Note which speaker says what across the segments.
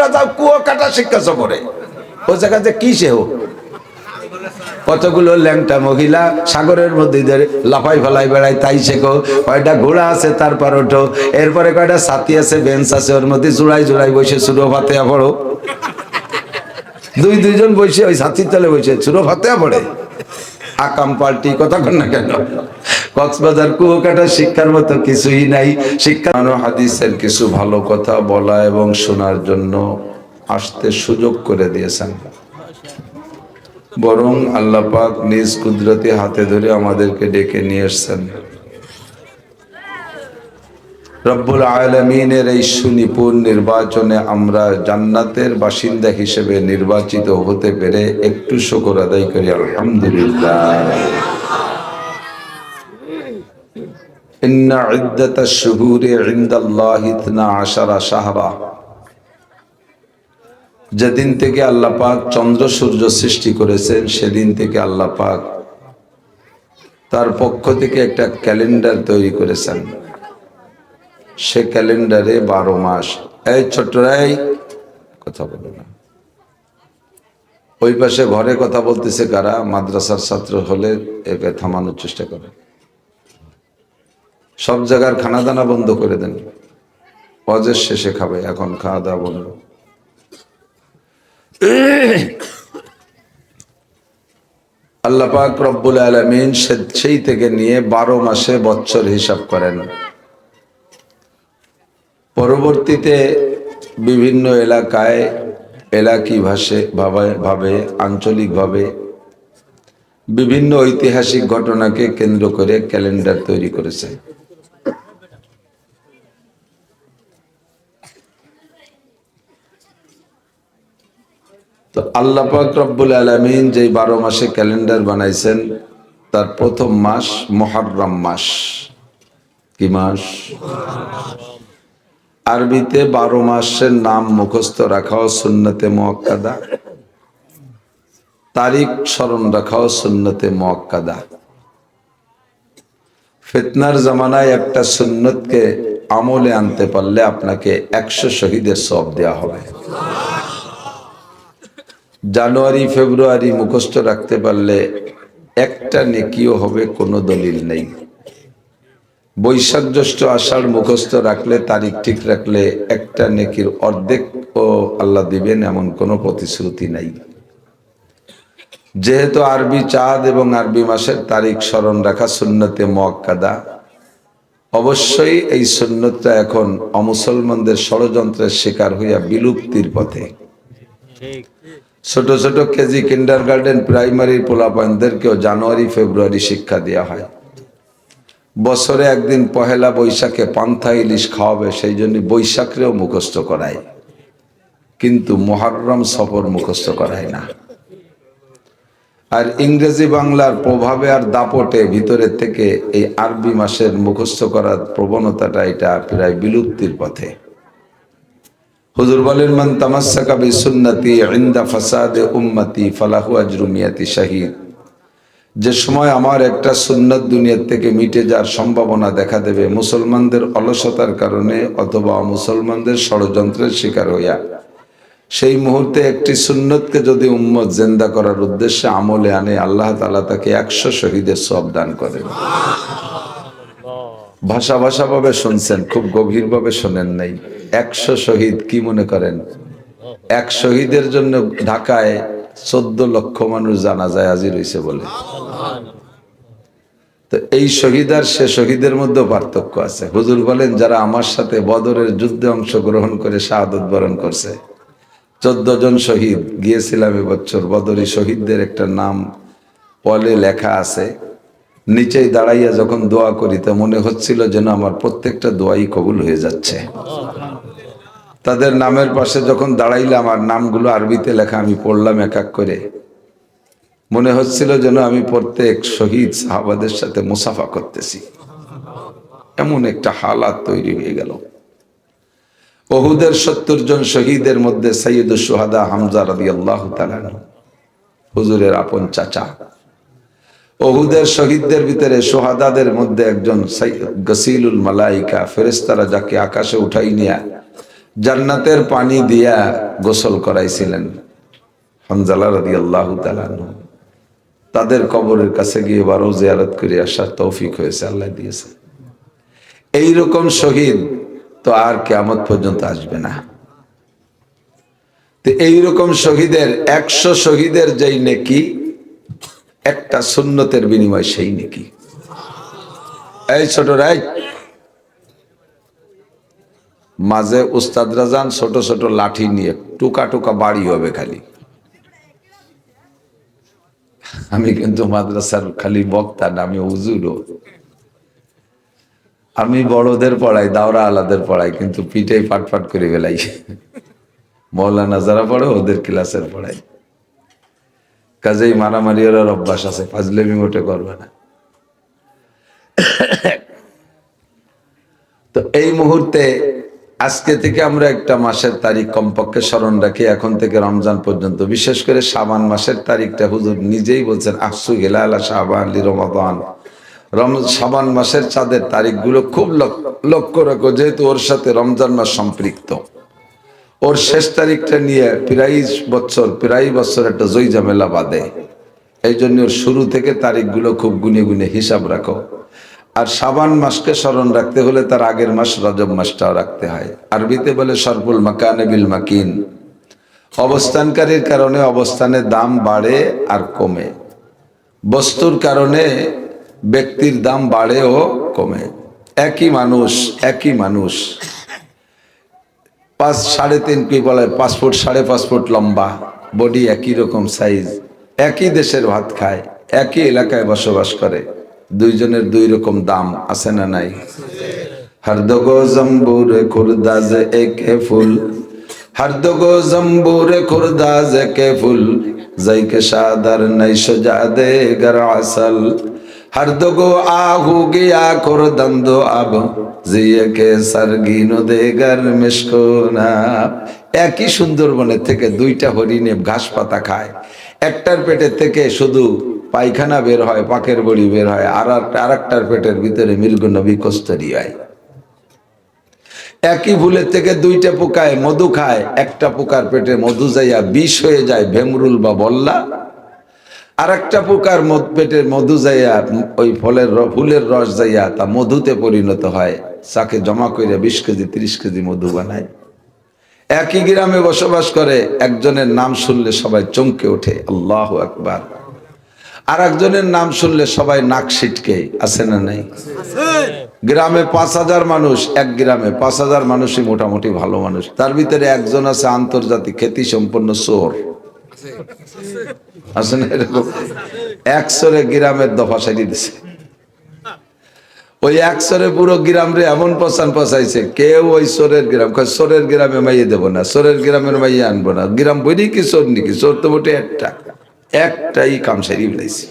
Speaker 1: তোমরা যাও কুয়ো কাটা শিক্ষা সফরে। ও জায়গাতে কি সে হোক, কতগুলো ল্যাংটা মহিলা সাগরের মধ্যে লাফাই ফেলাই বেড়ায়, তাই শেখো। কয়টা ঘোড়া আছে তারপর ওঠো, এরপরে কয়টা ছাতি আছে, বেঞ্চ আছে, ওর মধ্যে জোড়াই জোড়াই বসে সুরো ফাতেহা পড়ো। দুইজন বসে ওই ছাতির তলে বসে সুরো ফাতেহা পড়ে। আকাম পাল্টি কথা কন না কেন? কক্সবাজার কুয়াকাটা শিক্ষার মতো কিছুই নাই। শিক্ষা হাদিসের কিছু ভালো কথা বলা এবং শোনার জন্য আসতে সুযোগ করে দিয়েছেন। বরং আল্লাহ পাক নিজ কুদরতি হাতে ধরে আমাদেরকে ডেকে নিয়ে এসেছেন। রব্বুল আলামিনের এই সুনিপুণ নির্বাচনে আমরা জান্নাতের বাসিন্দা হিসেবে নির্বাচিত হতে পেরে একটু শুকর আদায় করি, আলহামদুলিল্লাহ। ইন্না ইদ্দাতাশ শুহুরি ইনদাল্লাহি 12 শাহরা। যেদিন থেকে আল্লাহ পাক চন্দ্র সূর্য সৃষ্টি করেছেন, সেদিন থেকে আল্লাহ পাক তার পক্ষ থেকে একটা ক্যালেন্ডার তৈরি করেছেন। সে ক্যালেন্ডারে 12 মাস। এই ছোটরাই কথা বলো না, ওই পাশে ঘরে কথা বলতেছে কারা? মাদ্রাসার ছাত্র হলে একে থামানোর চেষ্টা করে। সব জায়গার খানা দানা বন্ধ করে দেন, ওয়াজের শেষে খাবে, এখন খাওয়া দাওয়া বন্ধ। আল্লাহ পাক রব্বুল আলামিন সেই থেকে নিয়ে 12 মাসে বছর হিসাব করেন। পরবর্তীতে বিভিন্ন এলাকায় এলাকি ভাবে আঞ্চলিকভাবে বিভিন্ন ঐতিহাসিক ঘটনাকে কেন্দ্র করে ক্যালেন্ডার তৈরি করেছে। তো আল্লাহ পাক রব্বুল আলামিন যে 12 মাসে ক্যালেন্ডার বানাইছেন, তার প্রথম মাস মুহররম মাস। কি মাস? আরবিতে 12 মাসের নাম মুখস্থ রাখাও সুন্নতে মুআক্কাদা, তারিখ স্মরণ রাখাও সুন্নতে মুআক্কাদা। ফিতনার জামানায় একটা সুন্নতকে আমলে আনতে পারলে আপনাকে 100 শহীদের সওয়াব দেওয়া হবে। জানুয়ারি ফেব্রুয়ারি মুখস্থ রাখতে পারলে একটা নেকিও হবে, কোনো দলিল নেই। বৈশাখ জ্যৈষ্ঠ আষাঢ় মুখস্থ রাখলে, তারিখ ঠিক রাখলে একটা নেকির অর্ধেক ও আল্লাহ দিবেন, এমন কোনো প্রতিশ্রুতি নাই। যেহেতু আরবি চাঁদ এবং আরবি মাসের তারিখ স্মরণ রাখা সুন্নতে মুআক্কাদা, অবশ্যই এই সুন্নতটা এখন অমুসলমানদের ষড়যন্ত্রের শিকার হইয়া বিলুপ্তির পথে। ছোট ছোট কেজি কিন্ডারগার্টেন প্রাইমারির পোলাপানদেরকেও জানুয়ারি ফেব্রুয়ারি শিক্ষা দেওয়া হয়। বছরে একদিন পহেলা বৈশাখে পান্থা ইলিশ খাওয়াবে, সেই জন্য বৈশাখেও মুখস্থ করায়, কিন্তু মুহররম সফর মুখস্থ করায় না। আর ইংরেজি বাংলার প্রভাবে আর দাপটে ভিতরের থেকে এই আরবি মাসের মুখস্থ করার প্রবণতাটা এটা প্রায় বিলুপ্তির পথে। হুজুর বলেন, মান তামাসসাকা বিসুন্নতি ইনদা ফাসাদে উম্মতি ফালাহু আজরু মিয়াতি শাহীদ। যে সময় আমার একটা সুন্নত দুনিয়ার থেকে মিটে যাওয়ার সম্ভাবনা দেখা দেবে মুসলমানদের অলসতার কারণে অথবা মুসলমানদের ষড়যন্ত্রের শিকার হইয়া, সেই মুহূর্তে একটি সুন্নতকে যদি উম্মত জিন্দা করার উদ্দেশ্যে আমলে আনে, আল্লাহ তাআলা তাকে 100 শহীদের সওয়াব দান করেন। ভাষা ভাবে শুনছেন, খুব গভীরভাবে শোনেন নাই। 100 শহীদ কি মনে করেন? এক শহীদের জন্য ঢাকায় 14 লক্ষ মানুষ জানাজায় হাজির হয়েছে বলে। তো এই শহীদ আর সে শহীদের মধ্যে পার্থক্য আছে। হুজুর বলেন, যারা আমার সাথে বদরের যুদ্ধে অংশগ্রহণ করে শাহাদত বরণ করছে, 14 জন শহীদ গিয়েছিলাম এবছর। বদরি শহীদদের একটা নাম পলে লেখা আছে। নিচেই দাঁড়াইয়া যখন দোয়া করি, তা মনে হচ্ছিল যেন আমার প্রত্যেকটা দোয়াই কবুল হয়ে যাচ্ছে। তাদের নামের পাশে যখন দাঁড়াইলাম আর নামগুলো আরবিতে লেখা আমি পড়লাম এক এক করে, মনে হচ্ছিল যেন আমি প্রত্যেক শহীদ সাহাবাদের সাথে মুসাফা করতেছি। এমন একটা হালাত তৈরি হয়ে গেল। উহুদের 70 জন শহীদের মধ্যে সাইয়্যিদুশ শুহাদা হামজা রাদিয়াল্লাহু তাআলা হুজুরের আপন চাচা। উহুদের শহীদদের ভিতরে শুহাদাদের মধ্যে একজন গসিলুল মালাইকা, ফেরেশতারা যাকে আকাশে উঠাই নিয়ে জান্নাতের পানি দিয়া গোসল করাইছিলেন হানজালা রাদিয়াল্লাহু তাআলা আনহু। তাদের কবরের কাছে গিয়ে বারো জিয়ারত করে আসার তৌফিক হয়েছে, আল্লাহ দিয়েছে। এইরকম শহীদ তো আর কিয়ামত পর্যন্ত আসবে না। তো এইরকম শহীদের 100 শহীদের যেই নেকি, একটা সুন্নতের বিনিময় সেই নেকি। এই ছোট রাই মাঝে উস্তাদরা যান ছোট ছোট লাঠি নিয়ে, টুকা টুকা বাড়ি হবে খালি। আমি কিন্তু মাদ্রাসার খালি বক্তা না, আমি হুজুরও। আমি বড়দের পড়াই, দাওরা আলাদের পড়াই, কিন্তু পিঠেই ফাটফাট করে ফেলাই। মৌলানা যারা পড়ে ওদের ক্লাসের পড়াই। কাজেই মারামারি ওর অভ্যাস আছে, ফাজলেমি মোটে করবে না। তো এই মুহূর্তে আজকে থেকে আমরা একটা মাসের তারিখ কমপক্ষে স্মরণ রাখি, এখন থেকে রমজান পর্যন্ত। বিশেষ করে শাবান মাসের তারিখটা হুজুর নিজেই বলছেন, আহসু হিলাল শাবান লি রমাদান। শাবান মাসের চাঁদের তারিখগুলো খুব লক্ষ্য রাখো, যেহেতু ওর সাথে রমজান মাস সম্পৃক্ত। ওর শেষ তারিখটা নিয়ে প্রায় বছর একটা জয় ঝামেলা বাঁধে। এই জন্য ওর শুরু থেকে তারিখগুলো খুব গুনে গুনে হিসাব রাখো। আর শাবান মাসকে স্মরণ রাখতে হলে তার আগের মাস রজব মাসটাও রাখতে হয়। আরবিতে বলে সরফুল মাকানে বিল মাকিন, অবস্থানকারীর কারণে অবস্থানের দাম বাড়ে আর কমে, বস্তুর কারণে ব্যক্তির দাম বাড়ে ও কমে। একই মানুষ 5.5 কি বলে 5 ফুট 5.5 ফুট লম্বা, বডি একই রকম সাইজ, একই দেশের ভাত খায়, একই এলাকায় বসবাস করে, দুইজনের দুই রকম দাম আছে না নাই? হরদগো জম্বুরে খুরদাজ একে ফুল, হরদগো জম্বুরে খুরদাজ একে ফুল, যাইকে সাদার নাই সজাদে গর আসল, হরদগো आहू गया खुरदंद अब जिए के सरगीनो देगर मिशकोना। একই সুন্দরবনের থেকে দুইটা হরিণে ঘাস পাতা খায়, একটার পেটের থেকে শুধু পায়খানা বের হয়, পাকের বড়ি বের হয়, আর একটার পেটের ভিতরে মৃগ নবী কস্তরি হয়। একই ফুলের থেকে দুইটা পোকায় মধু খায়, একটা পোকার পেটে মধু যাইয়া বিষ হয়ে যায়, ভেমরুল বা বল্লা। আর একটা পোকার পেটের মধু যাইয়া ওই ফুলের রস যাইয়া তা মধুতে পরিণত হয়, চাকে জমা করে 20 কেজি 30 কেজি মধু বানায়। একই গ্রামে বসবাস করে, একজনের নাম শুনলে সবাই চমকে ওঠে, আল্লাহু আকবার। আর একজনের নাম শুনলে সবাই নাক ছিটকে, আছে না নাই? গ্রামে 5000 মানুষ, এক গ্রামে 5000 মানুষই মোটামুটি ভালো মানুষ, তার ভিতরে একজন আছে আন্তর্জাতিক খ্যাতি সম্পন্ন চোর, আছে না এরকম? 100 গ্রামের দফা সারি দিছে। ওই 100 পুরো গ্রাম রে এমন পচাইছে, কেউ ওই চোরের গ্রাম, চোরের গ্রামে মাইয়ে দেবো না, চোরের গ্রামের মাইয়ে আনবো না। গ্রাম বলি কি চোর নাকি? চোর তো বটে একটাই কাম সারি ফেলাইছে।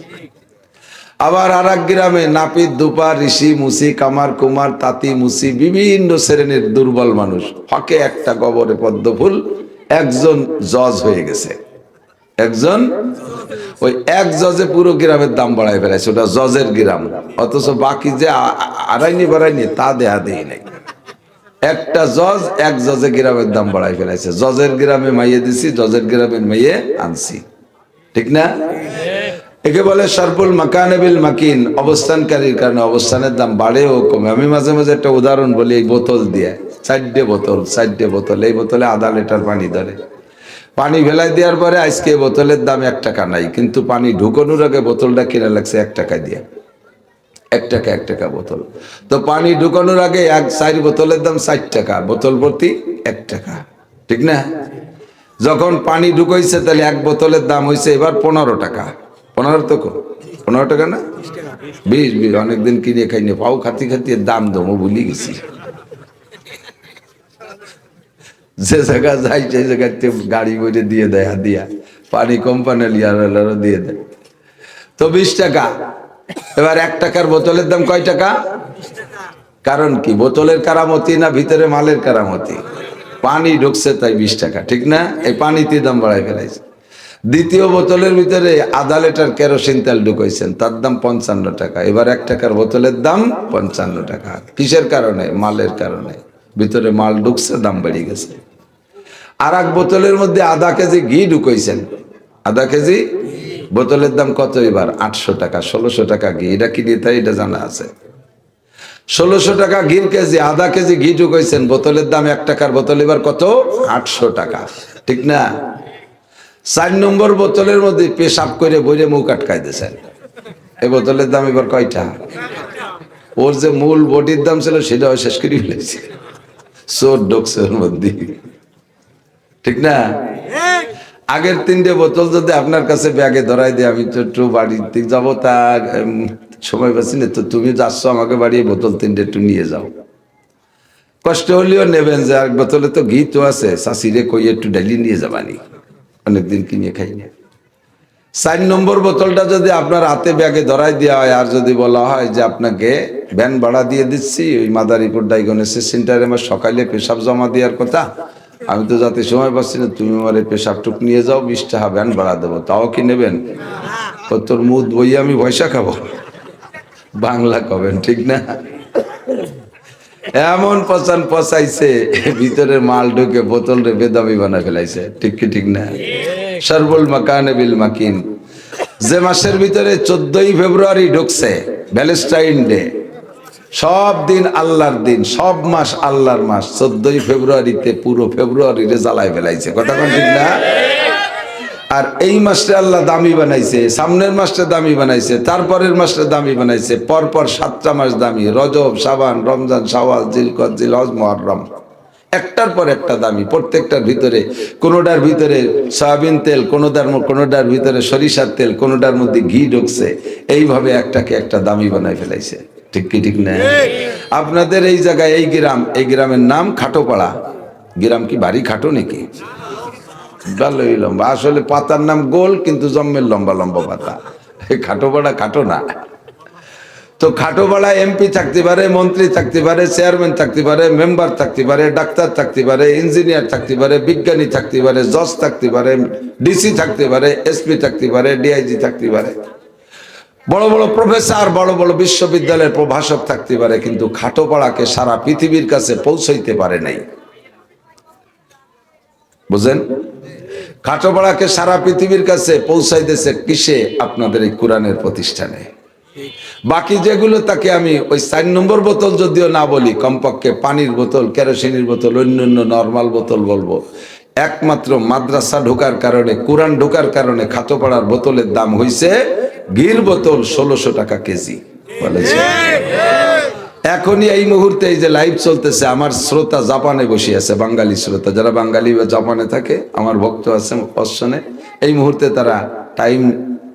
Speaker 1: আবার আর এক গ্রামে নাপিত, দুপা, ঋষি, মুসি, কামার, কুমার, তাঁতি, মুসি, বিভিন্ন শ্রেণীর দুর্বল মানুষ, হকে একটা গবরে পদ্ম ফুল, একজন জজ হয়ে গেছে। একজন ওই এক জজে পুরো গ্রামের দাম বাড়াই ফেলাইছে, ওটা জজের গ্রাম। অথচ বাকি যে আড়াইনি বাড়াইনি তা দেয়া দেই নাই। একটা জজ, এক জজে গ্রামের দাম বাড়াই ফেলাইছে। জজের গ্রামে মাইয়ে দিছি, জজের গ্রামের মাইয়ে আনছি, ঠিক না? একে বলে সরফুল মাকানে বিল মাকিন, অবস্থানকারীর কারণে অবস্থানের দাম বাড়ে ও কমে। আমি মাঝে মাঝে একটা উদাহরণ বলি, এই বোতল দিয়ে 4টে বোতল, এই বোতলে আধা লিটার পানি ধরে, পানি ফেলাই দেওয়ার পরে আজকে বোতলের দাম 1 টাকা নাই, কিন্তু পানি ঢুকানোর আগে বোতলটা কিনা লাগছে 1 টাকা দিয়ে, 1 টাকা বোতল। তো পানি ঢুকানোর আগে 4 বোতলের দাম 4 টাকা, বোতল প্রতি 1 টাকা, ঠিক না? যখন পানি ঢুকাইছে তাহলে এক বোতলের দাম হয়েছে এবার 15 টাকা। 15 টাকা না, 20 অনেকদিন কিনে খাইনি, পাও খাতি দাম দমও ভুলি গেছি। যে জায়গা যাই সেই জায়গাতে গাড়ি বইটে দিয়ে দেয়, দিয়া পানি কোম্পানি লিয়ারও দিয়ে দেয়। তো 20 টাকা। এবার 1 টাকার বোতলের দাম কয় টাকা? কারণ কি? বোতলের কারামতি না ভিতরে মালের কারামতি? পানি ঢুকছে তাই 20 টাকা, ঠিক না? এই পানিতে দাম বাড়াই ফেলাইছে। দ্বিতীয় বোতলের ভিতরে আধা লিটার কেরোসিন তেল ঢুকাইছেন, তার দাম 55 টাকা। এবার 1 টাকার বোতলের দাম 55 টাকা। কিসের কারণে? মালের কারণে। ভিতরে মাল ঢুকছে, দাম বেড়ে গেছে। আর এক বোতলের মধ্যে আধা কেজি ঘি ঢুকাইছেন, আধা কেজি বোতলের দাম কত এবার? 800 টাকা, 1600 টাকা ঘি। এটা কি দিয়ে তাই এটা জানা আছে? 1600 টাকা ঘির কেজি, আধা কেজি ঘি ঢুকাইছেন, বোতলের দাম 1 টাকার বোতল এবার কত? 800 টাকা, ঠিক না? 4 নম্বর বোতলের মধ্যে পেশাব করে বইরে মুখ আটকাই দিয়েছেন। এই বোতলের দাম এবার কয়টা? ওর যে মূল বডির দাম ছিল সেটাও শেষ করে ফেলেছে, চোর ঢুকছে ওর মধ্যে, ঠিক না? আগের 3টে বোতল যদি আপনার কাছে ব্যাগে ধরাই দিয়ে আমি তো একটু বাড়িতে যাবো, তা সময় পাচ্ছি না, তো তুমি যাচ্ছ আমাকে বাড়ি, বোতল 3টে একটু নিয়ে যাও। কষ্ট হলেও নেবেন, যে আর বোতলে তো ঘি তো আছে, শাশিরে কই একটু ডালি নিয়ে যাবানি, অনেকদিন কিনে খাই না। 4 নম্বর বোতলটা যদি আপনার হাতে ব্যাগে ধরাই দেওয়া হয়, আর যদি বলা হয় যে আপনাকে ভ্যান ভাড়া দিয়ে দিচ্ছি ওই মাদারীপুর ডায়াগনোসিস সেন্টারে আমার সকালে পেশাব জমা দেওয়ার কথা, আমি তো যাতে সময় পাচ্ছি না, তুমি আমার এই পেশাবটুক নিয়ে যাও, 20 টাকা ভ্যান ভাড়া দেবো, তাও কি নেবেন? ও তোর মুখ বইয়ে আমি পয়সা খাবো, বাংলা কবেন, ঠিক না? এমন পচান পচাইছে, ভিতরে মাল ঢুকে বোতল রে বেদামি বানায় ফেলাইছে, ঠিক কি ঠিক না? সর্বল মাকানে বিল মাকিন। যে মাসের ভিতরে 14ই ফেব্রুয়ারি ঢুকছে, ভ্যালেন্টাইন ডে, সব দিন আল্লাহর দিন, সব মাস আল্লাহর মাস, 14ই ফেব্রুয়ারিতে পুরো ফেব্রুয়ারিরে জ্বালায় ফেলাইছে, কথা কোন ঠিক না? আর এই মাসটা আল্লাহ দামি বানাইছে, সামনের মাসটা দামি বানাইছে, তারপরের মাসটা দামি বানাইছে, পরপর 7টা মাস দামি, রজব, শাবান, রমজান, শাওয়াল, জিলকদ, জিলহজ, মুহররম, একটার পর একটা দামি। প্রত্যেকটার ভিতরে, কোনোটার ভিতরে সয়াবিন তেল, কোনোটার ভিতরে সরিষার তেল, কোনোটার মধ্যে ঘি ঢুকছে, এইভাবে একটাকে একটা দামি বানাই ফেলাইছে, ঠিক কি ঠিক না? আপনাদের এই জায়গায় এই গ্রামের নাম খাটোপাড়া। গ্রাম কি বাড়ি খাটো নাকি? ভালোই লম্বা, আসলে পাতার নাম গোল, কিন্তু জন্মের লম্বা লম্বা পাতা। খাটোপাড়া খাটো না। তো খাটোপাড়া এমপি থাকতে পারে, মন্ত্রী থাকতে পারে, চেয়ারম্যান থাকতে পারে, মেম্বার থাকতে পারে, ডাক্তার থাকতে পারে, ইঞ্জিনিয়ার থাকতে পারে, বিজ্ঞানী থাকতে পারে, জজ থাকতে পারে, ডিসি থাকতে পারে, এসপি থাকতে পারে, ডিআইজি থাকতে পারে, বড় বড় প্রফেসর, বড় বড় বিশ্ববিদ্যালয়ের প্রভাষক থাকতে পারে, কিন্তু খাটোপাড়াকে সারা পৃথিবীর কাছে পৌঁছাইতে পারে নাই। বুঝেন? খাটোপাড়াকে সারা পৃথিবীর কাছে পৌঁছাইতেছে কিসে? আপনাদের এই কোরআনের প্রতিষ্ঠানে। বাকি যেগুলো তাকে আমি ওই 4 নম্বর বোতল যদিও না বলি, কমপক্ষে পানির বোতল, কেরোসিনের বোতল, অন্যান্য নর্মাল বোতল বলবো। একমাত্র মাদ্রাসা ঢোকার কারণে, কোরআন ঢোকার কারণে খাটোপাড়ার বোতলের দাম হইছে, ঘির বোতল 1600 টাকা কেজি বলেছে। এখনই এই মুহূর্তে এই যে লাইভ চলতেছে, আমার শ্রোতা জাপানে বসে আছে, বাঙালি শ্রোতা, যারা বাঙালি বা জাপানে থাকে, আমার ভক্ত আছে অশ্বনে, এই মুহূর্তে তারা টাইম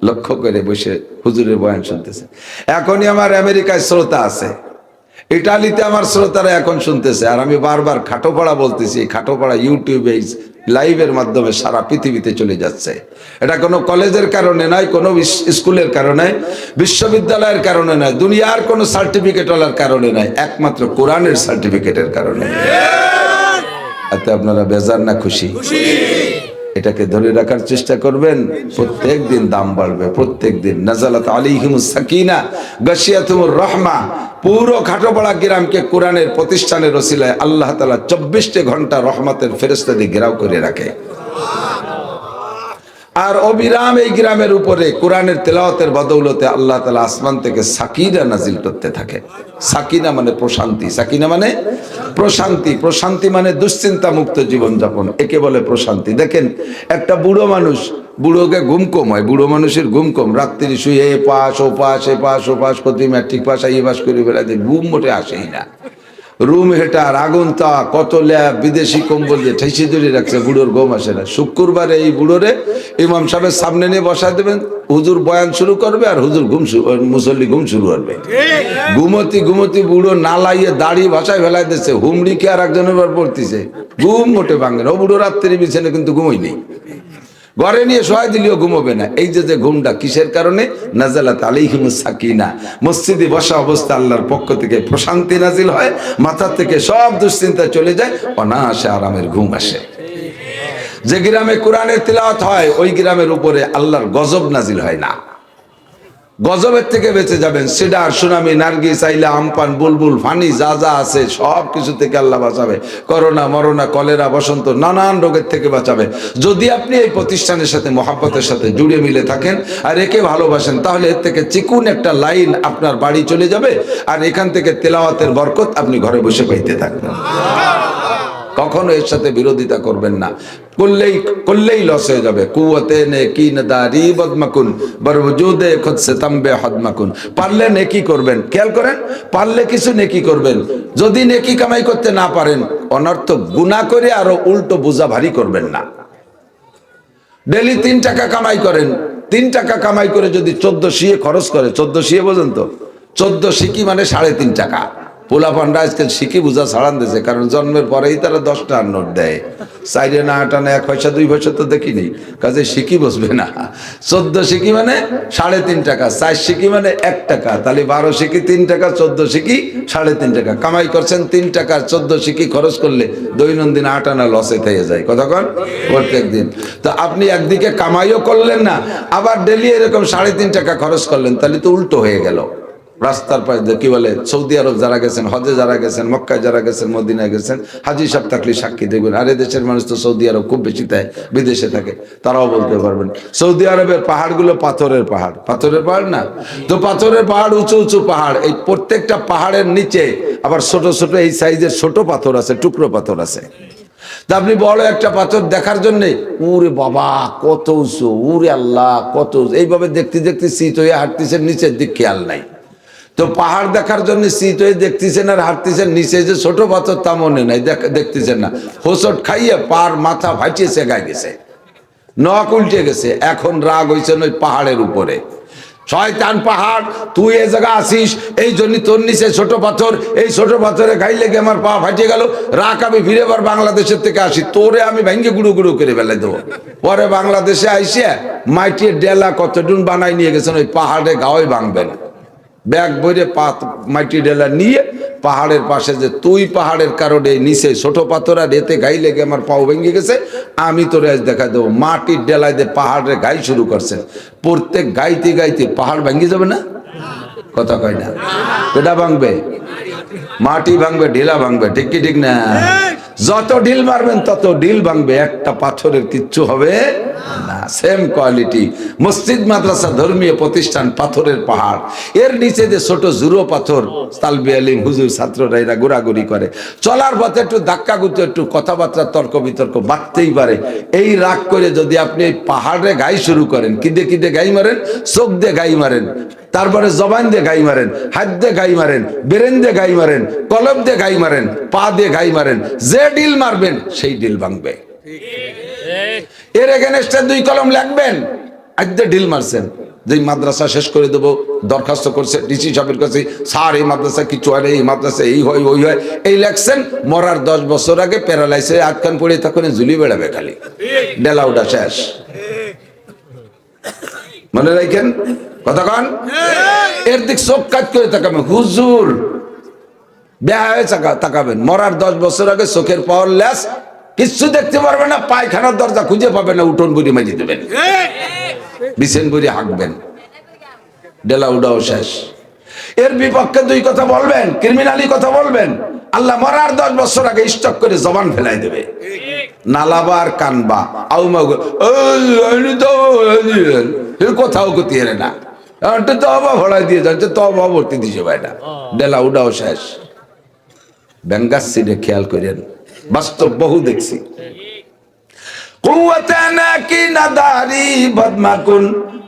Speaker 1: লক্ষ্য করে বসে হুজুরের বয়ান শুনতেছে। এখনই আমার আমেরিকায় শ্রোতা আছে, ইটালিতে আমার শ্রোতারা এখন শুনতেছে। আর আমি বারবার খাটোপাড়া বলতেছি, খাটোপাড়া ইউটিউবে লাইভের মাধ্যমে সারা পৃথিবীতে চলে যাচ্ছে। এটা কোনো কলেজের কারণে নয়, কোনো স্কুলের কারণে, বিশ্ববিদ্যালয়ের কারণে নয়, দুনিয়ার কোনো সার্টিফিকেট ওয়ালার কারণে নয়, একমাত্র কোরআনের সার্টিফিকেটের কারণে। এতে আপনারা বেজার না খুশি? এটাকে ধরে রাখার চেষ্টা করবেন, প্রত্যেক দিন দাম বাড়বে, প্রত্যেক দিন। নাজালাত আলাইহিমুস সাকিনা গাশিয়াতুমুর রাহমা। পুরো খাটোপাড়া গ্রামকে কোরআনের প্রতিষ্ঠানের ওসিলায় আল্লাহ তাআলা 24 ঘন্টা রহমতের ফেরেশতা দিয়ে ঘেরাও করে রাখে। আর অবিরাম এই গ্রামের উপরে কোরআনের তেলাওয়াতের বদৌলতে আল্লাহ তাআলা আসমান থেকে সাকিনা নাজিল করতে থাকে। সাকিনা মানে প্রশান্তি, সাকিনা মানে প্রশান্তি, প্রশান্তি মানে দুশ্চিন্তা মুক্ত জীবনযাপন, একে বলে প্রশান্তি। দেখেন একটা বুড়ো মানুষ, বুড়োকে ঘুম কম হয়, বুড়ো মানুষের ঘুম কম, রাত্রি শুয়ে এ পাশ ও পাশ, এ পাশ ও পাশ, কত ম্যাট্রিক পাস এই পাস করে বেড়াতে, ঘুম মোটে আসেই না। রুম হেটার, আগুন তা, কত ল্যাব, বিদেশি কম্বল দিয়ে ঠেসি ধরে রাখছে, বুড়োর ঘুম আসে না। শুক্রবারে এই বুড়োরে ইমাম সাহেবের সামনে নিয়ে বসায় দেবেন, হুজুর বয়ান শুরু করবে, আর হুজুর মুসল্লি ঘুম শুরু করবে। ঘুমতি ঘুমতি বুড়ো না লাইয়ে দাড়ি ভাষায় ফেলাই দিচ্ছে, হুমড়িকে আর একজনের উপর পড়তেছে, ঘুম মোটে ভাঙে না। ও বুড়ো রাত্রি বিছানে কিন্তু ঘুমোই নেই, ঘরে নিয়ে শোয়াই দিলেও ঘুমোবে না। এই যে ঘুমটা কিসের কারণে? নাজালাত আলাইহিমুস সাকিনা। মসজিদে বসা অবস্থা আল্লাহর পক্ষ থেকে প্রশান্তি নাজিল হয়, মাথা থেকে সব দুশ্চিন্তা চলে যায়, অনায়াসে আরামের ঘুম আসে। যে গ্রামে কোরআনের তিলাওয়াত হয় ওই গ্রামের উপরে আল্লাহর গজব নাজিল হয় না। গজবের থেকে বেঁচে যাবেন। সিডার, সুনামি, নার্গিস, আইলা, আমপান, বুলবুল, ফানি যা যা আছে সব কিছু থেকে আল্লাহ বাঁচাবে। করোনা, মরোনা, কলেরা, বসন্ত, নানান রোগের থেকে বাঁচাবে। যদি আপনি এই প্রতিষ্ঠানের সাথে মহাব্বতের সাথে জুড়ে মিলে থাকেন আর একে ভালোবাসেন, তাহলে এর থেকে চিকুন একটা লাইন আপনার বাড়ি চলে যাবে, আর এখান থেকে তেলাওয়াতের বরকত আপনি ঘরে বসে পাইতে থাকবেন। কখনো এর সাথে বিরোধিতা করবেন না, করলেই লস হয়ে যাবে। কুওয়াতে নে কি নদারি বদমাকুন বরওজুদে খুদ সে তম্বে হদমাকুন। পারলে নেকি করবেন, খেয়াল করেন, পারলে কিছু নেকি করবেন। যদি নেকি কামাই করতে না পারেন, অনর্থক গুনাহ করে আরো উল্টো বোঝা ভারী করবেন না। ডেলি 3 টাকা কামাই করেন, 3 টাকা কামাই করে যদি 14 শিয়ে খরচ করে, 14 শিয়ে বোঝেন তো, 14 শিকি মানে 3.5 টাকা। পোলা পান্ডা আজকাল শিখি বুঝা ছাড়ান দিয়েছে, কারণ জন্মের পরেই তারা 10 টাকার নোট দেয়। 4 আনা 8 আনা 1 পয়সা 2 পয়সা তো দেখিনি, কাজে শিখি বসবে না। 14 শিখি মানে 3.5 টাকা, 4 শিখি মানে 1 টাকা, তাহলে 12 শিখি 3 টাকা, 14 শিখি 3.5 টাকা। কামাই করছেন 3 টাকা, 14 শিখি খরচ করলে দৈনন্দিন 8 আনা লসে থেকে যায়। কতক্ষণ? প্রত্যেক দিন। তো আপনি একদিকে কামাইও করলেন না, আবার ডেলি এরকম 3.5 টাকা খরচ করলেন, তাহলে তো উল্টো হয়ে গেল। রাস্তার পাশে কি বলে, সৌদি আরব যারা গেছেন, হজে যারা গেছেন, মক্কায় যারা গেছেন, মদিনায় গেছেন, হাজি সাহেব থাকলে সাক্ষী দেখবেন। আর দেশের মানুষ তো সৌদি আরব খুব বেশি দেয়, বিদেশে থাকে, তারাও বলতে পারবেন। সৌদি আরবের পাহাড়গুলো পাথরের পাহাড়, পাথরের পাহাড় না তো, পাথরের পাহাড়, উঁচু উঁচু পাহাড়। এই প্রত্যেকটা পাহাড়ের নিচে আবার ছোট ছোট এই সাইজের ছোট পাথর আছে, টুকরো পাথর আছে। তা আপনি বড় একটা পাথর দেখার জন্য, উরে বাবা কত উঁচু, উরে আল্লাহ কত উঁচু, এইভাবে দেখতে দেখতে শীত হয়ে হাঁটতেছেন, নিচের দিক খেয়াল নাই। তো পাহাড় দেখার জন্য শীত হয়ে দেখতেছেন আর হাঁটতেছেন, নিচে যে ছোট পাথর তা মনে নাই, দেখতেছেন না। হোঁচট খাইয়ে পার মাথা ফাটিয়ে সেগায় গেছে, নখ উল্টে গেছে। এখন রাগ হয়েছেন ওই পাহাড়ের উপরে। শয়তান পাহাড়, তুই এই জায়গা আসিস, এই জন্য তোর নিচে ছোট পাথর, এই ছোট পাথরে গাই লেগে আমার পা ফাটিয়ে গেল। রাগ, আমি ফিরে বার বাংলাদেশের থেকে আসি, তোরে আমি ভেঙ্গে গুঁড়ো গুঁড়ো করে ফেলে দেবো। পরে বাংলাদেশে আইসে মাটির ডেলা কতটুন বানাই নিয়ে গেছেন, ওই পাহাড়ে গাওয়াই ভাঙবেন। ব্যাগ ভরে মাটি ডেলা নিয়ে পাহাড়ের পাশে, যে তুই পাহাড়ের কারণে নিচে ছোট পাথর আর এতে গাই লেগে আমার পাও ভেঙে গেছে, আমি তোরে আজ দেখা দেবো। মাটির ডেলায় দিয়ে পাহাড়ের গাই শুরু করছেন। প্রত্যেক গাইতে গাইতে পাহাড় ভেঙে যাবে না? কথা কয় না? কেটা ভাঙবে? মাটি ভাঙবে, ঢিলা ভাঙবে, ঠিক কি ঠিক না? যত ঢিল মারবেন তত ঢিল ভাঙবে, একটা পাথরের কিচ্ছু হবে না। সেম কোয়ালিটি মসজিদ, মাদ্রাসা, ধর্মীয় প্রতিষ্ঠান পাথরের পাহাড়, এর নিচে যে ছোট জুরো পাথর, তালবি আলিম হুজুর ছাত্ররা এরা ঘোরাঘুরি করে, চলার পথে একটু ধাক্কা গুতো, একটু কথাবার্তা তর্ক বিতর্ক বাড়তেই পারে। এই রাগ করে যদি আপনি এই পাহাড়ে গাই শুরু করেন, কি দিয়ে গাই মারেন? চোখ দিয়ে গাই মারেন, তারপরে জবান দিয়ে গাই মারেন, হাত দিয়ে গাই মারেন, ব্রেন দিয়ে গাই মারেন, কলম দিয়ে গাই মারেন, পা দিয়ে গাই মারেন, যে ডিল মারবেন সেই ডিল ভাঙবে। এর এগেনস্টে 2 কলম লাগবেন, আজকে ডিল মারছেন, যে মাদ্রাসা শেষ করে দেবো, দরখাস্ত করছে ডিসি সাহেবের কাছে, স্যার এই মাদ্রাসা কিছু হয় না, এই মাদ্রাসা এই হয় ওই হয়, এই লেখছেন। মরার 10 বছর আগে প্যারালাইসে আটকান পড়ে তখন ঝুলি বেড়াবে খালি, ডেলাউডা শেষ। মনে রাখেন কথা কন, এর দিক চোখ কাজ করে তাকাবেন। হুজুর বেহা হয়ে তাকাবেন, মরার 10 বছর আগে চোখের পাওয়ার লেস, কিচ্ছু দেখতে পারবে না, পায়খানার দরজা খুঁজে পাবে না, উঠোন বুড়ি মাঝে দেবেন, বিছেন বুড়ি হাঁকবেন, ডেলা উডাও শেষ। এর বিপক্ষে 2 কথা বলবেন, ক্রিমিনালি কথা বলবেন, আল্লাহ মরার 10 বছর আগে স্টক করে জবান ফেলাই দেবে। নালাবার কানবা আউমা কোথাও গতি হেরে না, তবা ভরাই দিয়ে যাচ্ছে, তবা ভর্তি দিছে ভাইটা, ডেলা উডাও শেষ। ব্যাঙ্গাসিরে খেয়াল করেন, বাস্তব বহু দেখছি। কুওয়াতে না কি নাদারি বদমাকুন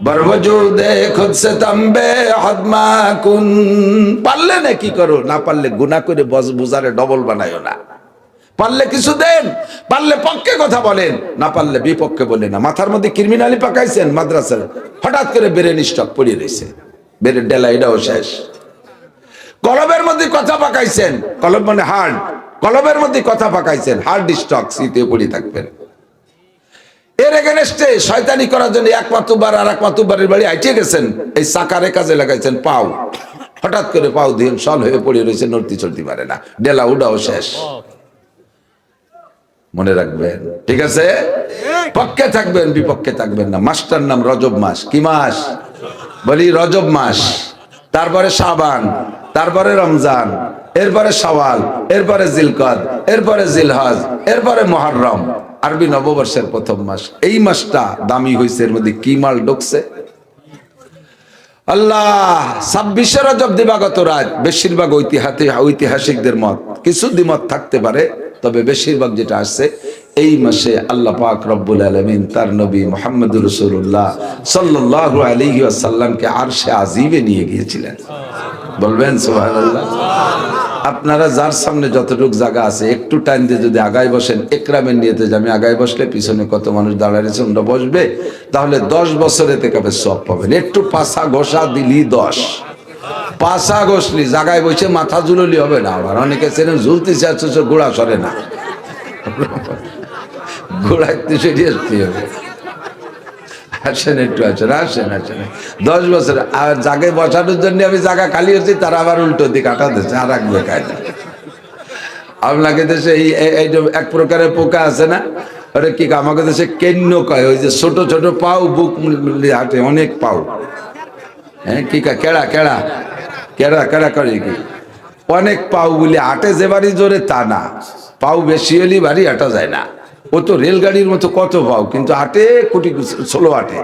Speaker 1: বরওজুদে খুদ সে তম্বে হদমাকুন। পারলে না কি করো, না পারলে গুনাহ করে বুঝারে ডবল বানায়ো না। পারলে কিছু দেন, পারলে পক্ষে কথা বলেন, না পারলে বিপক্ষে বলেন না। মাথার মধ্যে ক্রিমিনালি পাকাইছেন মাদ্রাসার, হঠাৎ করে ব্রেন স্টক পড়িয়ে রয়েছে, ব্রেন ডেলা এটাও শেষ। কলবের মধ্যে কথা পাকাইছেন, কলব মানে হার্ড, কলবের মধ্যে কথা পাকাইছেন, হার্ড স্টক শীতে পড়ে থাকবেন। এর এগেনস্টে শয়তানি করার জন্য 1 মাতুবার আর 1 মাতুবারের বাড়ি আইটে গেছেন, এই সাকারে কাজে লাগাইছেন পাও, হঠাৎ করে পাও দিয়ে সল হয়ে পড়ে রয়েছে, নড়তে চলতে পারে না, ডেলা উডাও শেষ। মনে রাখবেন, ঠিক আছে? পক্ষে থাকবেন, বিপক্ষে থাকবেন না। মাস্টার নাম রজব মাস, কি মাস? বলি রজব মাস, তারপরে শাবান, তারপরে রমজান, এরপরে শাওয়াল, এরপরে জিলকদ, এরপরে জিলহজ, এরপরে মুহররম, আরবি নববর্ষের প্রথম মাস। এই মাসটা দামি হয়েছে, এর মধ্যে কি মাল ঢুকছে আল্লাহ। 26 রজব দিবাগত রাত, বেশিরভাগ ঐতিহাসিকদের মত, কিছু দ্বিমত থাকতে পারে, তবে বেশিরভাগ যেটা আসছে এই মাসে আল্লাহ পাক রব্বুল আলামিন তার নবী মুহাম্মদুর রাসূলুল্লাহ সাল্লাল্লাহু আলাইহি ওয়াসাল্লামকে আরশে আজিমে নিয়ে গিয়েছিলেন। বলবেন সুবহানাল্লাহ। আপনারা যার সামনে যতটুকু জায়গা আছে একটু টাইম দিয়ে যদি আগায় বসেন, একরামের নিয়তে যে আমি আগায় বসলে পিছনে কত মানুষ দাঁড়ায় রয়েছে ওরা বসবে, তাহলে 10 বছরে এতেকাফের সওয়াব পাবেন। একটু পাছা ঘষা দিলি 10, পাছা ঘষলি জায়গায় বসে মাথা ঝুললি হবে না। আবার অনেকে সেরকম ঝুলতেছে আর গোড়া সরে না, গোড়াইতে সরিয়ে আসতে হবে। আসেন একটু, আসেন আসেন আসেন। 10 বছর আর জায়গায় বসানোর জন্য আমি জায়গা খালি হচ্ছি, তারা আবার উল্টো দিকে কাটা দিচ্ছে, আর রাখবে কায়দা। আপনাকে দেশে এই এক প্রকারের পোকা আছে না, ওরা কি আমাকে দেশে কেন্ন কয়, ওই যে ছোট ছোট পাও, বুক হাঁটে অনেক পাও, হ্যাঁ কি কেড়া কেড়া কেড়া কেড়া করে কি অনেক পাও বলে হাঁটে, যে বাড়ি জোরে তা না, পাও বেশি হলে বাড়ি হাঁটা যায় না। ও তো রেলগাড়ির মতো কত পাও, কিন্তু হাঁটে কোটি ষোলো হাঁটে।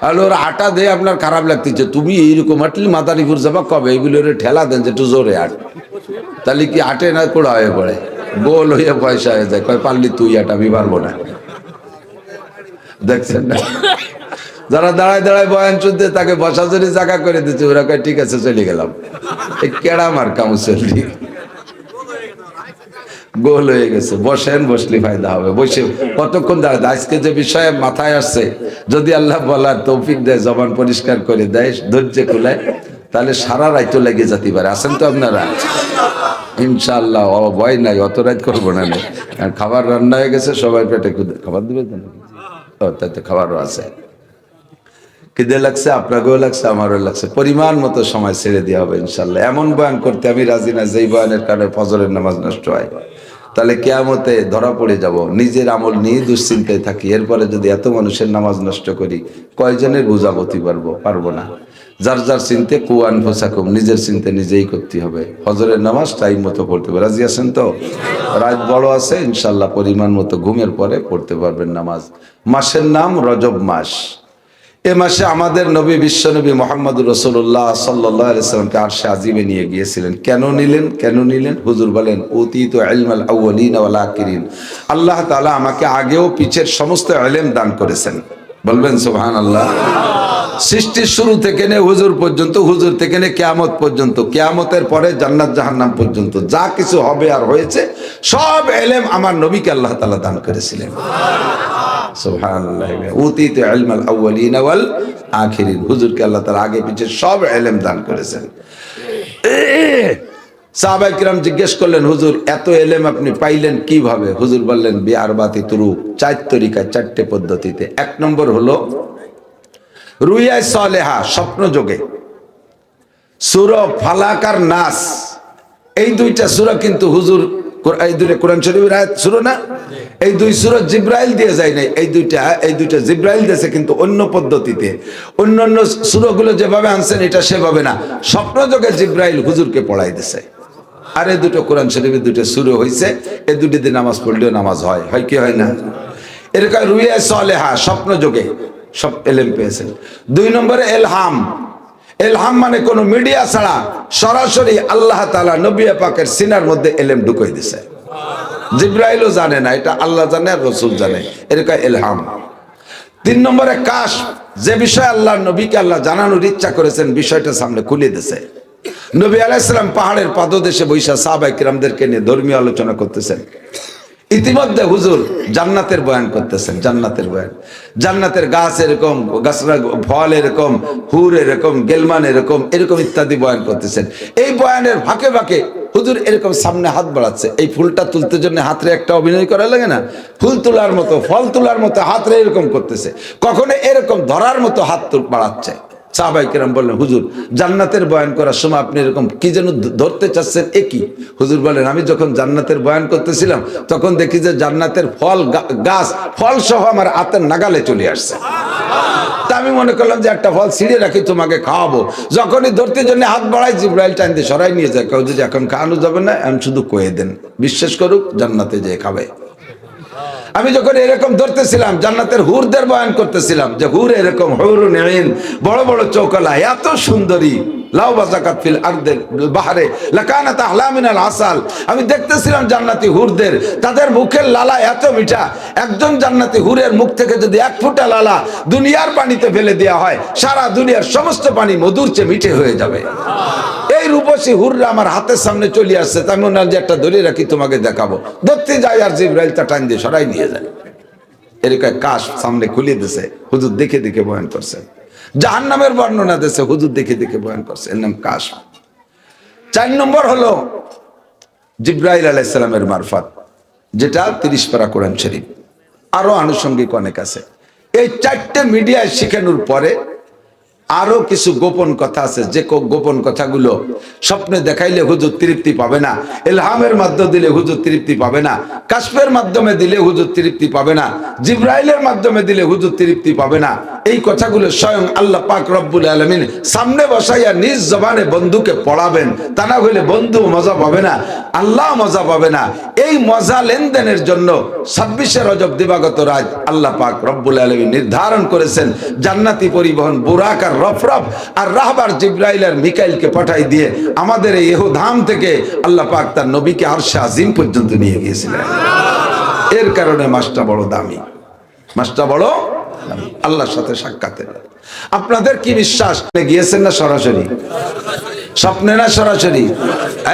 Speaker 1: আর ওরা হাঁটা দেয় আপনার খারাপ লাগতেছে, তুমি এইরকম হাঁটলি মাদারীপুর যাবা কবে, এইগুলো ঠেলা দেন যে একটু জোরে হাঁট, তাহলে কি হাঁটে না কোড়া হয়ে পড়ে, গোল হয়ে পয়সা হয়ে যায়, কয় পারলি তুই হাঁট, আমি পারবো না। দেখছেন না, যারা দাঁড়ায় দাঁড়ায় বয়ান শুনতে তাকে বসা জন্য জায়গা করে দিচ্ছে, ওরা কয় ঠিক আছে চলে গেলাম। এই কেড়া মার কাউন্সিলি গোল হয়ে গেছে। বসেন, বসলে ফায়দা হবে, বসে কতক্ষণ দাঁড়ায়। আজকে যে বিষয়ে মাথায় আসছে, যদি আল্লাহ বলার তৌফিক দেয়, জবান পরিষ্কার করে দেয়, ধৈর্য খুলায়, তাহলে সারা রাইতো লেগে যেতে পারে। আছেন তো আপনারা ইনশাআল্লাহ, ভয় নাই, অত রাত করবো না। খাবার রান্না হয়ে গেছে, সবাই পেটে খাবার দিবে তো, তাই তো খাবারও আছে। খিদে লাগছে, আপনাকেও লাগছে, আমারও লাগছে, পরিমাণ মতো সময় ছেড়ে দেওয়া হবে ইনশাল্লাহ। এমন বয়ান করতে আমি রাজি না যেই বয়ানের কারণে ফজরের নামাজ নষ্ট হয়, তাহলে কিয়ামতে ধরা পড়ে যাব। নিজের আমল নিয়ে দুশ্চিন্তায় থাকি, এরপরে যদি এত মানুষের নামাজ নষ্ট করি, কয়জনের বুঝাবতি পারবো না। যার যার চিনতে কুয়ান ফোসাকুম, নিজের চিনতে নিজেই করতে হবে। ফজরের নামাজ টাইম মতো পড়তে হবে, রাজি আছেন তো? রাত বড় আছে ইনশাল্লাহ, পরিমাণ মতো ঘুমের পরে পড়তে পারবেন নামাজ। মাসের নাম রজব মাস। এ মাসে আমাদের নবী, বিশ্ব নবী মুহাম্মদুর রাসূলুল্লাহ সাল্লাল্লাহু আলাইহি সাল্লামকে আরশে আজিমে নিয়ে গিয়েছিলেন। কেন নিলেন? হুজুর বলেন, উতীতু ইলমাল আউয়ালিন ওয়াল আখিরিন, আল্লাহ তাআলা আমাকে আগেও পিছের সমস্ত ইলম দান করেছেন। বলবেন সুবহানাল্লাহ। সৃষ্টির শুরু থেকে নে হুজুর পর্যন্ত, হুজুর থেকে নে কিয়ামত পর্যন্ত, কিয়ামতের পরে জান্নাত জাহান্নাম পর্যন্ত যা কিছু হবে আর হয়েছে, সব ইলম আমার নবীকে আল্লাহ তাআলা দান করেছিলেন। সুবহানাল্লাহ। উতীতু ইলমাল আউয়ালিন ওয়াল আখিরিন, হুজুরকে আল্লাহ তাআলা আগে পিছে সব ইলম দান করেছেন। সাহাবায়ে কিরাম জিজ্ঞেস করলেন, হুজুর এত ইলম আপনি পাইলেন কিভাবে? হুজুর বললেন, বিআরবাতি তুরুক, 4 তরিকায়, 4টে পদ্ধতিতে। 1 নম্বর হলো রুইয়া সালেহা, স্বপ্ন যোগে। সূরা ফালাক আর নাস, এই 2টা সূরা কিন্তু হুজুর, এই 2টা কোরআন শরীফের আয়াত সূরা না, এই 2 সূরা জিবরাইল দিয়ে যায় নাই, এই দুইটা জিবরাইল দিয়েছে, কিন্তু অন্য পদ্ধতিতে। অন্যান্য সূরাগুলো যেভাবে আনছেন এটা সেভাবে না, স্বপ্ন যোগে জিবরাইল হুজুরকে পড়াই দিয়েছে। আর এই 2টো কোরআন শরীফের 2টা সূরা হয়েছে, এই 2টিতে নামাজ পড়লেও নামাজ হয় কি হয় না? এরকম রুইয়া সালেহা, স্বপ্ন যোগে সব এলেম পেয়েছেন। 2 নম্বরে এলহাম। এলহাম মানে কোন মিডিয়া ছাড়া সরাসরি আল্লাহ তাআলা নবী পাকের সিনার মধ্যে এলেম ঢুকাই দিয়েছে। জিবরাইলও জানে না, এটা আল্লাহ জানে আর রাসূল জানে, এরকম এলহাম। 3 নম্বরে কাশ, যে বিষয় আল্লাহ নবীকে আল্লাহ জানানোর ইচ্ছা করেছেন, বিষয়টা সামনে খুলে দিয়েছে। নবী আলাইহিস সালাম পাহাড়ের পাদদেশে বৈশা সাহাবায়ে কিরামদেরকে নিয়ে ধর্মীয় আলোচনা করতেছেন। ইতিমধ্যে হুজুর জান্নাতের বয়ান করতেছেন, জান্নাতের বয়ান, জান্নাতের গাছ এরকম, গাছরা ফল এরকম, হুর এরকম, গেলমান এরকম ইত্যাদি বয়ান করতেছেন। এই বয়ানের ফাঁকে ফাঁকে হুজুর এরকম সামনে হাত বাড়াচ্ছে, এই ফুলটা তুলতে জন্য হাতরে একটা অভিনয় করা লাগে না, ফুল তোলার মতো, ফল তোলার মতো হাতরে এরকম করতেছে, কখনো এরকম ধরার মতো হাত বাড়াচ্ছে। সাহাবায়ে কেরাম বললেন, হুজুর জান্নাতের বয়ান করার সময় আপনি এরকম কি যেন ধরতে চাচ্ছেন, এ কি? হুজুর বলেন, আমি যখন জান্নাতের বয়ান করতেছিলাম তখন দেখি যে জান্নাতের ফল গাছ, ফল সহ আমার হাতের নাগালে চলে আসছে। তা আমি মনে করলাম যে একটা ফল ছিঁড়ে রাখি তোমাকে খাওয়াবো, যখনই ধরতে জন্য হাত বাড়াই জিব্রাইল টাইম দিয়ে সরাই নিয়ে যায়, কেউ যদি এখন খাওয়ানো যাবে না, আমি শুধু কয়ে দেন, বিশ্বাস করুক, জান্নাতে যেয়ে খাবে। আমি যখন এরকম ধরতেছিলাম, জান্নাতের হুরদের বয়ান করতেছিলাম যে হুর এরকম হুরুন ঈন, বড় বড় চৌকলা, এত সুন্দরী, লাউ বাযাকাত ফিল আরদিল বাহরে লাকানাত আহলা মিনাল আসাল। আমি দেখতেছিলাম জান্নাতি হুরদের, তাদের মুখের লালা এত মিঠা, একজন জান্নাতি হুরের মুখ থেকে যদি এক ফোঁটা লালা দুনিয়ার পানিতে ফেলে দেওয়া হয়, সারা দুনিয়ার সমস্ত পানি মধুর চেয়ে মিঠে হয়ে যাবে। এই রূপসী হুররা আমার হাতের সামনে চলে আসছে, তাই মনে হয় যে একটা ধরে রাখি তোমাকে দেখাবো। ধরতে যায় আর জিব্রাইল তা টান দিয়ে সরাই নিয়ে যায়। এরকম কাশ সামনে খুলে দিছে, হুজুর দেখে দেখে বয়ান করছেন। জাহান্নামের বর্ণনা দিয়েছে, হুজুর দেখে দেখে বয়ান করছে, এর নাম কাশ। 4 নম্বর হলো জিব্রাইল আলাইহিস সালামের মারফত, যেটা 30 পারা কোরআন শরীফ, আরো আনুষঙ্গিক অনেক আছে। এই 4টে মিডিয়ায় শিখানোর পরে আরো কিছু গোপন কথা আছে, যে গোপন কথাগুলো স্বপ্নে দেখাইলে হুজুর তৃপ্তি পাবে না, ইলহামের মাধ্যমে দিলে হুজুর তৃপ্তি পাবে না, কাশফের মাধ্যমে দিলে হুজুর তৃপ্তি পাবে না, জিব্রাইলের মাধ্যমে দিলে হুজুর তৃপ্তি পাবে না। এই কথাগুলো স্বয়ং আল্লাহ পাক রব্বুল আলামিন সামনে বসাইয়া নিজ জবানে বন্ধুকে পড়াবেন, তা না হলে বন্ধু মজা পাবে না, আল্লাহ মজা পাবে না। এই মজা লেনদেনের জন্য 26শে রজব দিবাগত রাত আল্লাহ পাক রব্বুল আলামিন নির্ধারণ করেছেন জান্নাতি পরিবহন বুরাক আর রফরফ আর রাহবার জিব্রাইল আর মিকাইলকে পাঠাই দিয়ে আমাদের এই ইহুধাম থেকে আল্লাহ পাক তার নবীকে আরশে আজিম পর্যন্ত নিয়ে গিয়েছিলেন। এর কারণে মাসটা বড় দামি, মাসটা বড় আল্লাহর সাথে সাক্ষাতের। আপনাদের কি বিশ্বাস, গিয়েছেন না সরাসরি? স্বপ্নে না সরাসরি?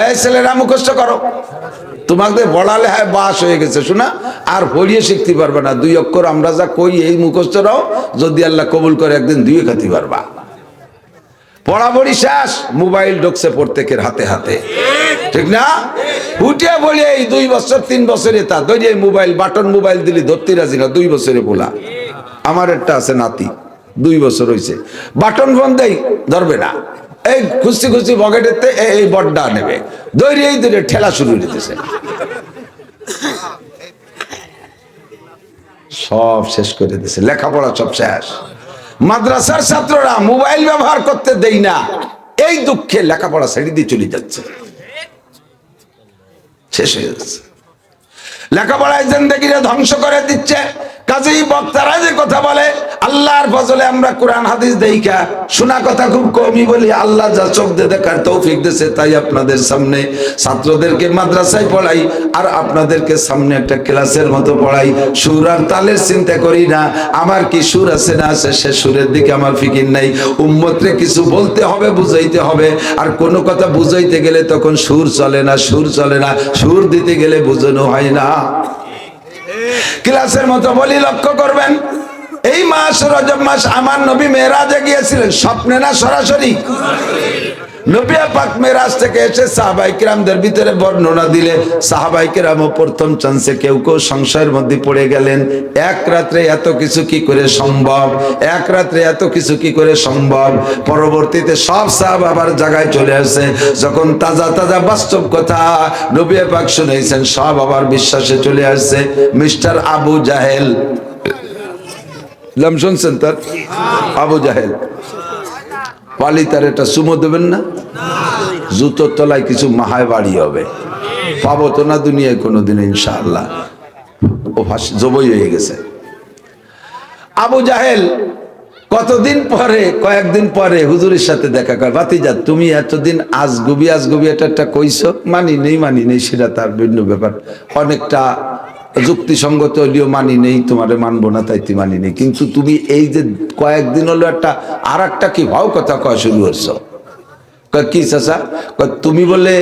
Speaker 1: এই ছেলেরা মুখস্থ করো, তোমাদের বলালে হ্যাঁ বাস হয়ে গেছে, শোনা আর পড়িয়ে শিখতে পারবে না। 2 অক্ষর আমরা যা কই এই মুখস্থরাও যদি আল্লাহ কবুল করে একদিন 2 খাতে পারবা। পড়াপড়ি শেষ, মোবাইল ঢুকছে প্রত্যেকের হাতে হাতে, ঠিক না? উঠিয়ে বলি এই 2 বছর 3 বছরে তা ধরে মোবাইল, বাটন মোবাইল দিলি ধরতে রাজি না। 2 বছরে বলা, আমার একটা আছে নাতি 2 বছর হয়েছে, বাটন ফোন দেই ধরবে না, এই খুশি খুশি পকেটেতে এই বড্ডা নেবে, দৌড়িয়েই দৌড়ে ঠেলা শুরু দিতেছে। সব শেষ করে দিছে, লেখাপড়া সব শেষ। মাদ্রাসার ছাত্ররা মোবাইল ব্যবহার করতে দেই না, এই দুঃখে লেখাপড়া ছেড়ে দিয়ে চলে যাচ্ছে, শেষ হয়ে যাচ্ছে। লেখাপড়ায় জিন্দেগিরে ধ্বংস করে দিচ্ছে। কাজেই বক্তারা যে কথা বলে আল্লাহর ফজলে আমরা কোরআন হাদিস দেইখা শোনা কথা খুব কমই বলি, আল্লাহ যা চোখ দিয়ে দেখার তৌফিক দিয়েছে তাই আপনাদের সামনে ছাত্রদেরকে মাদ্রাসায় পড়াই আর আপনাদেরকে সামনে একটা ক্লাসের মতো পড়াই। সুর আর তালের চিন্তা করি না, আমার কি সুর আছে না আছে সে সুরের দিকে আমার ফিকির নাই। উম্মতরে কিছু বলতে হবে, বুঝাইতে হবে, আর কোনো কথা বুঝাইতে গেলে তখন সুর চলে না, সুর চলে না, সুর দিতে গেলে বুঝানো হয় না। ক্লাসের মতো বলি, লক্ষ্য করবেন এই মাস রজব মাস আমার নবী মেরাজে গিয়েছিলেন, স্বপ্নে না সরাসরি? নবী পাক মেরাজ থেকে এসে সাহাবায়ে কিরামদের ভিতরে বর্ণনা দিলে সাহাবায়ে কিরামও প্রথম চান্সে কেউ কেউ সংশয়ের মধ্যে পড়ে গেলেন, এক রাত্রে এত কিছু কি করে সম্ভব, এক রাত্রে এত কিছু কি করে সম্ভব। পরবর্তীতে সব সাহাবা আবার জায়গায় চলে আসে, যখন তাজা তাজা বাস্তব কথা নবী পাক শুনেছেন সব আবার বিশ্বাসে চলে আসছে। মিস্টার আবু জাহেল, নাম শুনছেন তার? আবু জাহেল পালি, তার এটা সুমো দেবেন না, জুতোর তলায় কিছু মাহায় বাড়ি হবে, পাবো তো না দুনিয়ায় কোনোদিন ইনশাআল্লাহ। ও জবই হয়ে গেছে। আবু জাহেল কতদিন পরে, কয়েকদিন পরে হুজুরের সাথে দেখা করে, ভাতিজা তুমি এতদিন আজগুবি আজগুবি এটা কইছো, মানি নেই সেটা তার ভিন্ন ব্যাপার, অনেকটা যুক্তিসঙ্গত হলেও মানি নেই, তোমারে মানবো না তাইতে মানি নেই, কিন্তু তুমি এই যে কয়েকদিন হলো একটা আর একটা কি ভাও কথা কয় শুরু করছো। কি চাচা? তুমি বলে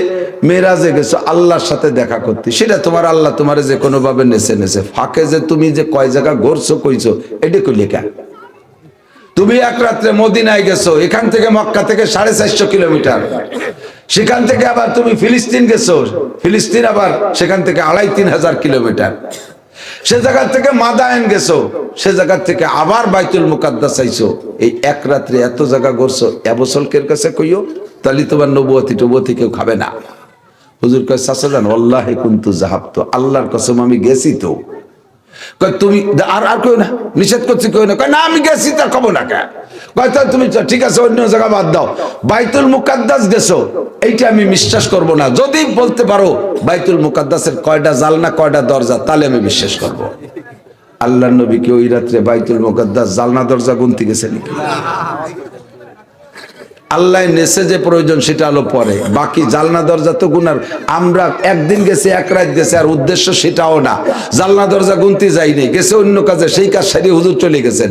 Speaker 1: মেরাজে গেছো আল্লাহর সাথে দেখা করতে, সেটা তোমার আল্লাহ তোমার যে কোনো ভাবে নেছে ফাঁকে, যে তুমি যে কয় জায়গা ঘুরছো কইছো এটা কইলে কেন? তুমি এক রাত্রে মদিনায় গেছো, এখান থেকে মক্কা থেকে 450 কিলোমিটার, সেখান থেকে আবার তুমি ফিলিস্তিন গেছো, ফিলিস্তিন আবার সেখান থেকে 2500 কিলোমিটার, সে জায়গা থেকে মাদায়েন গেছো, সে জায়গা থেকে আবার বাইতুল মুকাদ্দাস আইছো, এই এক রাত্রে এত জায়গা ঘুরছো, এবছরকের কাছে কইও তাহলে তোমার নবুয়তি কেউ খাবে না। হুজুর কয় চাচা জান আল্লাহি কুনতু যাহাবতু, আল্লাহর কসম আমি গেছি তো। কয় তুমি আর আর কেউ না, নিষেধ করছি কেউ না। কয় না আমি গেছি তা কব না কে? কয় তাহলে তুমি ঠিক আছে অন্য জায়গা বাদ দাও, বাইতুল মুকাদ্দাস গেছো এইটা আমি বিশ্বাস করব না। যদি বলতে পারো বাইতুল মুকাদ্দাসের কয়টা জালনা কয়টা দরজা, তাহলে আমি বিশ্বাস করব। আল্লাহর নবী কি ওই রাত্রে বাইতুল মুকাদ্দাস জালনা দরজা গুনতে গেছেন? আল্লাহ নেছে যে প্রয়োজন সেটা হলো পরে, বাকি জালনা দরজা তো গুনার। আমরা একদিন গেছি, এক রাত গেছে, আর উদ্দেশ্য সেটাও না। জালনা দরজা গুনতে যাইনি, গেছে অন্য কাজে, সেই কাজ সারিয়ে হুজুর চলে গেছেন।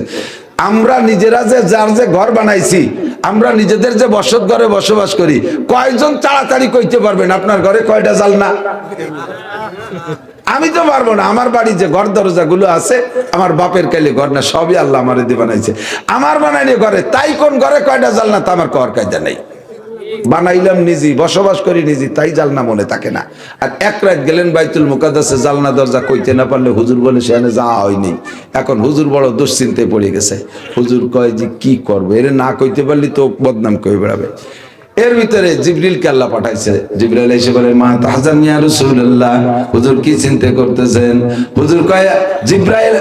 Speaker 1: আমরা নিজেরা যে যার যে ঘর বানাইছি, আমরা নিজেদের যে বসত ঘরে বসবাস করি, কয়জন তাড়াতাড়ি কইতে পারবেন আপনার ঘরে কয়টা জালনা? আমি তো পারবো না। আমার বাড়ি যে ঘর দরজা গুলো আছে, আমার বাপের কালে ঘর না, সবই আল্লাহ আমার দিয়ে বানাইছে। আমার বানাইনি ঘরে, তাই কোন ঘরে কয়টা জালনা তা আমার কর কায়দা নেই। বানাইলাম নিজে, বসবাস করি নিজে, তাই জালনা মনে থাকে না। আর এক রাত গেলেন বাইতুল মুকাদ্দাসে, জালনা দরজা কইতে না পারলে হুজুর বলে সেখানে যাওয়া হয়নি। এখন হুজুর বড় দুশ্চিন্তায় পড়ে গেছে। হুজুর কয় যে কি করবো, এর না কইতে পারলি তো বদনাম কই বেড়াবে। এর ভিতরে জিবরিলকে আল্লাহ পাঠাইছে। জিবরাইল এসে বলে মা তাহজান ইয়া রাসূলুল্লাহ, হুজুর কি চিন্তা করতেছেন? হুজুর কয় জিবরাইল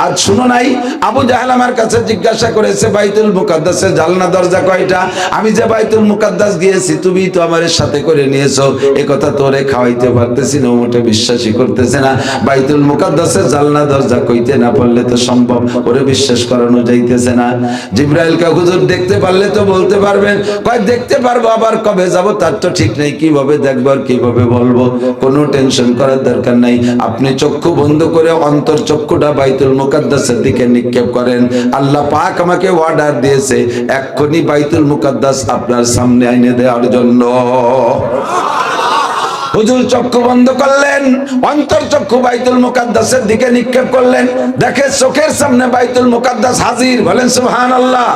Speaker 1: আজ শুনো নাই, আবু জাহেল আমার কাছে জিজ্ঞাসা করেছে বাইতুল মুকাদ্দাসের জালনা দরজা কয়টা। আমি যে বাইতুল মুকাদ্দাস গিয়েছি, তুমি তো আমার সাথে করে নিয়েছো, এ কথা তোরে খাওয়াইতে পারতেছি না, মোটে বিশ্বাসই করতেছে না। বাইতুল মুকাদ্দাসের জালনা দরজা কইতে না পারলে তো সম্ভব, ওরে বিশ্বাস করানো যাইতেছে না। জিবরাইলকে হুজুর দেখতে পারলে তো বলতে পারবেন। কয় দেখতে পারবো, আবার কবে যাব তার তো ঠিক নেই, কিভাবে দেখবো আর কিভাবে বলবো। কোনো টেনশন করার দরকার নাই, আপনি চক্ষু বন্ধ করে অন্তর চক্ষুটা বাইতুল মুকাদ্দাসের দিকে নিক্ষেপ করেন। আল্লাহ পাক আমাকে অর্ডার দিয়েছে এক্ষুনি বাইতুল মুকাদ্দাস আপনার সামনে এনে দেওয়ার জন্য। হুজুর চক্ষু বন্ধ করলেন, অন্তর চক্ষু বাইতুল মুকাদ্দাসের দিকে নিক্ষেপ করলেন। দেখে চোখের সামনে বাইতুল মুকাদ্দাস হাজির, বলেন সুবহানাল্লাহ।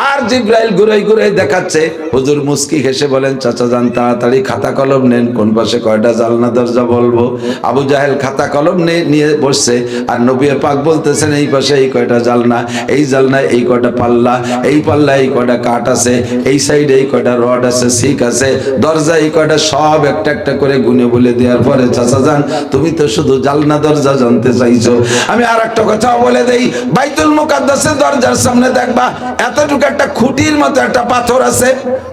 Speaker 1: আর জিবরাইল ঘুরাই ঘুরাই দেখাচ্ছে। হুজুর মুস্কি হেসে বলেন চাচা যান, তাড়াতাড়ি খাতা কলম নেন, কোন পাশে কয়টা জালনা দরজা বলবো। আবু জাহেল খাতা কলম নিয়ে বসছে, আর নবী পাক বলতেছেন এই পাশে এই কয়টা জালনা, এই জালনায় এই কয়টা পাল্লা, এই পাল্লায় এই কয়টা কাঠ আছে, এই সাইডে এই কয়টা রড আছে, শিক আছে, দরজা এই কয়টা, সব একটা একটা করে গুনে বলে দেওয়ার পরে চাচা যান তুমি তো শুধু জালনা দরজা জানতে চাইছো, আমি আর একটা কথা বলে দেই। বাইতুল মুকাদ্দাসের দরজার সামনে দেখবা এতটুকু একটা খুঁটির মতো একটা পাথর আছে,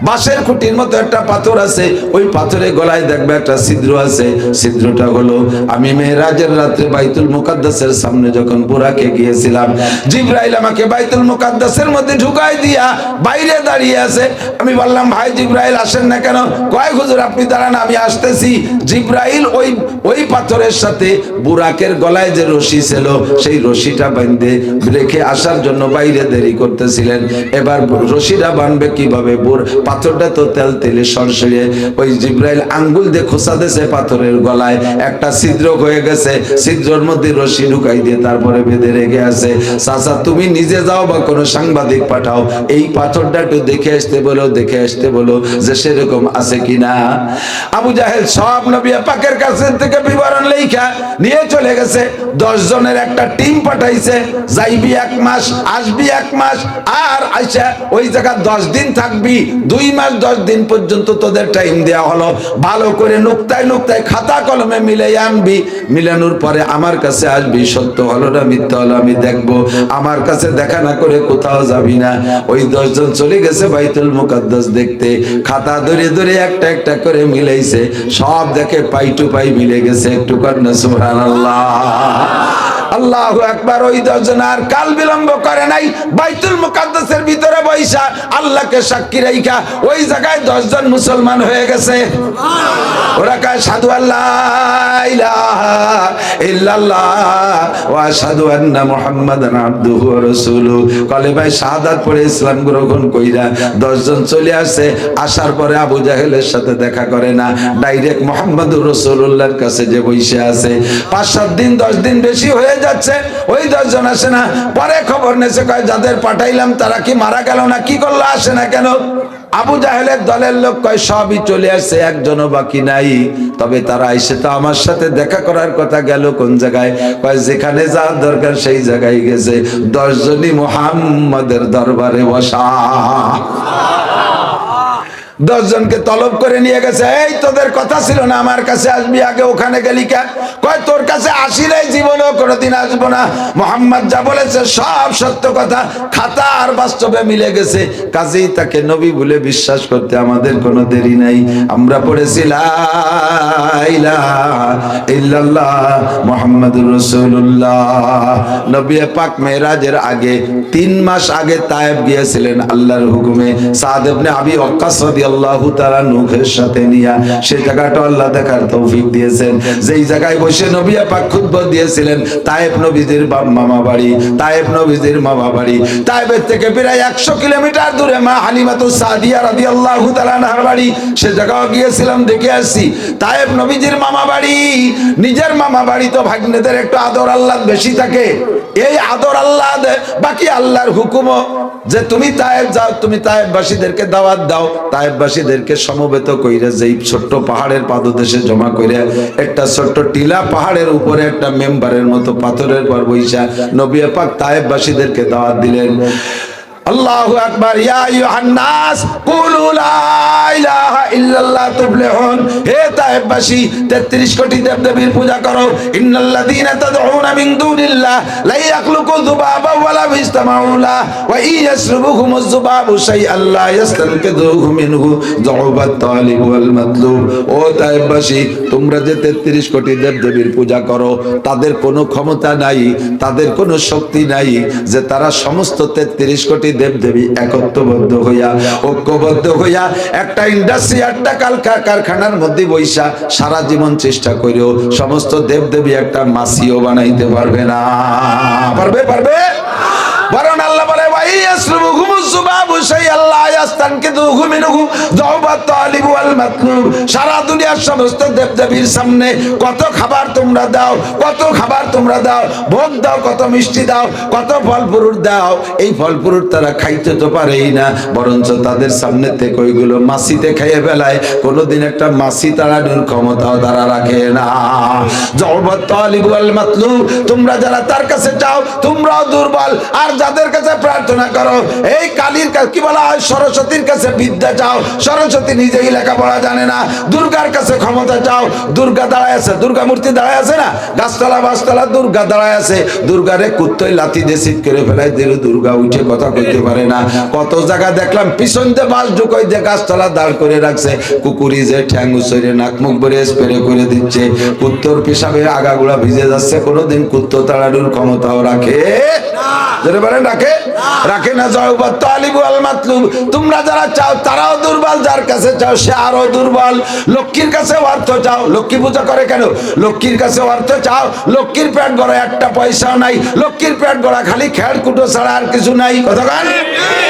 Speaker 1: বাঁশের খুঁটির মতো একটা পাথর আছে। ওই পাথরের গলায় দেখবে একটা ছিদ্র আছে। ছিদ্রটা হলো আমি মেরাজের রাতে বাইতুল মুকাদ্দাসের সামনে যখন বুরাকে গিয়েছিলাম, জিবরাইল আমাকে বাইতুল মুকাদ্দাসের মধ্যে ঢুকাই দিয়া বাইরে দাঁড়িয়ে আছে। আমি বললাম ভাই জিবরাইল আসেন না কেন? কয় হুজুর আপনি দাঁড়ান আমি আসতেছি। জিবরাইল ওই পাথরের সাথে বুরাকের গলায় যে রশি ছিল, সেই রশিটা বাঁধে রেখে আসার জন্য বাইরে দেরি করতেছিলেন। এবার রশিটা বানবে কিভাবে? পাথরটা তো তেল তেলে সরসরিয়ে, ওই জিবরাইল আঙ্গুল দিয়ে খোঁচা দিয়েছে পাথরের গলায়, একটা ছিদ্র হয়ে গেছে। ছিদ্রের মধ্যে রশি ঢুকাই দিয়ে তারপরে বেঁধে রেখে আছে। চাচা তুমি নিজে যাও বা কোনো সাংবাদিক পাঠাও, এই পাথরটা একটু দেখে আসতে বলো, দেখে আসতে বলো যে সেরকম আছে কিনা। আবু জাহেল সব নবী পাকের কাছে থেকে বিবরণ লেখা নিয়ে চলে গেছে। 10 জনের একটা টিম পাঠাইছে, যাইবি 1 মাস, আসবি 1 মাস, আর আইসা ওই জায়গা 10 দিন থাকবি। 2 মাস 10 দিন পর্যন্ত তোদের টাইম দেওয়া হলো। ভালো করে নুক্তায় নুক্তায় খাতা কলমে মিলে আনবি। মিলানোর পরে আমার কাছে আসবি, সত্য হলো না মিথ্যা হলো আমি দেখবো। আমার কাছে দেখা না করে কোথাও যাবি না। ওই 10 জন চলে গেছে বাইতুল মুকাদ্দাস দেখতে। খাতা ধরে ধরে একটা একটা করে মিলাইছে, সব দেখে পাই টু পাই মিলে গেছে। একটু কন্যা সুবহানাল্লাহ, আল্লাহু আকবার। ওই 10 জন আর কাল বিলম্ব করে নাই, বাইতুল মুকাদ্দাসের ভিতরে বৈশা আল্লাহকে সাক্ষী রাইখা ওই জায়গায় 10 জন মুসলমান হয়ে গেছে। ওরা কয় সাধু আল্লাহ ইলাহা ইল্লাল্লাহ ওয়া আশহাদু আন্না মুহাম্মাদান আবদুহু ওয়া রাসূলুহু। কলেমায়ে শাহাদাত পড়ে ইসলাম গ্রহণ কইরা 10 জন চলে আসে। আসার পরে আবু জাহেলের সাথে দেখা করে না, ডাইরেক্ট মুহাম্মাদুর রাসূলুল্লাহর কাছে যে বসে আছে। 5-7 দিন 10 দিন বেশি হয়ে যাচ্ছে, ওই 10 জন আসে না। পরে খবর নেছে, কয় যাদের পাঠাইলাম তারা কি মারা গেল না কি করলো, আসে না কেন? আবু জাহেলের দলের লোক কয় সবই চলে আসছে, একজনও বাকি নাই। তবে তারা এসে তো আমার সাথে দেখা করার কথা, গেল কোন জায়গায়? কয় যেখানে যাওয়ার দরকার সেই জায়গায় গেছে। 10 জনই মুহাম্মাদের দরবারে বসা। 10 জনকে তলব করে নিয়ে গেছে, এই তোদের কথা ছিল না আমার কাছে আসবি, আগে ওখানে গেলি কেন? কয় তোর কাছে আসিলে জীবনেও কোনোদিন আসবো না, মোহাম্মদ যা বলেছে সব সত্য কথা, খাতা আর বাস্তবে মিলে গেছে, কাজেই তাকে নবী বলে বিশ্বাস করতে আমাদের কোনো দেরি নাই। আমরা পড়েছি লা ইলাহা ইল্লাল্লাহ মুহাম্মাদুর রাসূলুল্লাহ। নবী পাক মেরাজের আগে 3 মাস আগে তায়েব গিয়েছিলেন আল্লাহর হুকুমে, সাদ ইবনে আবি ওয়াক্কাস রাদিয়াল্লাহু তাআলা নূহের সাথে নিয়া। সেই জায়গাটা আল্লাহ দেখার তৌফিক দিয়েছেন, যেই জায়গায় বসে নবী পাক খুতবা দিয়েছিলেন। তায়েব নবীদের মামা বাড়ি, তায়েব নবীদের মামা বাড়ি। তায়েবের থেকে প্রায় 100 কিলোমিটার দূরে মা হালিমাতুস সাদিয়া রাদিয়াল্লাহু তাআলা আনহার বাড়ি, সে জায়গাও গিয়েছিলাম, দেখে আসছি। তায়েব নবীজির মামা বাড়ি, নিজের মামা বাড়ি তো ভাগ্নেদের একটু আদর আল্লাহ বেশি থাকে। এই আদর আল্লাহ বাকি আল্লাহর হুকুমও যে তুমি তায়েব যাও, তুমি তায়েববাসীদেরকে দাওয়াত দাও, তায়েববাসীদেরকে সমবেত কইরা যেই ছোট্ট পাহাড়ের পাদদেশে জমা কইরা একটা ছোট্ট টিলা পাহাড়ের উপরে একটা মেম্বারের মতো পাথরের পর বইসা নবী পাক তায়েববাসীদেরকে দাওয়াত দিলেন। আল্লাহু আকবার, ইয়া আইয়ুহান নাস কুলু লা ইলাহা ইল্লাল্লাহ তুফলিহুন। হে তায়েববাসী, 33 কোটি দেবদেবীর পূজা করো। ইন্নাল্লাযীনা তাদউনা মিন দুনিল্লাহ লা ইয়াখলুকু যুবাবা ওয়া লা ইসতামাউ লা ওয়া ইয়াসলুবুহুমুজ যুবাবু শাইআন লা ইস্তানকিযুহু মিনহু যুবাত তালিব ওয়াল মাতলুব। ও তায়েববাসী, তোমরা যে 33 কোটি দেবদেবীর পূজা করো, তাদের কোনো ক্ষমতা নাই, তাদের কোনো শক্তি নাই যে তারা সমস্ত 33 কোটি দেবদেবী একত্রবদ্ধ হইয়া, ঐক্যবদ্ধ হইয়া একটা ইন্ডাস্ট্রি, একটা কারখানার মধ্যে বৈশা সারা জীবন চেষ্টা করেও সমস্ত দেবদেবী একটা মাসিও বানাইতে পারবে না। পারবে? পারবে? বরং আল্লাহ বলে সারা দুনিয়ার সমস্ত দেবদেবীর সামনে কত খাবার তোমরা দাও, কত খাবার তোমরা দাও, ভোগ দাও, কত মিষ্টি দাও, কত ফল ফুরুট দাও, এই ফল ফুরুট তারা খাইতে তো পারেই না, বরঞ্চ তাদের সামনে থেকে ওইগুলো মাসিতে খাইয়ে ফেলায়। কোনোদিন একটা মাসি তাড়ানোর ক্ষমতাও তারা রাখে না। যওবাত তালিব ওয়াল মাতলুব, তোমরা যারা তার কাছে যাও তোমরাও দুর্বল, আর যাদের কাছে প্রার্থনা করো, এই কালীর কাছে কি বলা হয়, সরস্বতীর কাছে বিদ্যা চাও, সরস্বতী নিজেই লেখাপড়া জানে না। দুর্গার কাছে ক্ষমতা চাও, দুর্গা দাঁড়ায় আছে, দুর্গা মূর্তি দাঁড়ায় আছে না, গাছতলা বাসতলা দুর্গা দাঁড়ায় আছে, দুর্গারে কুত্তই লাথি দিয়ে সিট করে ফেলায় দিল, দুর্গা উঠে কথা কইতে পারে না। কত জায়গা দেখলাম পিছন দিয়ে বাস ঢুকাই দিয়ে গাছতলা দাঁড় করে রাখছে, কুকুরি যে ঠ্যাং উচড়ে নাক মুখ ভরে স্প্রে করে দিচ্ছে, কুত্তর পেশাবে আগাগুলা ভিজে যাচ্ছে, কোনোদিন কুত্ত তাড়ানোর ক্ষমতাও রাখে রাখে রাখে না। যওবাত তালিব ওয়াল মাতলুব, তোমরা যারা চাও তারাও দুর্বল, যার কাছে চাও সে আরো দুর্বল। লক্ষ্মীর কাছে অর্থ চাও, লক্ষ্মী পূজা করে কেন? লক্ষ্মীর কাছে অর্থ চাও, লক্ষ্মীর পেট গড়া একটা পয়সাও নাই, লক্ষ্মীর পেট গড়া খালি খেড় কুটো ছাড়া আর কিছু নাই। কথা গান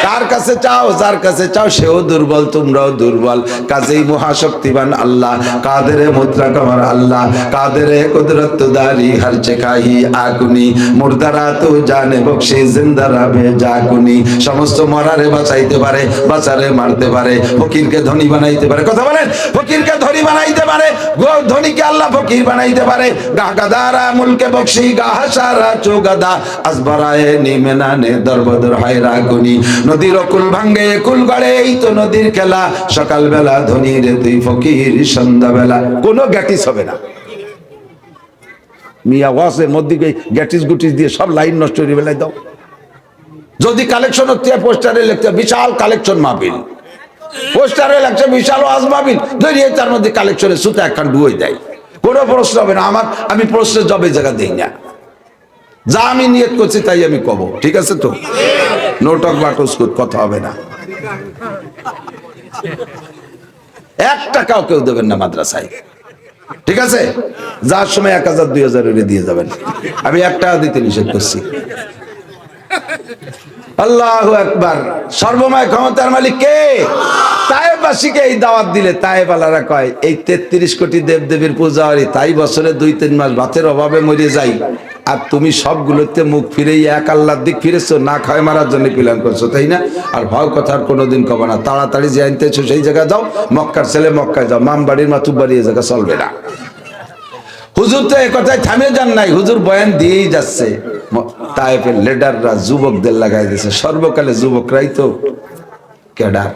Speaker 1: কার কাছে চাও? যার কাছে চাও সেও দুর্বল, তোমরাও দুর্বল। কাজেই মহাশক্তিবান আল্লাহ, কাদেরে মুদ্রা কামার আল্লাহ, কাদেরে কুদরত দারি হর চেকাহি আকুনি, মুর্দারা তো জানে বকশে জিন্দারা বেজাকুনি। সমস্ত মরারে বাঁচাইতে পারে, বাঁচারে মারতে পারে, ফকিরকে ধনী বানাইতে পারে। কথা বলেন, ফকিরকে ধনী বানাইতে পারে, ধনীকে আল্লাহ ফকির বানাইতে পারে। গাদারা মুলকে বকশি গাহাসারা চোগাদা আসবারায়ে নিমেনানে দরবদর হয় রাগুনি। নদীর কুল ভাঙ্গে কুল গড়ে, এই তো নদীর খেলা, সকালবেলা ধনী রে তুই ফকির, সন্ধ্যাবেলা কোনো গ্যাটিস হবে না। মিয়া ওয়াসের মধ্যে গ্যাটিস গুটিস দিয়ে সব লাইন নষ্ট করে বেলায় দাও। যদি কালেকশন হচ্ছে পোস্টারে লিখতে বিশাল কালেকশন মাহফিল, পোস্টারে লাগছে বিশাল ওয়াজ মাহফিল, ধরিয়ে তার মধ্যে কালেকশনের সুতা একখান ডুয়ে দেয়, কোনো প্রশ্ন হবে না। আমি প্রশ্নের জবে জায়গা দিই না, যা আমি নিয়ত করছি তাই আমি কব, ঠিক আছে তো? নোটক বাটুসকুট কথা হবে না। 1 টাকাও কেউ দেবেন না মাদ্রাসায়, ঠিক আছে? যার সময় 1000 2000 দিয়ে যাবেন, আমি 1 টাকা দিতে নিষেধ করছি। আল্লাহু আকবার। সর্বময় ক্ষমতার মালিক কে? তায়েববাসীকে এই দাওয়াত দিলে তায়েবালারা কয় এই 33 কোটি দেবদেবীর পূজারি, তাই বছরে 2-3 মাস ভাতের অভাবে মরে যাই, আর তুমি সবগুলোতে মুখ ফিরেই এক আল্লাহর দিক ফিরেছো, না খায় মারার জন্য প্ল্যান করছো, তাই না? আর ভাও কথার কোনোদিন কবে না, তাড়াতাড়ি যে আনতেছো সেই জায়গায় যাও, মক্কার ছেলে মক্কায় যাও, মামবাড়ির মাতুব্বাড়ি এই জায়গা চলবে না। হুজুর তো এই কথায় থামে যান নাই, হুজুর বয়ান দিয়েই যাচ্ছে। তায়েফের লিডাররা যুবকদের লাগাই দিয়েছে, সর্বকালে যুবকরাই তো ক্যাডার,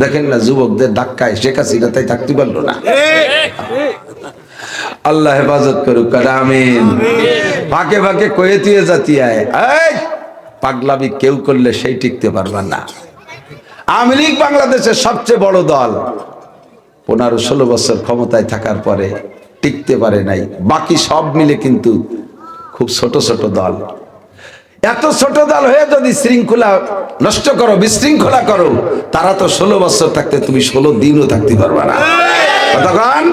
Speaker 1: দেখেন না যুবকদের ধাক্কায় শেখ হাসিনা তাই থাকতে পারলো না। আল্লাহ হেফাজত করুক, আমিন। ফাঁকে ফাঁকে কয়ে তুই জাতিয়ায় এই পাগলামি কেউ করলে সেই টিকতে পারবেন না। আওয়ামী লীগ বাংলাদেশের সবচেয়ে বড় দল, 15-16 বছর ক্ষমতায় থাকার পরে টিকতে পারে নাই। বাকি সব মিলে কিন্তু খুব ছোট ছোট দল। এত ছোট দল হয়ে যদি শৃঙ্খলা নষ্ট করো, বিশৃঙ্খলা করো, তারা তো 16 বছর থাকতে তুমি 16 দিনও থাকতে পারবে না। কতক্ষণ?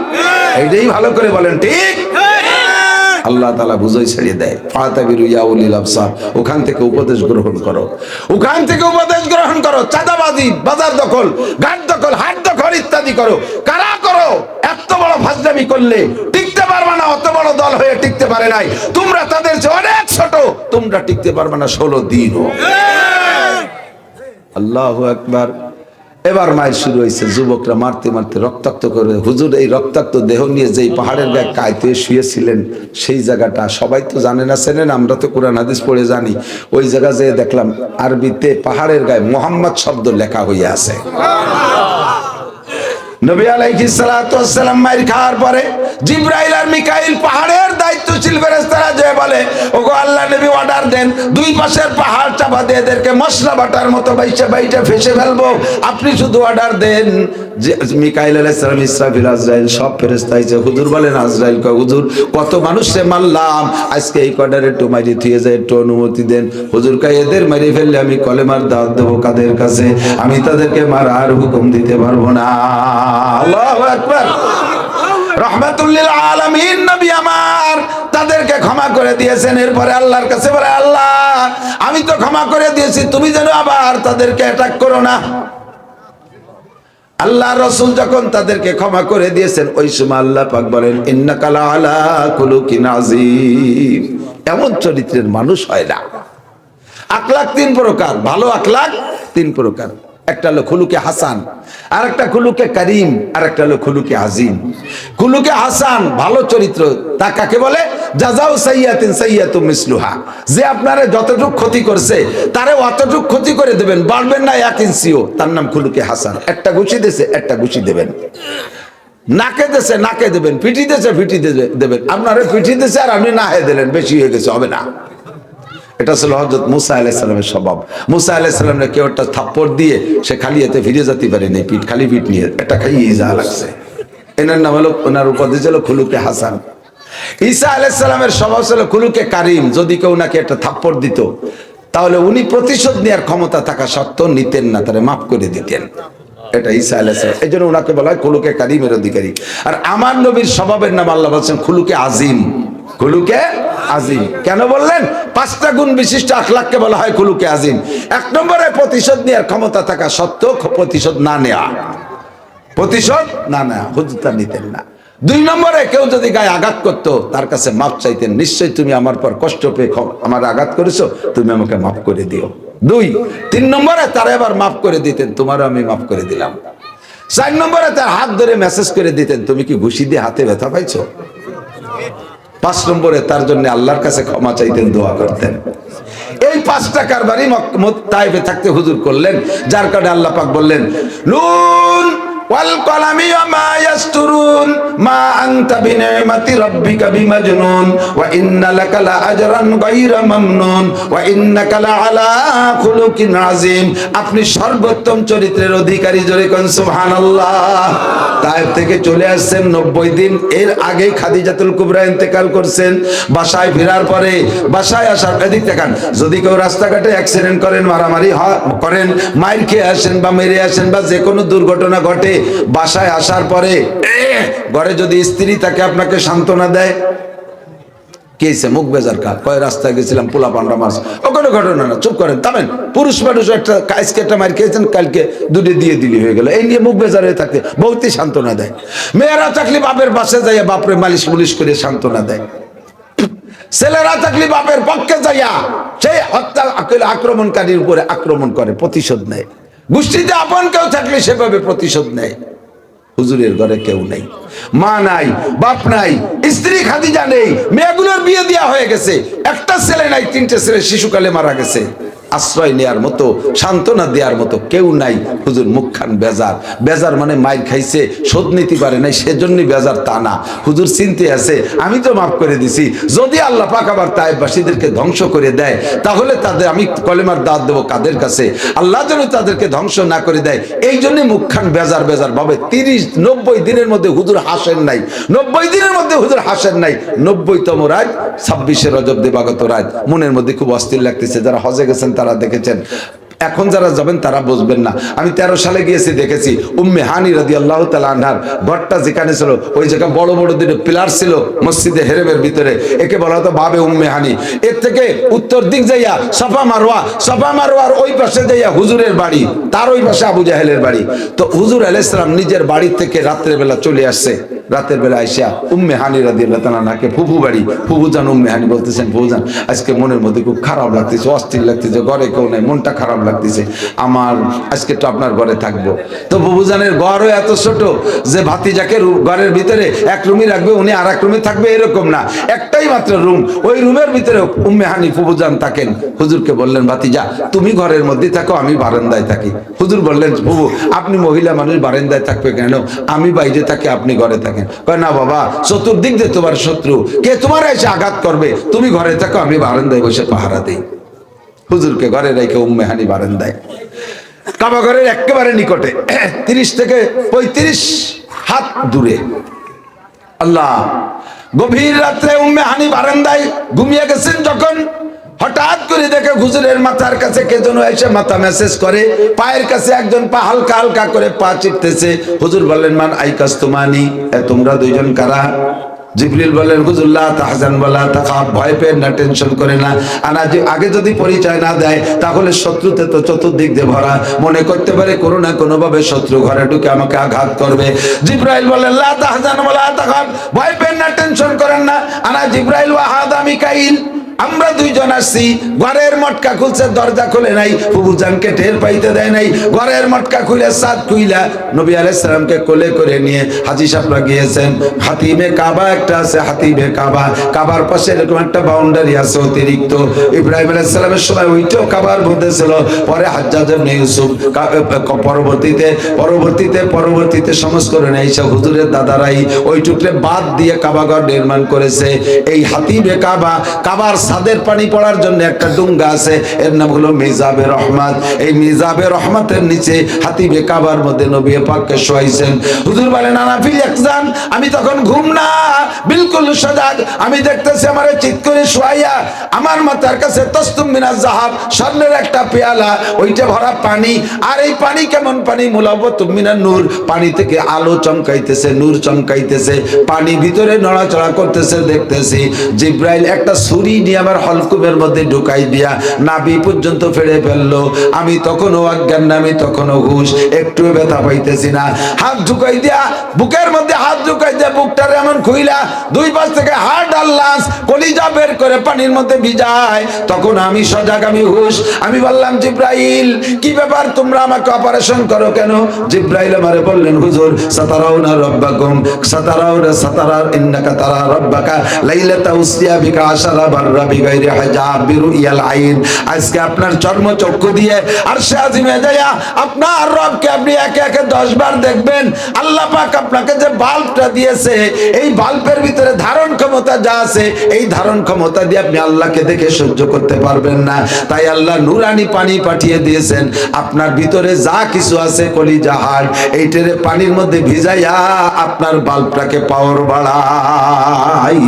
Speaker 1: এইটাই ভালো করে বলেন, ঠিক? আল্লাহ তাআলা বুঝাই ছাড়িয়ে দেয়, ফাতাবিরু ইয়া উলিল আবসার, ওখান থেকে উপদেশ গ্রহণ করো, ওখান থেকে উপদেশ গ্রহণ করো। চাঁদাবাজি, বাজার দখল, ঘাট দখল, হাট দখল ইত্যাদি করো, কারা করো? এত বড় ফাজলামি করলে টিকতে পারবে না। অত বড় দল হয়ে টিকতে পারে নাই, তোমরা তাদের চেয়ে অনেক ছোট, তোমরা টিকতে পারবে না 16 দিনও। আল্লাহু আকবার। এবার মায়ের শুরু হয়েছে, যুবকরা মারতে মারতে রক্তাক্ত করে। হুজুর এই রক্তাক্ত দেহ নিয়ে যেই পাহাড়ের গায়ে কায়তে শুয়েছিলেন, সেই জায়গাটা সবাই তো জানে না, চেনেন, আমরা তো কোরআন হাদিস পড়ে জানি। ওই জায়গা যেয়ে দেখলাম আরবিতে পাহাড়ের গায়ে মুহাম্মদ শব্দ লেখা হয়ে আছে। নবী আলাইহিস সালাতু ওয়াস সালাম মাইর খাওয়ার পরে জিবরাইল আর মিকাইল পাহাড়ের দায়িত্বশীল ফেরেশতারা যে বলে, ওগো আল্লাহ নবী অর্ডার দেন, দুই পাশের পাহাড় চাপা দিয়ে এদেরকে মশলা বাটার মতো বাইচা বাইচা ফেসে ফেলবো, আপনি শুধু অর্ডার দেন। যে মিকাইল আলাইহিস সালাম, ইসরাফিল, আজরাইল সব ফেরেশতা আইছে। হুজুর বলেন, আজরাইল কয়, হুজুর কত মানুষে মারলাম, আজকে এই কয়টার একটু মারি থুয়ে যায়, একটু অনুমতি দেন। হুজুর কয়, এদের মারি ফেললে আমি কলেমার দাওয়াত দেবো কাদের কাছে? আমি তাদেরকে মারার হুকুম দিতে পারবো না। আল্লাহু আকবার। রাহমাতুল লিল আলামিন নবী আমার তাদেরকে ক্ষমা করে দিয়েছেন। এরপরে আল্লাহর কাছে বলে, আল্লাহ আমি তো ক্ষমা করে দিয়েছি, তুমি যেন আবার তাদেরকে অ্যাটাক করো না। আল্লাহ রাসূল যখন তাদেরকে ক্ষমা করে দিয়েছেন, ওই সময় আল্লাহ পাক বলেন, ইন্নাকা লাআলা খুলুকিন আযীম। এমন চরিত্রের মানুষ হয় না। আখলাক 3 প্রকার, ভালো আখলাক 3 প্রকার। একটা হলো খুলুকে হাসান, আর একটা খুলুকে কারিম, আর একটা হলো খুলুকে আজিম। খুলুকে হাসান ভালো চরিত্র, তা কাকে বলে? জাযাউ সাইয়্যাতিন সাইয়্যাতুম মিসলুহা। যে আপনারে যতটুক ক্ষতি করছে তারে অতটুক ক্ষতি করে দেবেন, বাড়বেন না 1 ইঞ্চিও, তার নাম খুলুকে হাসান। একটা ঘুষি দিয়েছে, একটা ঘুষি দেবেন। নাকে দিয়েছে, নাকে দেবেন। পিঠি দিয়েছে, পিঠি দেবেন। আপনারে পিঠি দিয়েছে আর আপনি নাহে দিলেন, বেশি হয়ে গেছে, হবে না। এটা ছিল হযরত মুসা আলাইহিস সালামের স্বভাব। মুসা আলাইহিস সালামকে কেউ একটা থাপ্পড় দিয়ে সে খালি হাতে ফিরে যেতে পারেনি, পিঠ খালি পিঠ নিয়ে একটা খাইয়ে যা লাগছে। এনার নাম হলো, ওনার উপাধি ছিল খুলুকে হাসান। ঈসা আলাইহিস সালামের স্বভাব ছিল খুলুকে কারিম। যদি কেউ নাকি একটা থাপ্পড় দিত, তাহলে উনি প্রতিশোধ নেওয়ার ক্ষমতা থাকা সত্ত্বেও নিতেন না, তারে মাফ করে দিতেন। এটা ঈসা আলাইহিস সালাম। এই জন্য ওনাকে বলা হয় খুলুকে কারিমের অধিকারী। আর আমার নবীর স্বভাবের নাম আল্লাহ বলছেন খুলুকে আজিম। খুলুকে আজিম কেন বললেন? 5টা গুণ বিশিষ্ট আখলাককে বলা হয় খুলুকে আজিম। 1 নম্বরে প্রতিশোধ নেওয়ার ক্ষমতা থাকা সত্ত্বেও প্রতিশোধ না নেওয়া, প্রতিশোধ না নেওয়া, হুজুর তা নিতেন না। 2 নম্বরে কেউ যদি গায়ে আঘাত করতো, তার কাছে মাপ চাইতেন, নিশ্চয়ই তুমি আমার পর কষ্ট পেয়ে আমার আঘাত করেছো, তুমি আমাকে মাফ করে দিও। 2। 3 নম্বরে তারা এবার মাফ করে দিতেন, তোমারও আমি মাফ করে দিলাম। 4 নম্বরে তার হাত ধরে মেসেজ করে দিতেন, তুমি কি ঘুষি দিয়ে হাতে ব্যথা পাইছো? 5 নম্বরে তার জন্য আল্লাহর কাছে ক্ষমা চাইতেন, দোয়া করতেন। এই 5টা কারবারই তাইফে থাকতে হুজুর করলেন, যার কারণে আল্লাহ পাক বললেন, নুন ওয়াল কলামি ওয়া মা ইয়াসতুরুন মা আনতা বিনিমাতি রাব্বিকা বিমাজনুন ওয়া ইন্না লাকা লাআজরান গায়রা মামনুন ওয়া ইন্নাকা লাআলা খুলুকিন আযীম। আপনি সর্বোত্তম চরিত্রের অধিকারী, জোরে কোন সুবহানাল্লাহ। তাইফ থেকে চলে আসছেন 90 দিন। এর আগেই খাদিজাতুল কুবরা ইন্তেকাল করছেন। বাসায় ফেরার পরে, বাসায় আসার এদিক দেখান, যদি কেউ রাস্তাঘাটে অ্যাক্সিডেন্ট করেন, মারামারি করেন, মাইর খেয়ে আসেন বা মেরে আসেন বা যে কোনো দুর্ঘটনা ঘটে, বাসায় আসার পরে ঘরে যদি স্ত্রী তাকে আপনাকে সান্ত্বনা দেয়, কেছে মুখ বেজার কা কয় রাস্তায় গেছিলাম পোলা পান্ডা মাছ, ও কোনো ঘটনা না, চুপ করেন, থামেন। পুরুষ মানুষ একটা আজকে একটা মার খেয়েছেন, কালকে 2টি দিয়ে দিলি হয়ে গেল, এই নিয়ে মুখ বেজার হয়ে থাকতে বহুতই সান্ত্বনা দেয়। মেয়েরা থাকলে বাপের পাশে যাইয়া বাপরে মালিশ মুলিশ করে সান্ত্বনা দেয়। ছেলেরা থাকলে বাপের পক্ষে যাইয়া সেই হত্যা আক্রমণকারীর উপরে আক্রমণ করে, প্রতিশোধ নেয়। গোষ্ঠীতে আপন কেউ থাকলে সেভাবে প্রতিশোধ নেয়। হুজুরের ঘরে কেউ নেই, মা নাই, বাপ নাই, স্ত্রী খাদিজা নেই, মেয়েগুলোর বিয়ে দেওয়া হয়ে গেছে, একটা ছেলে নাই, 3টে ছেলে শিশুকালে মারা গেছে। আশ্রয় নেয়ার মতো, সান্ত্বনা দেওয়ার মতো কেউ নাই। হুজুর মুখখান বেজার। বেজার মানে মাইর খাইছে, শোধ নিতে পারে নাই, সেজন্যই বেজার তা না। হুজুর চিনতে আছে, আমি তো মাফ করে দিছি। যদি আল্লাহ পাক আবার তায়েফবাসীদেরকে ধ্বংস করে দেয়, তাহলে তাদের আমি কলেমার দাওয়াত দেবো কাদের কাছে? আল্লাহ যেন তাদেরকে ধ্বংস না করে দেয়, এই জন্য মুখখান বেজার বেজার ভাবে। 30-90 দিনের মধ্যে হুজুর হাসেন নাই। 90 দিনের মধ্যে হুজুর হাসেন নাই। 90তম রাত, 26শে রজব দিবাগত রাত। মনের মধ্যে খুব অস্থির লাগতেছে। যারা হজে গেছেন তারা দেখেছেন, এখন যারা যাবেন তারা বুঝবেন না। আমি 13 সালে গিয়েছি, দেখেছি উম্মে হানি রাদিয়াল্লাহু তাআলা আনহার ঘরটা যেখানে ছিল, ওই জায়গা বড় বড় দুটো পিলার ছিল মসজিদে হেরেমের ভিতরে। একে বলা হতো বাবে উম্মে হানি। এর থেকে উত্তর দিক যাইয়া সাফা মারওয়া, সাফা মারওয়ার ওই পাশে যাইয়া হুজুরের বাড়ি, তার ওই পাশে আবু জাহেলের বাড়ি। তো হুজুর আলাইহিস সালাম নিজের বাড়ি থেকে রাত্রের বেলা চলে আসছে। রাতের বেলা আইসা উম্মে হানি রাদিয়াল্লাহু তাআলা আনহাকে ফুফু বাড়ি, ফুফু জান উম্মে হানি বলতেছেন, ফুফু জান আজকে মনের মধ্যে খুব খারাপ লাগতেছে, অস্থির লাগতেছে, ঘরে কেউ নাই, মনটা খারাপ লাগতেছে, আমার আজকে তো আপনার ঘরে থাকবো। তো ফুফুজানের ঘরও এত ছোট যে ভাতিজাকে ঘরের ভিতরে এক রুমই রাখবে, উনি আর এক রুমে থাকবে, এরকম না, একটাই মাত্র রুম। ওই রুমের ভিতরে উম্মে হানি ফুফুজান থাকেন। হুজুরকে বললেন, ভাতিজা তুমি ঘরের মধ্যে থাকো, আমি বারান্দায় থাকি। হুজুর বললেন, ফুফু আপনি মহিলা মানুষ, বারান্দায় থাকবে কেন? আমি বাইরে থাকি, আপনি ঘরে থাকেন। কয় না বাবা, চতুর্দিক দিয়ে তোমার শত্রু, কে তোমার এসে আঘাত করবে, তুমি ঘরে থাকো, আমি বারান্দায় বসে পাহারা দেই। হুজুরকে ঘরে রেখে উম্মে হানি বারান্দায়, কাবা ঘরের একেবারে নিকটে, 30 থেকে 35 হাত দূরে। আল্লাহ, গভীর রাত্রে উম্মে হানি বারান্দায় ঘুমিয়ে গেছেন যখন, হঠাৎ করে দেখে হুজুরের মাথার কাছে কে যেন এসে মাথা মেসেজ করে, পায়ের কাছে একজন পা হালকা হালকা করে পা চিপতেছে। হুজুর বললেন, মান আইকাস্তুমানি, তোমরা দুইজন কারা? জিবরিল বলেন, হুজুর লা তাহজান ওয়ালা তাখাফ, ভয় পেন না, টেনশন করে না। আগে যদি পরিচয় না দেয় তাহলে শত্রুতে তো চতুর্দিক দিয়ে ভরা, মনে করতে পারে কোনো না কোনো ভাবে শত্রু ঘরে ঢুকে আমাকে আঘাত করবে। জিবরাইল বলেন, লা তাহজান ওয়ালা তাখাফ, ভয় পেন না, টেনশন করেন না। আনা জিবরাইল ওয়া হাদা মিকাইল, আমরা দুইজন আসছি। ঘরের মটকা খুলছে, দরজা খুলে নাই, ফুফুজানকে টের পাইতে দেয় নাই। ঘরের মটকা খুলে সাদ খুইলা নবী আলাইহিস সালামকে কোলে করে নিয়ে হাজী সাহেবরা গিয়েছেন। হাতিমে কাবা একটা আছে, হাতিমে কাবা, কাবার পাশে এরকম একটা বাউন্ডারি আছে অতিরিক্ত। ইব্রাহিম আলাইহিস সালামের সময় ওইটাও কাবার মধ্যে ছিল। পরে হাজ্জাজ ইবনে ইউসুফ পরবর্তীতে সংস্করণ এসে হুজুরের দাদারাই ওই টুকরে বাদ দিয়ে কাবাঘর নির্মাণ করেছে। এই হাতিমে কাবা, কাবার ছাদের পানি পড়ার জন্য একটা ডুঙ্গা আছে, এর নাম হলো মিজাবে রহমত। এই মিজাবে রহমতের নিচে হাতিবে কাবার মধ্যে নবী পাককে শোয়াইছেন। হুজুর বলেন, আনা ফিল ইকজান, আমি তখন ঘুম না, বিলকুল সজাগ। আমি দেখতেছি আমারে চিৎ করে শোয়াইয়া আমার মাথার কাছে তসতুম মিনাজ যাহাব, স্বর্ণের একটা পেয়ালা, ওইটা ভরা পানি। আর এই পানি কেমন পানি? মুলাব্বাতুম মিনান নূর, পানি থেকে আলো চমকাইতেছে, নূর চমকাইতেছে, পানি ভিতরে নড়াচড়া করতেছে। দেখতেছি জিব্রাইল একটা ছুরি নিয়ে আমার হলকুমের মধ্যে ঢুকাই দিয়া নাভি পর্যন্ত ফেড়ে ফেললো। আমি তখনও অজ্ঞান না, আমি তখনও হুঁশ, একটু ব্যথা পাইতেছি না। হাত ঢুকাই দিয়া বুকের মধ্যে হাত ঢুকাই দিয়া বুকটারে এমন খুইলা দুই পাশ থেকে হাড় আর লাশ কলিজা বের করে পানির মধ্যে ভিজায়। তখন আমি সজাগ, আমি হুঁশ। আমি বললাম, জিব্রাইল কি ব্যাপার, তোমরা আমাকে অপারেশন করো কেন? জিব্রাইল আমারে বললেন, হুজুর সাতারাউনা রব্বাকুম, সাতারা ইন্নাকা তারা রব্বাকা লাইলাতা উসরিয়া বিকা আশারা বাররা বিগাইরি হিজাব বিরুইয়াল আইন। আজকে আপনার চর্ম চক্ষু দিয়ে আরশে আজিমে যায়া আপনার রবকে আপনি একে একে 10 বার দেখবেন। আল্লাহ পাক আপনাকে যে বাল্বটা দিয়েছে, এই বাল্বের ভিতরে ধারণ ক্ষমতা যা আছে, এই ধারণ ক্ষমতা দিয়ে আপনি আল্লাহকে দেখে সহ্য করতে পারবেন না। তাই আল্লাহ নূরানি পানি পাঠিয়ে দিয়েছেন। আপনার ভিতরে যা কিছু আছে, কলিজা হাড়, এইটারে পানির মধ্যে ভিজাইয়া আপনার বাল্বটাকে পাওয়ার বাড়াই।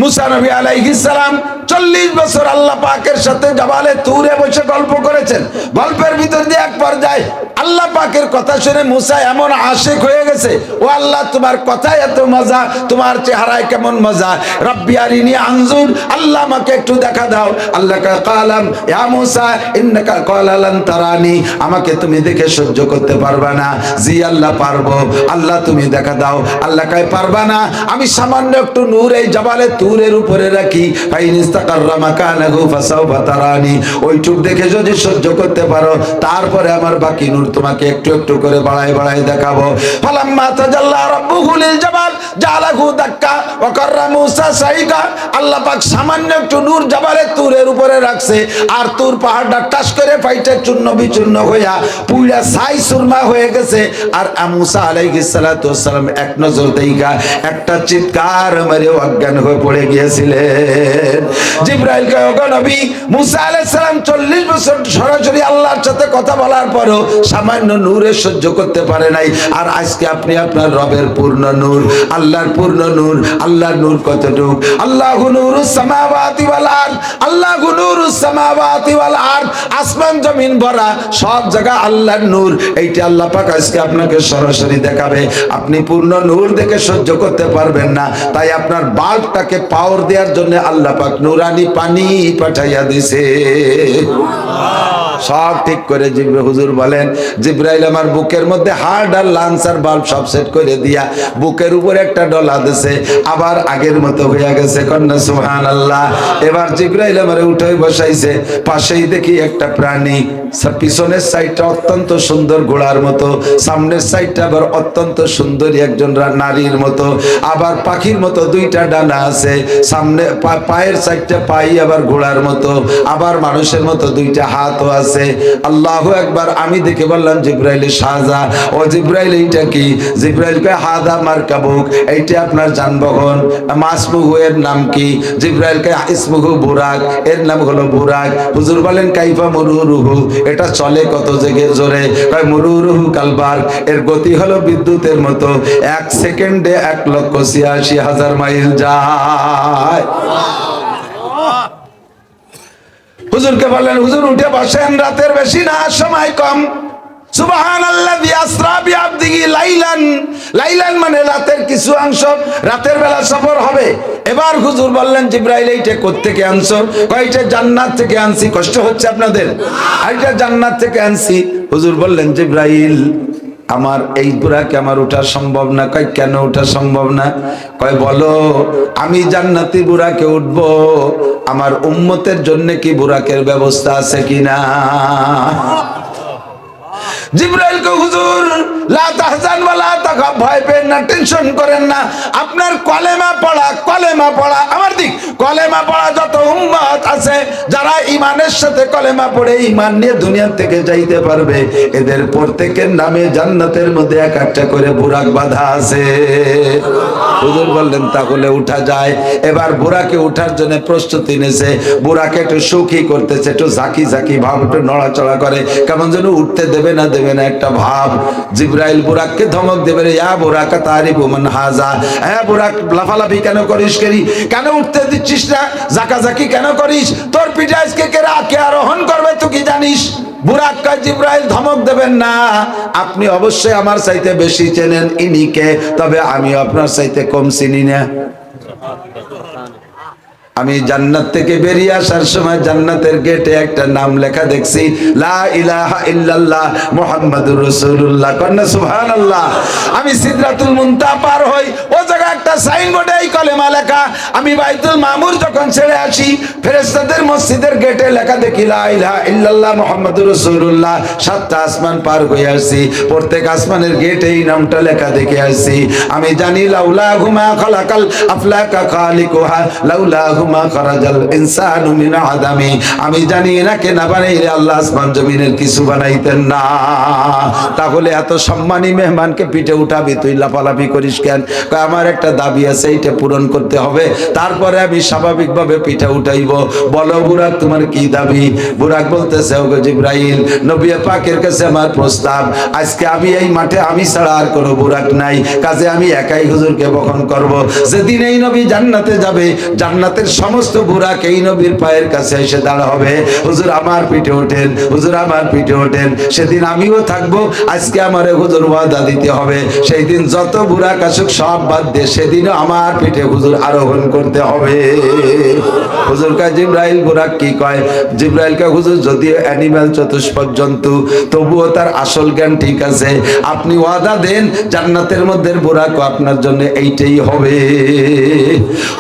Speaker 1: মুসা নবী আলাইহিস সালাম 40 বছর আল্লাহ পাকের সাথে জাবালে তুরে বসে গল্প করেছেন। গল্পের ভিতর দিয়ে এক পর্যায়ে আল্লাহ পাকের কথা শুনে মুসা এমন আশিক হয়ে গেছে, ও আল্লাহ তোমার কথায় এত মজা, তোমার চেহারায় কেমন মজা, রব্বি আরিনি আনজুর, আল্লাহ আমাকে একটু দেখা দাও। আল্লাহ কালাম ইয়া মুসা ইন্নাকা ক্বালা লান তারানি, আমাকে তুমি দেখে সহ্য করতে পারবা না। জি আল্লাহ পারবো। আল্লাহ তুমি দেখা দাও। আল্লাহ কয় পারবা না, আমি সামান্য একটু নূর এই জাবালে তুরের উপরে রাখি, ফাইনিস্তাকাররা মাকানাহু ফাসাউফা তারানি, ওইটুক দেখে যদি সহ্য করতে পারো তারপরে আমার বাকি নূর তোমাকে একটু একটু করে বাড়ায় বাড়ায় দেখাবো। ফালাম্মা তাজাল্লা রাব্বুহু লিল জাবাল জালাহু দাক্কা ওয়া কাররা মূসা সাইকা। আল্লাহ পাক সামান্য একটু নূর জাবালে তুরের উপরে রাখছে, আর তুর পাহাড়টা টাস করে ফাইটে চূর্ণ বিচূর্ণ হইয়া পুরা ছাই সুরমা হয়ে গেছে। আর মূসা আলাইহিস সালাতু ওয়াস সালাম এক নজর দেইগা একটা চিৎকার মেরে অজ্ঞান হয়ে পড়ে গিয়েছিলেন। জিবরাইল কয়, ওগো নবী, মূসা আলাইহিস সালাম 40 বছর সরাসরি আল্লাহর সাথে কথা বলার পরও সামান্য নূরে সহ্য করতে পারে নাই, আর আজকে আপনি আপনার রবের পূর্ণ নূর, আল্লাহর পূর্ণ নূর। আল্লাহর নূর কতটুক? আল্লাহু নূরুস সামাওয়াতি ওয়াল আরদ, আল্লাহু নূরুস সামাওয়াতি ওয়াল আরদ। আসমান জমিন ভরা, সব জায়গা আল্লাহর নূর। এইটা আল্লাহ পাক আজকে আপনাকে সরাসরি দেখাবে। আপনি পূর্ণ নূর দেখে সহ্য করতে পারবেন না, তাই আপনার বাল্বটাকে পাওয়ার দেওয়ার জন্য আল্লাহ পাক নূরানি পানি পাঠাইয়া দিছে। সব ঠিক করে হুজুর বলেন, জিব্রাইল আমার বুকের মধ্যে হার্ড আর লাঞ্চ আর বাল্ব সব সেট করে দিয়া বুকের উপর একটা ডলা দিছে, আবার আগের মতো হইয়া গেছে। কন্যা সুবহানাল্লাহ। এবার জিব্রাইল আমারে উঠাই বসাইছে, পাশেই দেখি একটা প্রাণী, পিছনের সাইডটা অত্যন্ত সুন্দর ঘোড়ার মতো, সামনের সাইডটা আবার অত্যন্ত সুন্দরী একজন নারীর মতো, আবার পাখির মতো দুইটা ডানা আছে, সামনে পায়ের সাইডটা পাই আবার ঘোড়ার মতো, আবার মানুষের মতো দুইটা হাতও আছে। আল্লাহু আকবার। আমি দেখে বললাম, জিব্রাইল সাজা। ও জিব্রাইল, এইটা কি? জিব্রাইল কয়, হাদা মারকাবুক, এইটা আপনার যানবাহন। মাসমুহু, এর নাম কি? জিব্রাইল কয়, ইসমুহু বুরাক, এর নাম হলো বুরাক। হুজুর বলেন, কাইফা মুরুরুহু, এটা চলে কত জোরে? কয়, মুরুরুহু কালবার, এর গতি হলো বিদ্যুতের মতো, 1 সেকেন্ডে 1,86,000 মাইল যায়। হুজুরকে বললেন, হুজুর উঠে বসেন, রাতের বেশি না, সময় কম। সুবহানাল্লাযী আসরা বিআবদিহি লাইলান, লাইলান মানে রাতের কিছু অংশ, রাতের বেলা সফর হবে। এবার হুজুর বললেন, জিব্রাইল এইটা কোত্থেকে আনছো? কয়টা জান্নাত থেকে আনছি। কষ্ট হচ্ছে আপনাদের? এইটা জান্নাত থেকে আনছি। হুজুর বললেন, জিব্রাইল আমার এই বুরাকে আমার ওঠা সম্ভব না। কয়, কেন ওঠা সম্ভব না? কয়, বলো, আমি জান্নাতি বুরাকে উঠবো, আমার উম্মতের জন্য কি বুরাকের ব্যবস্থা আছে কিনা? জিব্রাইল কো, হুজুর লা তাহজান ওয়া লা তাখাফ, ভয় পেন না, টেনশন করেন না, আপনার কলেমা পড়া আমার দিক, কলেমা পড়া যত উম্মত আছে যারা ঈমানের সাথে কলেমা পড়ে ঈমান নিয়ে দুনিয়া থেকে যাইতে পারবে, এদের প্রত্যেকের নামে জান্নাতের মধ্যে এক একটা করে বুরাক বাঁধা আছে। হুজুর বললেন, তাহলে উঠা যায়। এবার বুরাকে উঠার জন্য প্রস্তুতি নিয়েছে, বুরাকে একটু সুখী করতেছে, একটু ঝাঁকি ঝাঁকি ভাব, একটু নড়াচড়া করে, কেমন যেন উঠতে দেবে না একটা ভাব। জিব্রাইল বুরাককে ধমক দেবে, ইয়া বুরাক তারিফু মান হাজা, হ্যাঁ বুরাক লাফালাফি কেন করিস? কেন উঠতে দিচ্ছিস না? জাকাজাকি কেন করিস? তোর পিঠে আজকে কে আরোহণ করবে তুই কি জানিস? বুরাক কয়, জিব্রাইল ধমক দেবেন না, আপনি অবশ্যই আমার চাইতে বেশি চেনেন ইনিকে, তবে আমি আপনার চাইতে কম চিনি না। আমি জান্নাত থেকে বেরিয়ে আসার সময় জান্নাতের গেটে একটা নাম লেখা দেখছি, লা ইলাহা ইল্লাল্লাহ মুহাম্মাদুর রাসূলুল্লাহ। কন্না সুবহানাল্লাহ। আমি সিদরাতুল মুনতাহা পার হই, ও জায়গায় একটা সাইনবোর্ডে এই কলেমা লেখা। আমি বাইতুল মামুর যখন ছেড়ে আসি, ফেরেশতাদের মসজিদের গেটে লেখা দেখি, লা ইলাহা ইল্লাল্লাহ মুহাম্মাদুর রাসূলুল্লাহ। 7টা আসমান পার হয়ে আসছি, প্রত্যেক আসমানের গেটে এই নামটা লেখা দেখে আসছি। আমি জানি, লাউলাহুমা খালাকাল আফলাকা খালিকুহা, লাউলাহুমা খারাজাল ইনসানু মিন আদামি। আমি জানি এনাকে না বানাইলে আল্লাহ আসমান জমিনের কিছু বানাইতেন না। তাহলে এত সম্মানী মেহমানকে পিঠে উঠাবি, তুই লাফালাফি করিস কেন? কয়, আমার একটা দাবি আছে, এইটা পূরণ করতে হবে, তারপরে আমি স্বাভাবিকভাবে পিঠে উঠাইব। বলো বুরাক, তোমার কি দাবি? বুরাক বলতেছে, ওগো জিব্রাইল, নবী পাকের কাছে আমার প্রস্তাব, আজকে আমি এই মাঠে আমি ছাড়া আর কোনো বুরাক নাই, কাজে আমি একাই হুজুরকে বহন করব। যেদিন এই নবী জান্নাতে যাবে, জান্নাতের সমস্ত বুরাক এই নবীর পায়ের কাছে এসে দাঁড়া হবে, হুজুর আমার পিঠে ওঠেন, হুজুর আমার পিঠে ওঠেন। সেদিন আমিও থাকবো, আজকে আমারে হুজুর ওয়াদা দিতে হবে, সেই দিন যত বুরাক আসুক সব বাদ দিয়ে সেদিনও আমার পিঠে হুজুর আরোহণ করতে হবে। হুজুর কয়, জিব্রাইল বুরাক কি কয়? জিব্রাইল কয়, হুজুর যদিও অ্যানিম্যাল চতুষ্পদ জন্তু, তবুও তার আসল জ্ঞান ঠিক আছে, আপনি ওয়াদা দেন জান্নাতের মধ্যে বুরাক আপনার জন্য এইটাই হবে।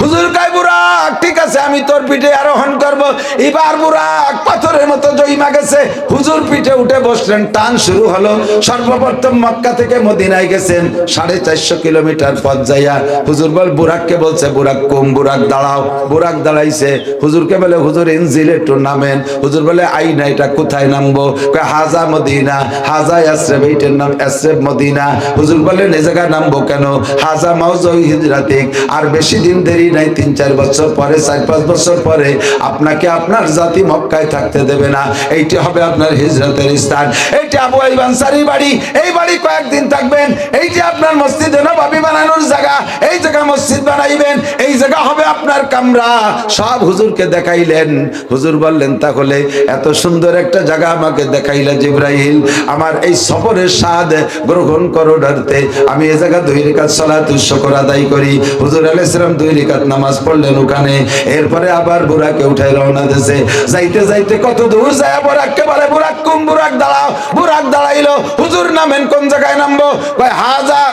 Speaker 1: হুজুর কয়, বুরাক ঠিক আছে আমি তোর পিঠে আরোহণ করব। এবার বুরাক পাথরের মতো জইমা গেছে, হুজুর পিঠে উঠে বসলেন, টান শুরু হলো। সর্বপ্রথম মক্কা থেকে মদিনায় গেছেন 450 কিলোমিটার পথ যাইয়া হুজুর বুরাককে বলছে, বুরাক কম, বুরাক দাঁড়াও। বুরাক দাঁড়াইছে, হুজুরকে বলে, হুজুর ইনজিল একটু নামেন। হুজুর বলে, আই না, এটা কোথায় নামবো? হাজা মদিনা, হাজা ইয়াসরিব, এইটার নাম ইয়াসরিব মদিনা। হুজুর বলেন, এই জায়গায় নামবো কেন? হাজা মাউজুই হিজরাতিক, আর বেশি দিন দেরি নাই, 3-4 বছর পরে, 4-5 বছর পরে আপনাকে আপনার জাতি মক্কায় থাকতে দেবে না, এইটি হবে আপনার হিজরতের স্থান। এইটা আবু আইয়ুব আনসারীর বাড়ি, এই বাড়ি কয়েকদিন থাকবেন। এই যে আপনার মসজিদে নববী বানানোর জায়গা, এই জায়গা মসজিদ বানাইবেন, এই জায়গা হবে আপনার কামরা। সব হুজুরকে দেখাইলেন। হুজুর বললেন, তাহলে এত সুন্দর একটা জায়গা আমাকে দেখাইলে জিবরাইল, আমার এই সফরের স্বাদ গ্রহণ করো ডারতে আমি এই জায়গা 2 রাকাত সালাতুল শুকর আদায় করি। হুজুর আলাইহিস সালাম 2 রাকাত নামাজ পড়লেন ওখানে। এরপরে আবার বুরাকে উঠাই রওনা দিয়েছে। যাইতে যাইতে কত দূর যায়, বুরাককে বলে, বুরাক কুম, বুরাক দাঁড়াও। বুরাক দাঁড়াইলো। হুজুর নামেন, কোন জায়গায় নামবো? কয় হাজা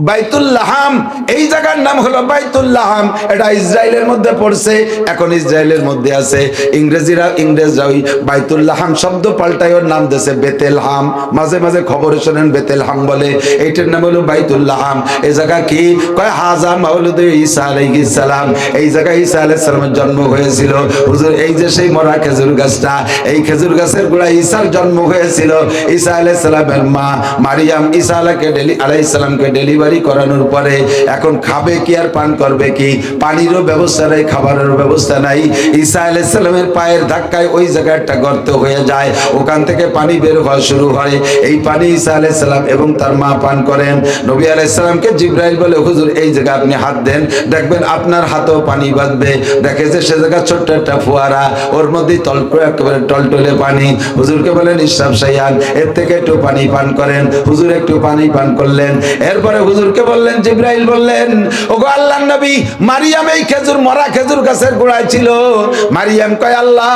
Speaker 1: বাইতুল লাহাম, এই জায়গার নাম হলো বাইতুল লাহাম। এটা ইসরায়েলের মধ্যে পড়ছে, এখন ইসরায়েলের মধ্যে আছে। ইংরেজরা ওই বাইতুল লাহাম শব্দ পাল্টায় ওর নাম দিয়েছে বেতেলহাম। মাঝে মাঝে খবরে শোনেন বেতেলহাম বলে, এইটার নাম হলো বাইতুল লাহাম। এই জায়গা কি? কয় হাজা মাউলুদ ঈসা আলাইহিস সালাম, এই জায়গায় ঈসা আলাইহিস সালামের জন্ম হয়েছিল। হুজুর, এই যে সেই মরা খেজুর গাছটা, এই খেজুর গাছের গোড়ায় ঈসার জন্ম হয়েছিল। ঈসা আলাইহিস সালামের মা মারিয়াম ঈসা আলাইহিস সালামকে ডেলিভারি করানোর পরে এখন খাবে কি আর পান করবে কি? পানিরও ব্যবস্থা নাই, খাবারের ব্যবস্থা নাই। ঈসা আলাইহিস সালামের পায়ের ধাক্কায় ওই জায়গাটা গর্ত হয়ে যায়, ওখান থেকে পানি বের হওয়া শুরু হয়। এই পানি ঈসা আলাইহিস সালাম এবং তার মা পান করেন। নবী আলাইহিস সালামকে জিবরাইল বলে, হুজুর এই জায়গা আপনি হাত দেন, দেখবেন আপনার হাতেও পানি বাঁধবে। দেখে যে সে জায়গা ছোট্ট একটা ফোয়ারা, ওর মধ্যে একেবারে টলটলে পানি। হুজুরকে বলেন, ইসরাফ সাইয়ান, এর থেকে একটু পানি পান করেন। হুজুর একটু পানি পান করলেন। এরপরে হুজুরকে বললেন, জিবরাইল বললেন, ওগো আল্লাহর নবী, মারিয়াম এই খেজুর মরা খেজুর গাছের গোড়ায় ছিল। মারিয়াম কয়, আল্লাহ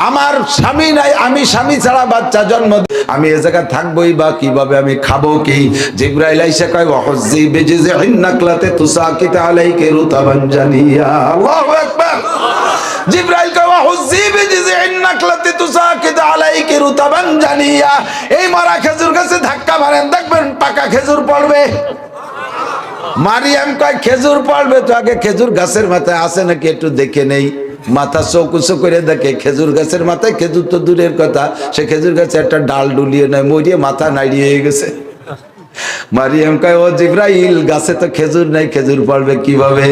Speaker 1: আমার স্বামী নাই, আমি স্বামী ছাড়া বাচ্চা জন্ম, আমি এ জায়গা থাকবোই বা কিভাবে, আমি খাবো কি? জিবরাইল আইসা কয়, ওয়াহুজ্জি বিজিযিন নাকলাতে তুসাকিত আলাইকা রুতাবান জানিয়া। আল্লাহু আকবার। জিবরাইল কয়, ওয়াহুজ্জি বিজিযিন নাকলাতে তুসাকিত আলাইকা রুতাবান জানিয়া, এই মরা খেজুর গাছে ধাক্কা মারেন, দেখবেন পাকা খেজুর পড়বে। মারিয়াম কয়, খেজুর পড়বে তো আগে খেজুর গাছের মাথায় আছে নাকি একটু দেখে নেই। মাথা চৌকুচো করে দেখে খেজুর গাছের মাথায়, খেজুর তো দূরের কথা, সে খেজুর গাছে একটা ডাল ডুলিয়ে নেয়, মরিয়ে মাথা নাড়িয়ে গেছে। মারিয়াম কয়, ও জিবরাইল, গাছে তো খেজুর নাই, খেজুর পড়বে কিভাবে?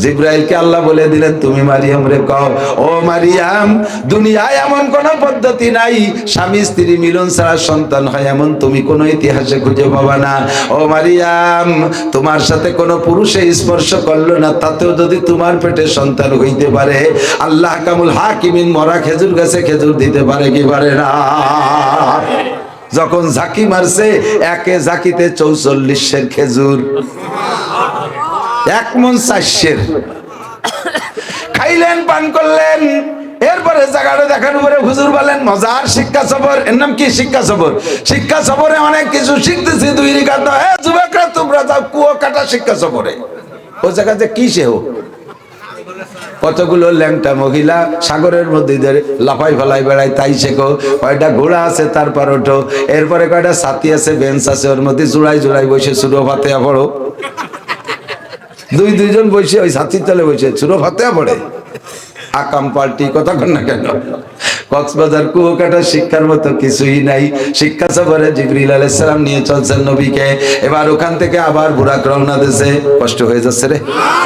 Speaker 1: জিবরাইলকে আল্লাহ বলে দিলেন, তুমি মারিয়াম রে কও, ও মারিয়াম, দুনিয়ায় এমন কোন পদ্ধতি নাই স্বামী স্ত্রী মিলন ছাড়া সন্তান হয়, এমন তুমি কোন ইতিহাসে খুঁজে পাবা না। ও মারিয়াম, তোমার সাথে কোনো পুরুষে স্পর্শ করলো না, তাতেও যদি তোমার পেটে সন্তান হইতে পারে, আল্লাহ কামুল হাকিমিন মরা খেজুর গাছে খেজুর দিতে পারে কি পারে না? যখন ঝাঁকি মারছে, একে ঝাঁকিতে 44 খেজুর, 1 মণ 4 খাইলেন, পান করলেন। এরপরে জায়গাটা দেখানোর পরে হুজুর বলেন, মজার শিক্ষা সফর। এর নাম কি? শিক্ষা সফর। শিক্ষা সফরে অনেক কিছু শিখতেছি। 2 রাকাত, যুবকরা তোমরা যাও কুয়ো কাটা শিক্ষা সফরে। ও জায়গাতে কি সে হোক, কতগুলো ল্যাংটা মহিলা সাগরের মধ্যে লাফাই ফেলাই বেড়ায়, তাই শেখো। কয়টা ঘোড়া আছে, তারপর ওঠো। এরপরে কয়টা ছাতি আছে, বেঞ্চ আছে, ওর মধ্যে জোড়াই জোড়াই বসে সুরো ফাতেহা পড়ো। 2-2 বসে ওই ছাতির তলে বসে সুরো ফাতেহা পড়ে। আকাম পাল্টি কথা কন না কেন? কক্সবাজার কুয়াকাটা শিক্ষার মতো কিছুই নাই। শিক্ষা সফরে জিবরিল আলাইহিস সালাম নিয়ে চলছেন নবীকে। এবার ওখান থেকে আবার বুরাক রওনা দিয়েছে। কষ্ট হয়ে যাচ্ছে রে,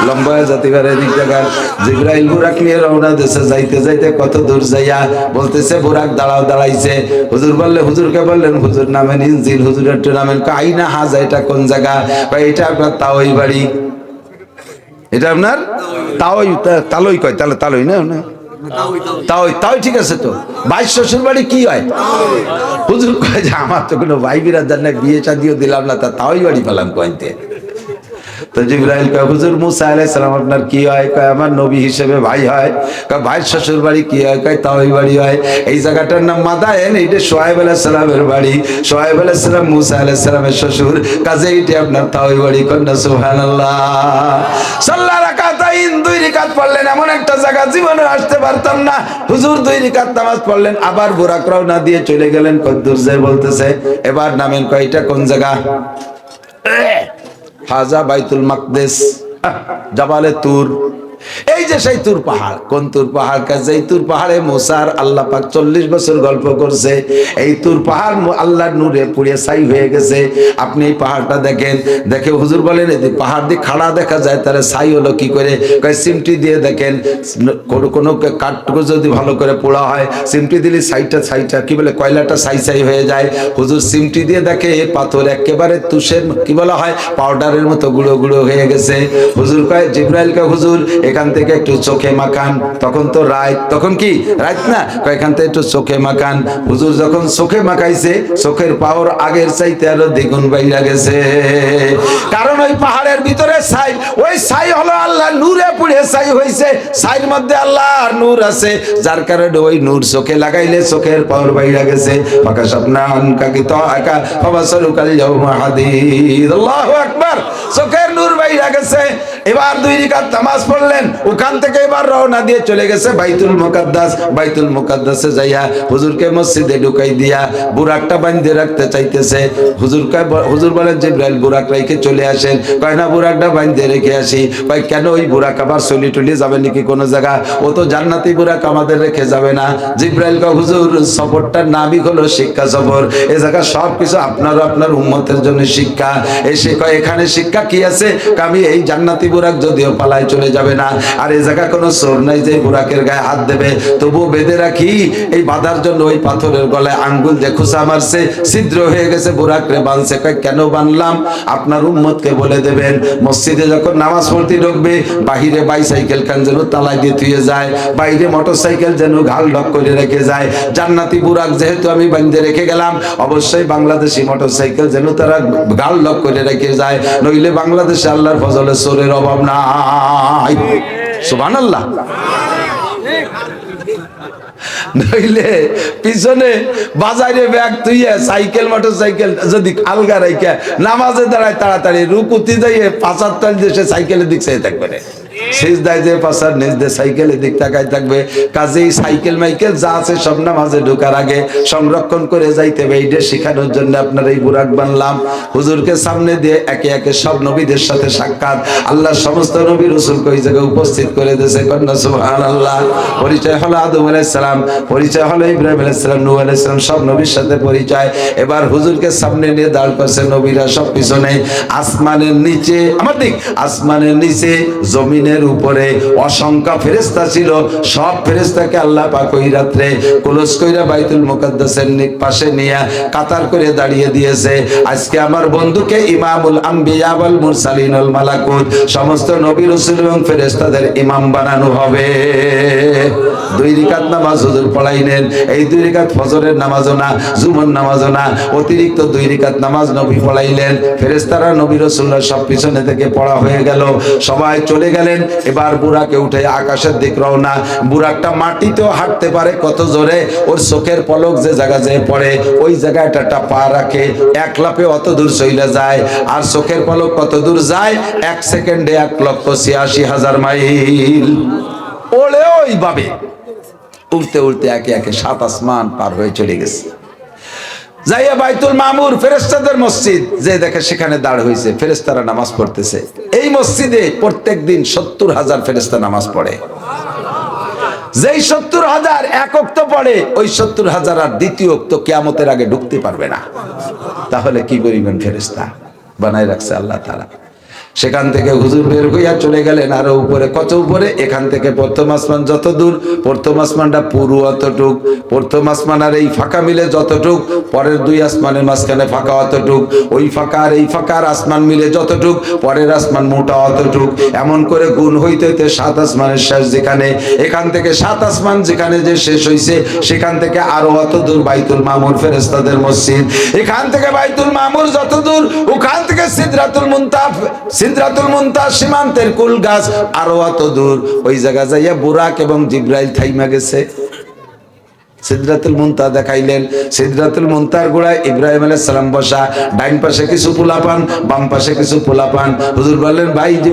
Speaker 1: লম্বা হয়ে যেতে পারে দিক জায়গা। জিবরাইল বুরাক নিয়ে রওনা দিয়েছে। যাইতে যাইতে কত দূর যাইয়া বলতেছে, বুরাক দাঁড়াও, দাঁড়াইছে। হুজুর বললে, হুজুরকে বললেন, হুজুর নামেন ইনজিল, হুজুর একটু নামেন। আইনা হাজা, এটা কোন জায়গা? এটা আপনার তাওই বাড়ি। এটা আপনার তাওই, তালই কয়, তাহলে তালই না, তাওই, তাওই ঠিক আছে। তো ভাই শ্বশুর বাড়ি কি হয়? হুজুর কয় যে আমার তো কোনো ভাই বিরাদার নাই, বিয়ে শাদিও দিলাম না, তা তাওই বাড়ি পেলাম কইতে। তো জিবরাইল কয়, হুজুর মুসা আলাইহিস সালাম আপনার কি হয়? কয় আমার নবী হিসেবে ভাই হয়। কয় ভাইয়ের শ্বশুর বাড়ি কি হয়? কয় তাওই বাড়ি হয়। এই জায়গাটার নাম মাদায়েন, এইটা শুআয়ব আলাইহিস সালামের বাড়ি। শুআয়ব আলাইহিস সালাম মুসা আলাইহিস সালামের শ্বশুর, কাজে এইটা আপনার তাওই বাড়ি। কন্যা সুবহানাল্লাহ। সাল্লা রাকাতাইন, 2 2 রাকাত পড়লেন, এমন একটা জায়গা জীবনে আসতে পারতাম না। হুজুর 2 রাকাত নামাজ পড়লেন, আবার বুরাক রওনা দিয়ে চলে গেলেন। কদ্দুর যায় বলতেছে এবার নামেন, কয়টা কোন জায়গা? হাজা বাইতুল মাকদেস, জাবালে তুর। এই যে সেই তুর পাহাড়, কোন তুর পাহাড়? যেই তুর পাহাড়ে মুসার আল্লাহ পাক 40 বছর গল্প করছে। এই তুর পাহাড় আল্লাহর নূরে পুড়ে ছাই হয়ে গেছে। আপনি এই পাহাড়টা দেখেন, দেখে হুজুর বলেন এই পাহাড় দিয়ে খাড়া দেখা যায়, তাহলে ছাই হলো কি করে? কয় সিমটি দিয়ে দেখেন, কোনো কাঠটুকু যদি ভালো করে পোড়া হয়, সিমটি দিলে ছাইটা কি বলে, কয়লাটা ছাই হয়ে যায়। হুজুর সিমটি দিয়ে দেখে পাথর একেবারে তুষের কি বলা হয়, পাউডারের মতো গুঁড়ো গুঁড়ো হয়ে গেছে। হুজুর কয় জিবরাইল কে হুজুর এখান থেকে একটু চোখে মাখান। তখন তো রাত, তখন কি রাত না, এখান থেকে একটু চোখে মাখান। হুজুর যখন চোখে মাখাইছে, চোখের পাওয়ার আগের চাইতে আরো দ্বিগুণ বাইরা গেছে। কারণ ওই পাহাড়ের ভিতরে ছাই, ওই ছাই হলো আল্লাহ নূরে পুড়ে ছাই হয়েছে। ছাইয়ের মধ্যে আল্লাহর নূর আছে, যার কারণে ওই নূর চোখে লাগাইলে চোখের পাওয়ার বাইরা গেছে। ফাঁকা স্বপ্না আনকাকি তো আকা ফাবাসরুকাল ইয়াউমা হাদিদ। আল্লাহু আকবার। চোখের নূর বাইরা গেছে। এবার 2 রাকাত নামাজ পড়লেন, ওখান থেকে এবার রওনা দিয়ে চলে গেছে বাইতুল মুকাদ্দাস। বাইতুল মুকাদ্দাসে যাইয়া হুজুরকে মসজিদে ঢুকাই দিয়া বুরাকটা বাঁধে রাখতে চাইতেছে। হুজুর বলেন জিবরাইল বুরাক রেখে চলে আসেন। কয় না, বুরাকটা বাঁধে রেখে আসি। কয় কেন, ওই বুরাক আবার চলি টলি যাবে নাকি কোন জায়গা? ও তো জান্নাতি বুরাক, আমাদের রেখে যাবে না। জিবরাইল কয় হুজুর সফরটার নামই হলো শিক্ষা সফর। এ জায়গা সবকিছু আপনার আপনার উম্মতের জন্য শিক্ষা। এসে কয় এখানে শিক্ষা কি আছে? আমি এই জান্নাতি বুরাক যদিও পালায় চলে যাবে না, আর এই জায়গা কোনো চোর নাই যে বুরাকের গায়ে হাত দেবে, তবুও বেঁধে রাখি। এই বাঁধার জন্য ওই পাথরের গলায় আঙ্গুল দিয়ে খোঁচা মারছে, ছিদ্র হয়ে গেছে, বুরাকরে বাঁধছে। কয় কেন বানলাম? আপনার উম্মতকে বলে দেবেন, মসজিদে যখন নামাজ পড়তে ঢুকবে, বাহিরে বাইসাইকেল খান যেন তালাই দিয়ে থুয়ে যায়, বাইরে মোটরসাইকেল যেন ঘাল ঢক করে রেখে যায়। জান্নাতি বুরাক যেহেতু আমি বাঁধে রেখে গেলাম, অবশ্যই বাংলাদেশি মোটরসাইকেল যেন তারা ঘাল ঢক করে রেখে যায়, নইলে বাংলাদেশে আল্লাহর ফজলে চোরের অভাব নাই। সুবহানাল্লাহ। নইলে পিছনে বাজারে ব্যাগ তুইয়া সাইকেল মোটরসাইকেল যদি আলগা রাইখা নামাজে দাঁড়ায়, তাড়াতাড়ি রুকুতি যাইয়ে 75 দেশে সাইকেলের দিক চাই থাকবে না, সিজদায় যে পাশার নিজ দিয়ে সাইকেলের দিক তাকায় থাকবে। কাজেই সাইকেল মাইকেল যা আছে সব নামাজে ঢোকার আগে সংরক্ষণ করে যাইতে হবে। এইটা শেখানোর জন্য আপনার এই বুরাক বানলাম। হুজুরকে সামনে দিয়ে একে একে সব নবীদের সাথে সাক্ষাৎ, আল্লাহর সমস্ত নবী রাসূলকে ওই জায়গায় উপস্থিত করে দিয়েছে। কন্যা সুবহানাল্লাহ। পরিচয় হলো আদম আলাইহিস সালাম, পরিচয় হলো ইব্রাহিম আলাইহিস সালাম, নূহ আলাইহিস সালাম, সব নবীর সাথে পরিচয়। এবার হুজুরকে সামনে নিয়ে দাঁড় করছে, নবীরা সব পিছনে। আসমানের নিচে, আমার দিক, আসমানের নিচে জমিনের উপরে অসংখ্য ফেরেশতা ছিল। সব ফেরেশতাকে আল্লাহ পাক ওই রাত্রে কুলস কইরা বাইতুল মুকাদ্দাসের পাশে নিয়ে কাতার করে দাঁড়িয়ে দিয়েছে। আজকে আমার বন্ধুকে ইমামুল আম্বিয়া ওয়াল মুরসালিন ওয়াল মালাকুত, সমস্ত নবী রাসূল এবং ফেরেশতাদের ইমাম বানানো হবে। 2 রাকাত নামাজ হুজুর পড়াইলেন। এই 2 রাকাত ফজরের নামাজও না, জুমার নামাজও না, অতিরিক্ত 2 রাকাত নামাজ নবী পড়াইলেন। ফেরেশতারা নবী রাসূলরা সব পিছনে থেকে পড়া হয়ে গেল, সবাই চলে গেলেন। এবার বুরাকে উঠে আকাশের দিক রওনা। বুরাকটা মাটিতেও হাঁটতে পারে কত জোরে, ওর চোখের পলক যে জায়গা যে পড়ে ওই জায়গায় একটা পা রাখে, এক লাফে অত দূর চলে যায়। আর চোখের পলক কত দূর যায়? 1 সেকেন্ডে 1,86,000 মাইল ওড়ে। ওইভাবে উড়তে উড়তে একে একে 7 আসমান পার হয়ে চলে গেছে। যাইয়া বাইতুল মামুর ফেরেশতাদের মসজিদ যে দেখে সেখানে দাঁড় হয়েছে, ফেরেশতারা নামাজ পড়তেছে। এই মসজিদে প্রত্যেক দিন 70,000 ফেরেশতা নামাজ পড়ে। যেই 70,000 এক ওয়াক্ত পড়ে, ওই 70,000 আর দ্বিতীয় ওয়াক্ত কিয়ামতের আগে ঢুকতে পারবে না। তাহলে কি করিবেন? ফেরেশতা বানায় রাখছে আল্লাহ তাআলা। সেখান থেকে হুজুর বের হইয়া চলে গেলেন আরো উপরে। কত উপরে? এখান থেকে প্রথম আসমান যত দূর, প্রথম আসমানটা পুরো অতটুক, প্রথম আসমান আর এই ফাঁকা মিলে যতটুক, পরের 2 আসমানের মাঝখানে ফাঁকা অতটুক, ওই ফাঁকা আর এই ফাঁকার আসমান মিলে যতটুক, পরের আসমান মোটা অতটুক। এমন করে গুণ হইতে হইতে 7 আসমানের শেষ যেখানে, এখান থেকে 7 আসমান যেখানে যে শেষ হইছে, সেখান থেকে আরো অত দূর বাইতুল মামুর ফেরেশতাদের মসজিদ। এখান থেকে বাইতুল মামুর যত দূর, ওখান থেকে সিদরাতুল মুনতাহা সীমান্তের কুল গাছ আরো অত দূর। ওই জায়গা যাইয়া বুরাক এবং জিবরাইল থাইমা গেছে। সিদরাতুল মুনতাহা দেখাইলেন। সিদরাতুল মুনতাহার গোড়ায় ইব্রাহিম আলাইহিস সালাম বসা, ডাইন পাশে কিছু পোলাপান, বাম পাশে কিছু পোলাপান। হুজুর বললেন, ভাই যে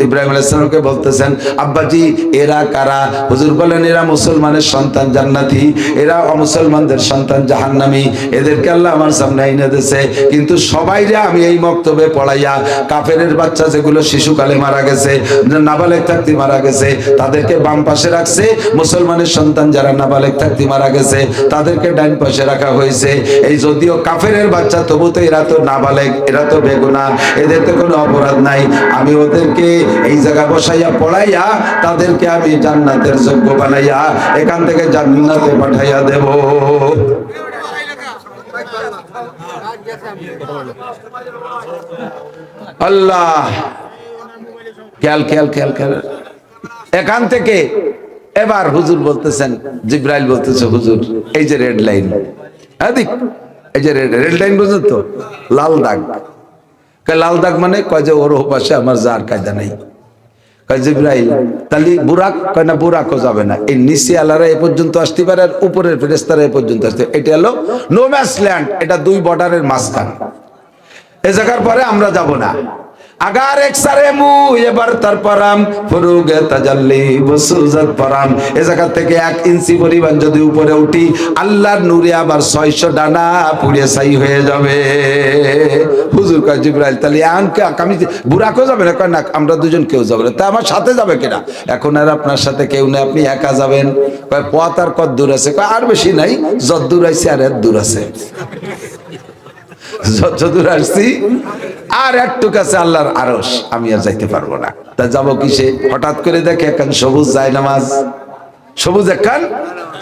Speaker 1: ইব্রাহিম আলাইহিস সালামকে বলতেছেন, আব্বাজি এরা কারা? হুজুর বলেন, এরা মুসলমানের সন্তান জান্নাতি, এরা অমুসলমানদের সন্তান জাহান্নামী। এদেরকে আল্লাহ আমার সামনে এনে দিয়েছে, কিন্তু সবাইরে আমি এই মক্তবে পড়াইয়া কাফেরের বাচ্চা যেগুলো শিশুকালে মারা গেছে, নাবালেগ থাকতে মারা গেছে, তাদেরকে বাম পাশে রাখছে। মুসলমানের সন্তান যারা নাবালেগ থাকতে মারা গেছে তাদেরকে ডাইন পাশে রাখা হয়েছে। এই যদিও কাফেরের বাচ্চা, তবু তো এরা তো নাবালেগ, এরা তো বেগুনাহ, এদের তো কোনো অপরাধ নাই। আমি ওদেরকে এই জায়গা বসাইয়া পড়াইয়া তাদেরকে আমি জান্নাতের যোগ্য বানাইয়া এখান থেকে জান্নাতে পাঠাইয়া দেব। আল্লাহ, খেয়াল খেয়াল খেয়াল খেয়াল। এখান থেকে এবার হুজুর বলতেছেন, জিব্রাইল বলতেছে, হুজুর এই যে রেড লাইন, এই যে রেড লাইন বুঝলেন তো, লাল দাগ। লাল দাগ মানে কয় যে ওর পাশে আমার যার কায়দা নাই। কয় জিব্রাইল তাহলে বুরাক? কয় না, বুরাকও যাবে না। এই নিচে আলারা এ পর্যন্ত আসতে পারে, আর উপরের ফেরেশতারা এ পর্যন্ত আসতে। এটা হলো নো ম্যাচ ল্যান্ড, এটা দুই বর্ডারের মাঝখান। এ জায়গার পরে আমরা যাব না। আগার এক সারে মু এবার তার পারাম ফুরুগে তাজাল্লি বসুজাত পারাম। এ জায়গা থেকে 1 ইঞ্চি পরিমাণ যদি উপরে উঠি, আল্লাহর নূরে আবার 600 ডানা পুড়ে ছাই হয়ে যাবে। হুজুর কয়, জিবরাইল তাহলে আমি বুরাকও যাবে না? কয় না, আমরা দুজন কেউ যাবে না। তা আমার সাথে যাবে কিনা? এখন আর আপনার সাথে কেউ নেই, আপনি একা যাবেন। কয় পথ আর কত দূর আছে? কয় আর বেশি নাই, যত দূর আইছে আর এত দূর আছে, যত দূর আসছি আর একটু কাছে আল্লাহর আরশ, আমি আর যাইতে পারবো না। তা যাবো কিসে? হঠাৎ করে দেখে একখান সবুজ জায়নামাজ, সবুজ একখান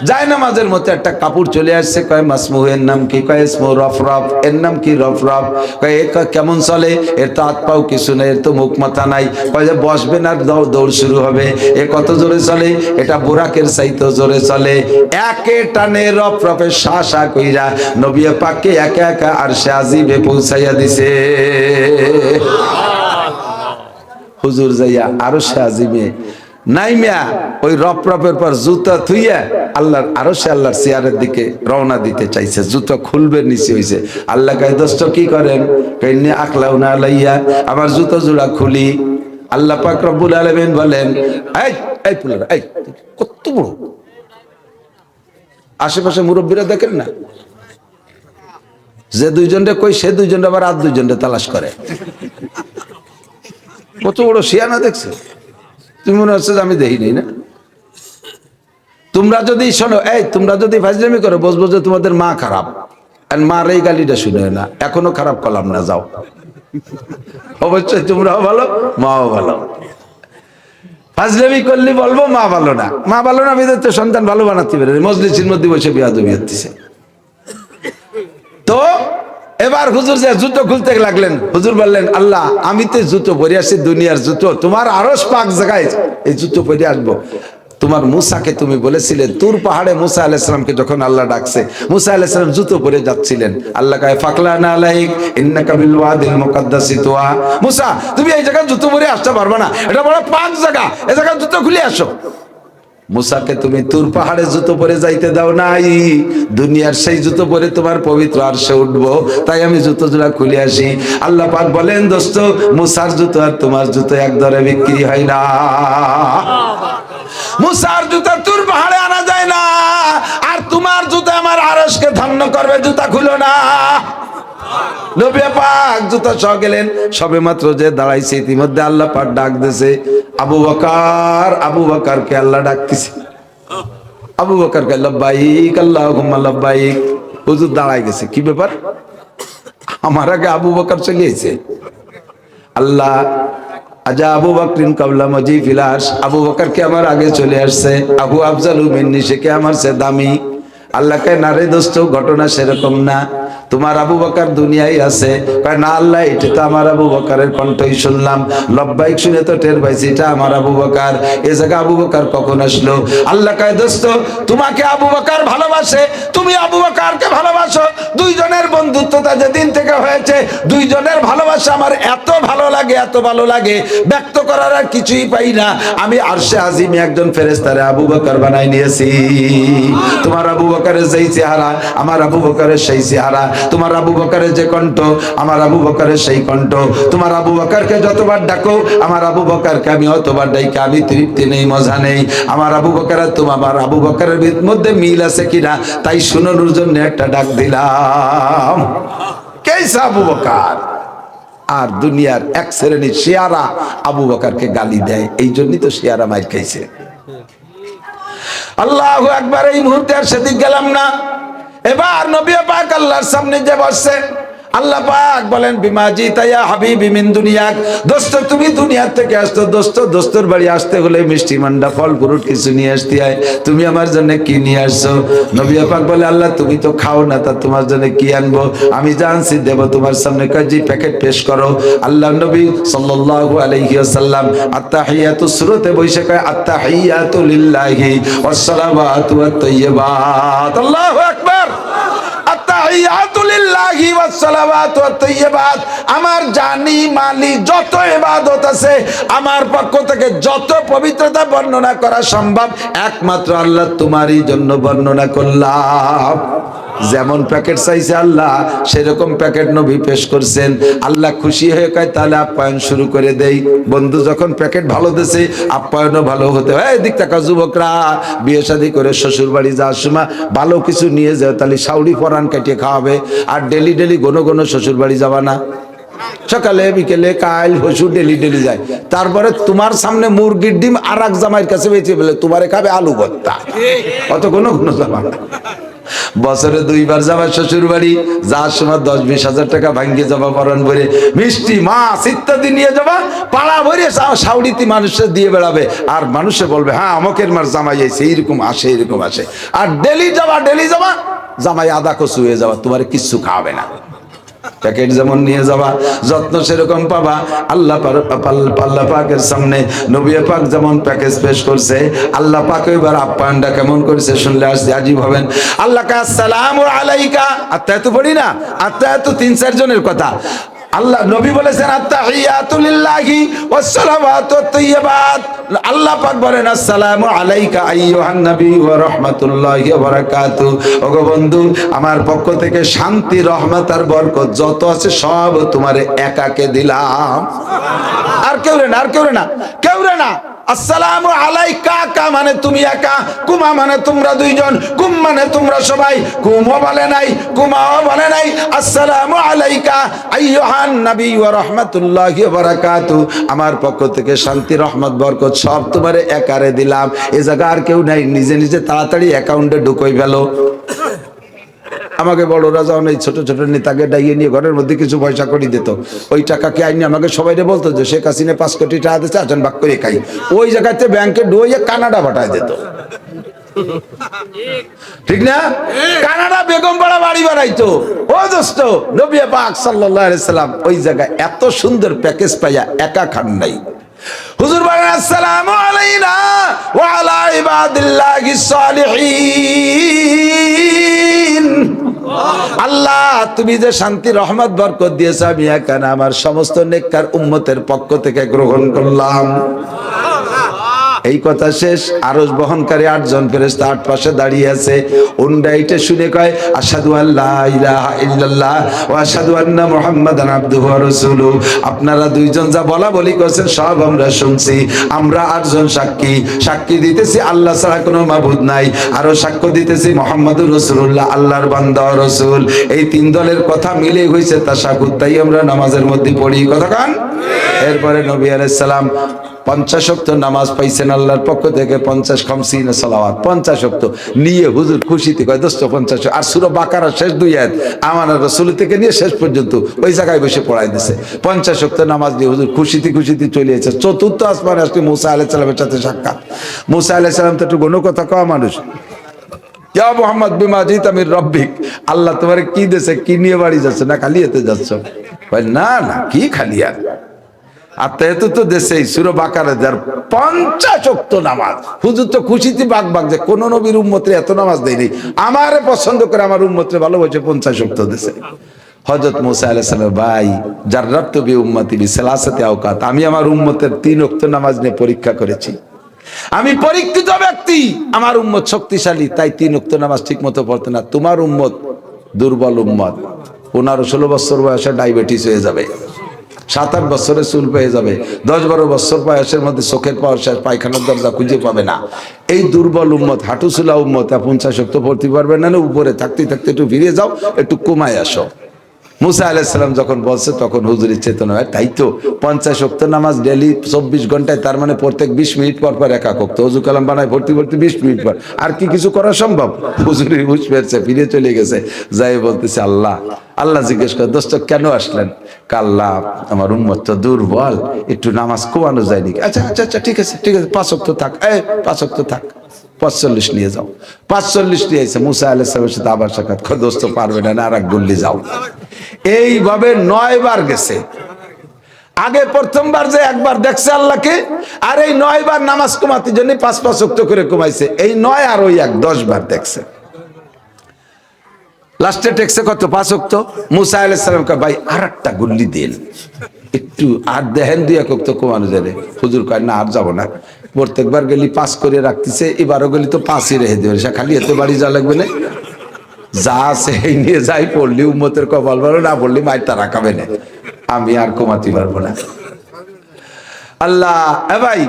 Speaker 1: জায়নামাজের মতো একটা কাপড় চলে আসছে। কয় মাসমু, এর নাম কি? কয় ইসমু রফরফ। এর নাম কি? রফরফ। কয় এ কেমন চলে? এর তো হাত পাও কিছু নেই, এর তো মুখ মাথা নাই। কয় যে বসবেন আর দৌড় শুরু হবে। এ কত জোরে চলে? এটা বুরাকের চাইতে জোরে চলে। একে টানে রফরফে শা শা কইরা নবী পাককে একা একা আরশে আজিমে পৌঁছাইয়া দিছে। হুজুর যাইয়া আরশে আজিমে নাইমিয়া ওই রফরফের পর জুতা থুইয়া আল্লাহর আরশে আল্লাহর চেয়ারের দিকে রওনা দিতে চাইছে। জুতা খুলবে নিচে হইছে। আল্লাহ কয়, দোস্ত কি করেন? কইনি আকলাউ না লাইয়া, আমার জুতা জোড়া খুলি। আল্লাহ পাক রব্বুল আলামিন বলেন, এই এই পুলারা, এই কত বড়! আশেপাশে মুরব্বীরা দেখেন না, যে দুইজনরে কই সে দুইজনরে আবার আর দুইজনরে তালাশ করে। কত বড় শিয়ানা দেখছে! তুমি মনে হচ্ছে যে আমি দেখি নাই না? তোমরা যদি শোনো, এই তোমরা যদি ফাজলামি করো, বুঝবো যে তোমাদের মা খারাপ। আর মার এই গালিটা শুনে না, এখনো খারাপ করলাম না, যাও। অবশ্যই তোমরাও ভালো, মাও ভালো। ফাজলামি করলে বলবো মা ভালো না, মা ভালো না বিধে তো সন্তান ভালো বানাতে পারে। মজলিসের মধ্যে বসে বিয়াদবি হচ্ছে। তো এবার হুজুর যে জুতো খুলতে লাগলেন, হুজুর বললেন, আল্লাহ আমি তো জুতো পরে আসছি, দুনিয়ার জুতো, তোমার আরশ পাক জায়গায় এই জুতো পরে আসবো। তোমার মুসাকে তুমি বলেছিলে, তুর পাহাড়ে মুসা আলাইহিস সালামকে যখন আল্লাহ ডাকছে, মুসা আলাইহিস সালাম জুতো পরে যাচ্ছিলেন। আল্লাহ কয়, ফাকলানা আলাইক ইন্নাকা বিল ওয়াদিল মুকাদ্দাসি তুয়া। মুসা, তুমি এই জায়গায় জুতো পরে আসতে পারবে না, এটা বড় পাক জায়গা, এই জায়গায় জুতো খুলে আসো। মুসাকে তুমি তুর পাহাড়ে জুতো পরে যাইতে দাও নাই, দুনিয়ার সেই জুতো পরে তোমার পবিত্র আরশে উঠবো, তাই আমি জুতো জোড়া খুলে আসি। আল্লাহ পাক বলেন, দোস্ত মুসার জুতো আর তোমার জুতো এক দরে বিক্রি হয় না। মুসার জুতা তুর পাহাড়ে আনা যায় না, আর তোমার জুতা আমার আরশকে ধন্য করবে, জুতা খুলো না। নবী পাক জুতা সহ গেলেন, সবে মাত্র যে দাঁড়াইছে, ইতিমধ্যে আল্লাহ পাক ডাক দিয়েছে, আবু বকর। আবু বকরকে আল্লাহ ডাকতেছে। আবু বকরকে লব্বাইক আল্লাহুম্মা লব্বাইক। হুজুর দাঁড়াই গেছে, কি ব্যাপার? আমার আগে আবু বকর চলে এসেছে। আল্লাহ আজা আবু বকরিন কাবলা মজি ফিলাস, আবু বকর কে আমার আগে চলে আসছে। আবু আফজালু মিন্নি, সে কে আমার সে দামি। আল্লাহ কয়, না রে দোস্ত, ঘটনা সেরকম না, তোমার আবু বকর দুনিয়ায় আছে। কয়, না আল্লাহ, এটা তো আমার আবু বকরের কণ্ঠই শুনলাম, লব্বাইক শুনে তো টের পাইছি এটা আমার আবু বকর। এ জায়গা আবু বকর কখন আসলো? আল্লাহ কয়, দোস্ত তোমাকে আবু বকর ভালোবাসে, তুমি আবু বকরকে ভালোবাসো, দুইজনের বন্ধুত্বতা যেদিন থেকে হয়েছে, দুইজনের ভালোবাসা আমার এত ভালো লাগে, এত ভালো লাগে, ব্যক্ত করার আর কিছুই পাই না। আমি আরশে আজিমে একজন ফেরেশতারে আবু বকর বানাই নিয়েছি। তোমার আবু বকর বকরের যেই চেহারা আমার আবু বকরের সেই চেহারা, তোমার আবু বকরের যে কণ্ঠ আমার আবু বকরের সেই কণ্ঠ, তোমার আবু বকরকে যতবার ডাকো আমার আবু বকরকে আমি অতবার ডাকি, আমি তৃপ্তি নেই, মজা নেই। আমার আবু বকর আর তোমার আবু বকরের মধ্যে মিল আছে কিনা তাই শুনানোর জন্য একটা ডাক দিলাম। কেইসা আবু বকর? আর দুনিয়ার এক শ্রেণীর শিয়ারা আবু বকরকে গালি দেয়, এই জন্যই তো শিয়ারা মাইর খাইছে। আল্লাহু আকবার। এই মুহূর্তে আর সেদিক গেলাম না। এবার নবী পাক আল্লাহর সামনে যে বসছে, আল্লাহ পাক বলেন বিমা জিতা ইয়া হাবিবি মিন দুনিয়াক, দোস্ত তুমি দুনিয়া থেকে আসতো, দোস্তর বাড়ি আসতে হলে মিষ্টি মান্ডা ফল ফ্রুট কিছু নিয়ে আসতে হয়, তুমি আমার জন্য কি নিয়ে আসছো? নবী পাক বলে আল্লাহ তুমি তো খাও না, তা তোমার জন্য কি আনবো? আমি জানছি দেব তোমার সামনে, কাজী প্যাকেট পেশ করো। আল্লাহ নবী সাল্লাল্লাহু আলাইহি ওয়াসাল্লাম আত্তাহিয়াতু সূরাতে বসে কয় আত্তাহিয়াতু লিল্লাহি ওয়াস সালাওয়াতু ওয়াত তাইয়্যিবাত। আল্লাহু আকবার। আত্তাহিয়াতু লিল্লাহি ওয়াস সালাওয়াতু ওয়াত তাইয়্যিবাত, আমার জানি মালি যত ইবাদত আছে আমার পক্ষ থেকে যত পবিত্রতা বর্ণনা করা সম্ভব একমাত্র আল্লাহ তোমারই জন্য বর্ণনা করলাম। যেমন প্যাকেট চাইছে আল্লাহ সেরকম প্যাকেট নবী পেশ করছেন। আল্লাহ খুশি হয়ে কয় তাহলে আপ্যায়ন শুরু করে দেই। বন্ধু যখন প্যাকেট ভালো দিছে আপ্যায়নও ভালো হতে হয়। এদিক টাকা যুবকরা বিয়ে শাদী করে শ্বশুর বাড়ি যাওয়ার সময় ভালো কিছু নিয়ে যাও, তাহলে সাউরি পরান কাটিয়ে খাওয়াবে। আর ডেলি ডেলি ঘন ঘন শ্বশুর বাড়ি যাবা না, সকালে বিকেলে কাল হসু ডেলি ডেলি যায়। তারপরে তোমার সামনে মুরগির ডিম আর এক জামাইয়ের কাছে বেঁচে ফেলে, তোমারে খাবে আলু ভর্তা, অত কোনো কোনো যাবা না। বছরে 2 বার যাবা শ্বশুর বাড়ি, যাওয়ার সময় 10-20 হাজার টাকা ভাঙ্গে যাবা পরান ভরে, মিষ্টি মাছ ইত্যাদি নিয়ে যাবা, পাড়া ভরে সাউরিতি মানুষের দিয়ে বেড়াবে। আর মানুষে বলবে হ্যাঁ অমকের মার জামাই এসে এইরকম আসে এইরকম আসে। আর ডেলি যাবা জামাই আদা কচু হয়ে যাবা, তোমার কিচ্ছু খাওয়াবে না। প্যাকেট যেমন নিয়ে যাবা যত্ন সেরকম পাবা। আল্লাহ পাকের সামনে নবী পাক যেমন প্যাকেজ পেশ করছে, আল্লাহ পাক এবার আপ্যায়নটা কেমন করেছে শুনলে আসছে আজীব হবেন। আল্লাহ কা আসসালামু আলাইকা, আত্তাহিয়াতু পড়ি না, আত্তাহিয়াতু 3-4 জনের কথা। আল্লাহ নবী বলেছেন আত্তাহিয়াতু লিল্লাহি ওয়াস সালাওয়াতু ওয়াত তাইয়্যিবাত। আল্লাহ পাক বলেন আসসালামু আলাইকা আইয়ুহান নবী ওয়া রাহমাতুল্লাহি ওয়া বারাকাতুহু। ওগো বন্ধু আমার পক্ষ থেকে শান্তি রহমত আর বরকত যত আছে সব তোমারে একাকে দিলাম, আর কেউ রে না, আর কেউ রে না, কেউ রে না। আসসালামু আলাইকা, কা মানে তুমি একা, কুমা মানে তোমরা দুইজন, কুম মানে তোমরা সবাই, কুমও বলে নাই কুমাও বলে নাই। আসসালামু আলাইকা আইয়ুহান নবী ওয়া রাহমাতুল্লাহি ওয়া বারাকাতুহু, আমার পক্ষ থেকে শান্তি রহমত বরকত সব তোমারে একারে দিলাম। এই জায়গা আর কেউ নাই, নিজে নিজে তাড়াতাড়ি অ্যাকাউন্টে ঢুকই ফেলো। আমাকে বড়রা যখন এই ছোট ছোট নেতাকে ডাইয়ে নিয়ে ঘরের মধ্যে কিছু পয়সা করে দিত, ওই টাকাকে আইনি আমাকে সবাই বলতো যে শেখ হাসিনা 5 কোটি টাকা দিচ্ছে, আছেন ভাগ করে খাই। ওই জায়গাতে ব্যাংকে ডুয়ে কানাডা পাঠায় দিত, ঠিক না? কানাডা বেগম পাড়া বাড়ি বাড়াইতো। ও দোস্ত নবী পাক সাল্লাল্লাহু আলাইহি সাল্লাম ওই জায়গায় এত সুন্দর প্যাকেজ পাইয়া একা খান নাই। হুজুর বলেন আসসালামু আলাইনা ওয়া আলা ইবাদিল্লাহিস সালিহিন। আল্লাহ তুমি যে শান্তি রহমত বরকত দিয়েছ আমি একা না, আমার সমস্ত নেককার উম্মতের পক্ষ থেকে গ্রহণ করলাম। এই কথা শেষ, আরশ বহনকারী 8 জন ফেরেশতা 8 পাশে দাঁড়িয়ে আছে। উন্ডাইতে শুনে কয় আশহাদু আল্লা ইলাহা ইল্লাল্লাহ ওয়া আশহাদু আন্না মুহাম্মাদান আবদুহু ওয়া রাসূলুহু। আপনারা দুইজন যা বলা বলি করছেন সব আমরা শুনছি। আমরা 8 জন সাক্ষী দিতেছি আল্লাহ ছাড়া কোনো মাবুদ নাই, আরো সাক্ষ্য দিতেছি মুহাম্মাদুর রাসূলুল্লাহ আল্লাহর বান্দা ও রাসূল। এই 3 দলের কথা মিলে হইছে তাশাহুদ, তাই আমরা নামাজের মধ্যে পড়ি। কথা কান। এরপরে নবী আলাইহিস সালাম 50 ওয়াক্ত নামাজ পাইছেন আল্লাহর পক্ষ থেকে, 50 50 সালাওয়াত 50 ওয়াক্ত নিয়ে হুজুর খুশিতে কয় দোস্ত 50। আর সূরা বাকারার শেষ 2 আয়াত আমার রাসূল থেকে নিয়ে শেষ পর্যন্ত ওই জায়গায় বসে পড়াই দিয়েছে। 50 ওয়াক্ত নামাজ দিয়ে হুজুর খুশিতে চলে এসেছে। 4র্থ আসমানে আসলে মুসা আলাইহিস সালামের সাথে সাক্ষাৎ। মুসা আলাইহিস সালাম তো একটু গণ কথা কওয়া মানুষ। ইয়া মুহাম্মদ বিমা জিতা মির রাব্বিক, আল্লাহ তোমারে কি দিয়েছে, কি নিয়ে বাড়ি যাচ্ছে, না খালি হাতে যাচ্ছ? না না, কি খালি আর আত্মায়াতু তো দেশেই সূরা বাকারা যার 50 ওয়াক্ত নামাজ। হুজুর তো খুশিতে বাগ যে কোন নবীর উম্মতের এত নামাজ দেয়নি, আমারে পছন্দ করে আমার উম্মতের ভালোবাসে 50 ওয়াক্ত দেশে। হযরত মুসা আলাইহিস সালাম ভাই জাররাতু বি উম্মতি বি সালাসাতি আওকাত, আমি আমার উম্মতের 3 ওয়াক্ত নামাজ নিয়ে পরীক্ষা করেছি। আমি পরীক্ষিত ব্যক্তি, আমার উম্মত শক্তিশালী, তাই 3 ওয়াক্ত নামাজ ঠিক মতো পড়তে না। তোমার উম্মত দুর্বল উম্মত, 15-16 বছর বয়সে ডায়াবেটিস হয়ে যাবে, 7-8 বছরে চুল পেয়ে যাবে, 10-12 বছর বয়সের মধ্যে চোখের পাওয়ার শেষ, পায়খানার দরজা খুঁজে পাবে না। এই দুর্বল উম্মত, হাঁটুচুলা উম্মত 50 ওয়াক্ত পড়তে পারবে না। উপরে থাকতে থাকতে একটু ফিরে যাও, একটু কমায় আসো। মুসা আলাইহিস সালাম যখন বলছে তখন হুজুরের চেতনা হয়, তাই তো 50 ওয়াক্ত নামাজ ডেলি 24 ঘন্টায়, তার মানে প্রত্যেক 20 মিনিট পর পর একা ওয়াক্ত ওযু কালাম বানায় ভর্তি 20 মিনিট পর, আর কি কিছু করা সম্ভব? হুজুরের হুঁশ ফিরছে, ফিরে চলে গেছে, যাই বলতেছে আল্লাহ। আল্লাহ জিজ্ঞেস করে, দোস্ত কেন আসলেন? আল্লাহ, আমার উম্মত তো দুর্বল, একটু নামাজ কমানো যায় নাকি? আচ্ছা আচ্ছা আচ্ছা, ঠিক আছে ঠিক আছে, 5 ওয়াক্ত থাক, 5 ওয়াক্ত থাক, 45 নিয়ে যাও। 45 নিয়ে এসে মুসা আলাইহিস সালামের সাথে আবার সাক্ষাৎ, দোস্ত পারবে না, আর এক গুল্লি যাও। এইভাবে 9 বার গেছে। আগে প্রথমবার যে একবার দেখছে আল্লাহকে, আর এই 9 বার নামাজ কমাতে জন্য 5-5 ওয়াক্ত করে কমাইছে। এই 9 আর ওই 1 10 বার দেখছে। লাস্টে টেকছে কত? 5 ওয়াক্ত। মুসা আলাইহিস সালামকে, ভাই আর একটা গুল্লি দেন, একটু আর দেখেন 2 এক ওয়াক্ত কমানো যাবে। হুজুর কয়, না আর যাব না, প্রত্যেকবার গেলি 5 করে রাখতেছে, এবারও গেলি তো 5ই রেখে দেবে, সে খালি এতে বাড়ি যা লাগবে না, যা আছে এই নিয়ে যাই, পড়লি উম্মতের কপাল ভালো, না পড়লি মায়ের তারা খাবে না, আমি আর কমাতে পারবো না। আল্লাহ ভাই,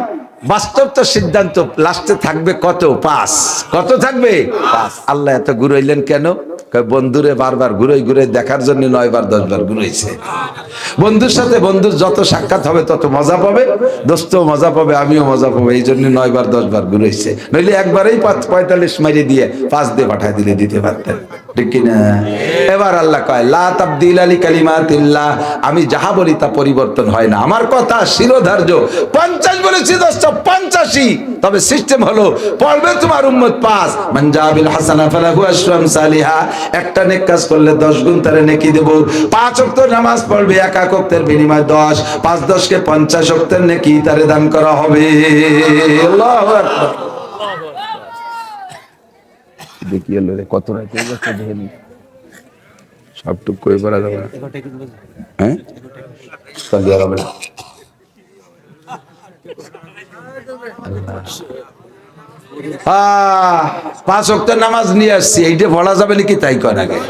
Speaker 1: বাস্তব তো সিদ্ধান্ত, লাস্টে থাকবে কত? 5। কত থাকবে? 5। আল্লাহ এত ঘুরাইলেন কেন? বন্ধুরে বারবার ঘুরাই ঘুরাই দেখার জন্য 9 বার 10 বার ঘুরাইছে। বন্ধুর সাথে বন্ধুর যত সাক্ষাৎ হবে তত মজা পাবে, দোস্ত মজা পাবে, আমিও মজা পাবো, এই জন্য 9 বার 10 বার ঘুরাইছে। নইলে একবারেই 45 মাইরে দিয়ে 5 দিয়ে পাঠায় দিলে দিতে পারতেন, ঠিক কিনা? এবার আল্লাহ কয়, লা তাবদিলা লিকালিমাতিল্লাহ, আমি যাহা বলি তা পরিবর্তন হয় না, আমার কথা শিরোধার্য। 50 বলেছি দোস্ত, 85। তবে সিস্টেম হলো, পড়বে তোমার উম্মত 5, মান জাবিল হাসানা ফালাহু আশরু আমসালিহা, একটা নেক কাজ করলে 10 গুণ তারে নেকি দেব। 5 ওয়াক্ত নামাজ পড়বে, এক এক ওয়াক্তের বিনিময়ে 10, 5 10 কে 50 ওয়াক্তের নেকি তারে দান করা হবে। আল্লাহু আকবার। দেখি এলো রে, কত রাতে যাচ্ছে দেখেন, সবটুক কই পড়া যাবে না, হ্যাঁ তাহলে আর হবে না। 5 ওয়াক্তের নামাজ নিয়ে আসছি, এইটা পড়া যাবে নাকি তাই কয় আগে।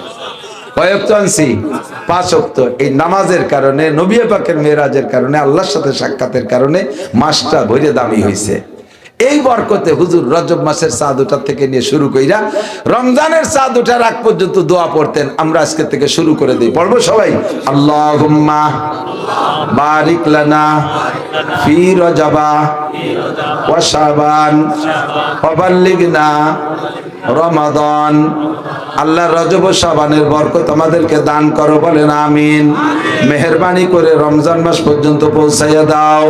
Speaker 1: কয় ওয়াক্ত আনছি? 5 ওয়াক্ত। এই নামাজের কারণে, নবী পাকের মেরাজের কারণে, আল্লাহর সাথে সাক্ষাতের কারণে মাসটা ভরে দামি হয়েছে। এই বরকতে হুজুর রজব মাসের চাঁদ ওঠার থেকে নিয়ে শুরু কইরা রমজানের চাঁদ ওঠার আগ পর্যন্ত দোয়া পড়তেন। আমরা আজকে থেকে শুরু করে দিই, পড়বো সবাই। আল্লাহুম্মা বারিক লানা ফি রজবা ওয়া শাবান ওয়া বাল্লিগনা রমাদান। আল্লাহ রজব ও শাবানের বরকত আমাদেরকে দান করো, বলেন আমিন। মেহেরবানি করে রমজান মাস পর্যন্ত পৌঁছাইয়া দাও।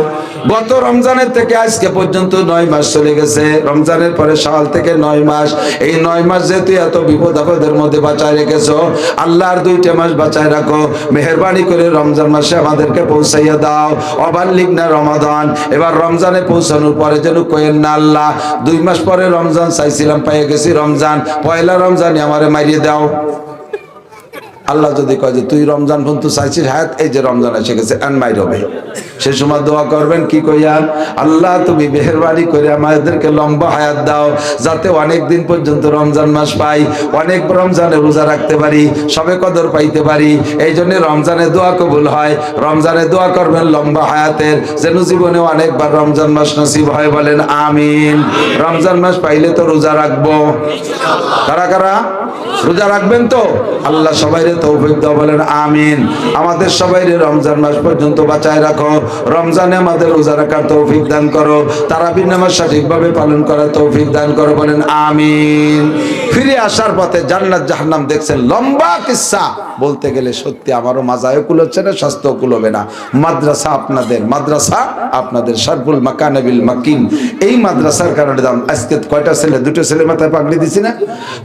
Speaker 1: গত রমজানের থেকে আজকে পর্যন্ত 9 মাস চলে গেছে, রমজানের পরে শাওয়াল থেকে 9 মাস। এই 9 মাস যেহেতু এত বিপদ আপদের মধ্যে বাঁচায় রেখেছো, আল্লাহর 2টা মাস বাঁচায় রাখো। মেহেরবানি করে রমজান মাসে আমাদেরকে পৌঁছাইয়া দাও। অবাল্লিগনা রমাদান, এবার রমজানে পৌঁছানোর পরে যেন কইেন না আল্লাহ 2 মাস পরে রমজান চাইছিলাম, পেয়ে গেছি রমজান, পয়লা রমজানে আমারে মারিয়ে দাও। আল্লাহ যদি কয় যে তুই রমজান পর্যন্ত চাইছিস, হায়াত এই যে রমজান এসে গেছে, আনমাইর হবে, সে সময় দোয়া করবেন কি কইয়া, আল্লাহ তুমি মেহেরবানি করে আমাদেরকে লম্বা হায়াত দাও, যাতে অনেক দিন পর্যন্ত রমজান মাস পাই, অনেক রমজানে রোজা রাখতে পারি, সবে কদর পাইতে পারি। এই জন্য রমজানে দোয়া কবুল হয়। রমজানে দোয়া করবেন লম্বা হায়াতের, যেন জীবনে অনেকবার রমজান মাস নসিব হয়, বলেন আমিন। রমজান মাস পাইলে তো রোজা রাখবো, কারা কারা রোজা রাখবেন তো? আল্লাহ সবাইরে তৌফিক দাও, বলেন আমিন। আমাদের সবাইরে রমজান মাস পর্যন্ত বাঁচায় রাখো, রমজানে আমাদের রোজা রাখার তৌফিক দান করো, তারাবির নামাজ সঠিকভাবে পালন করার তৌফিক দান করো, বলেন আমিন। ফিরে আসার পথে জান্নাত জাহান্নাম দেখছেন, লম্বা কিসসা বলতে গেলে সত্যি আমারও মাজায় কুলোচ্ছে না, স্বাস্থ্য কুলোবে না। মাদ্রাসা আপনাদের, মাদ্রাসা আপনাদের, শারফুল মাকানাবিল মাকিন, এই মাদ্রাসার কারণে দাম আজকে কয়টা ছেলে, 2টা ছেলের মাথায় পাগড়ি দিছি না,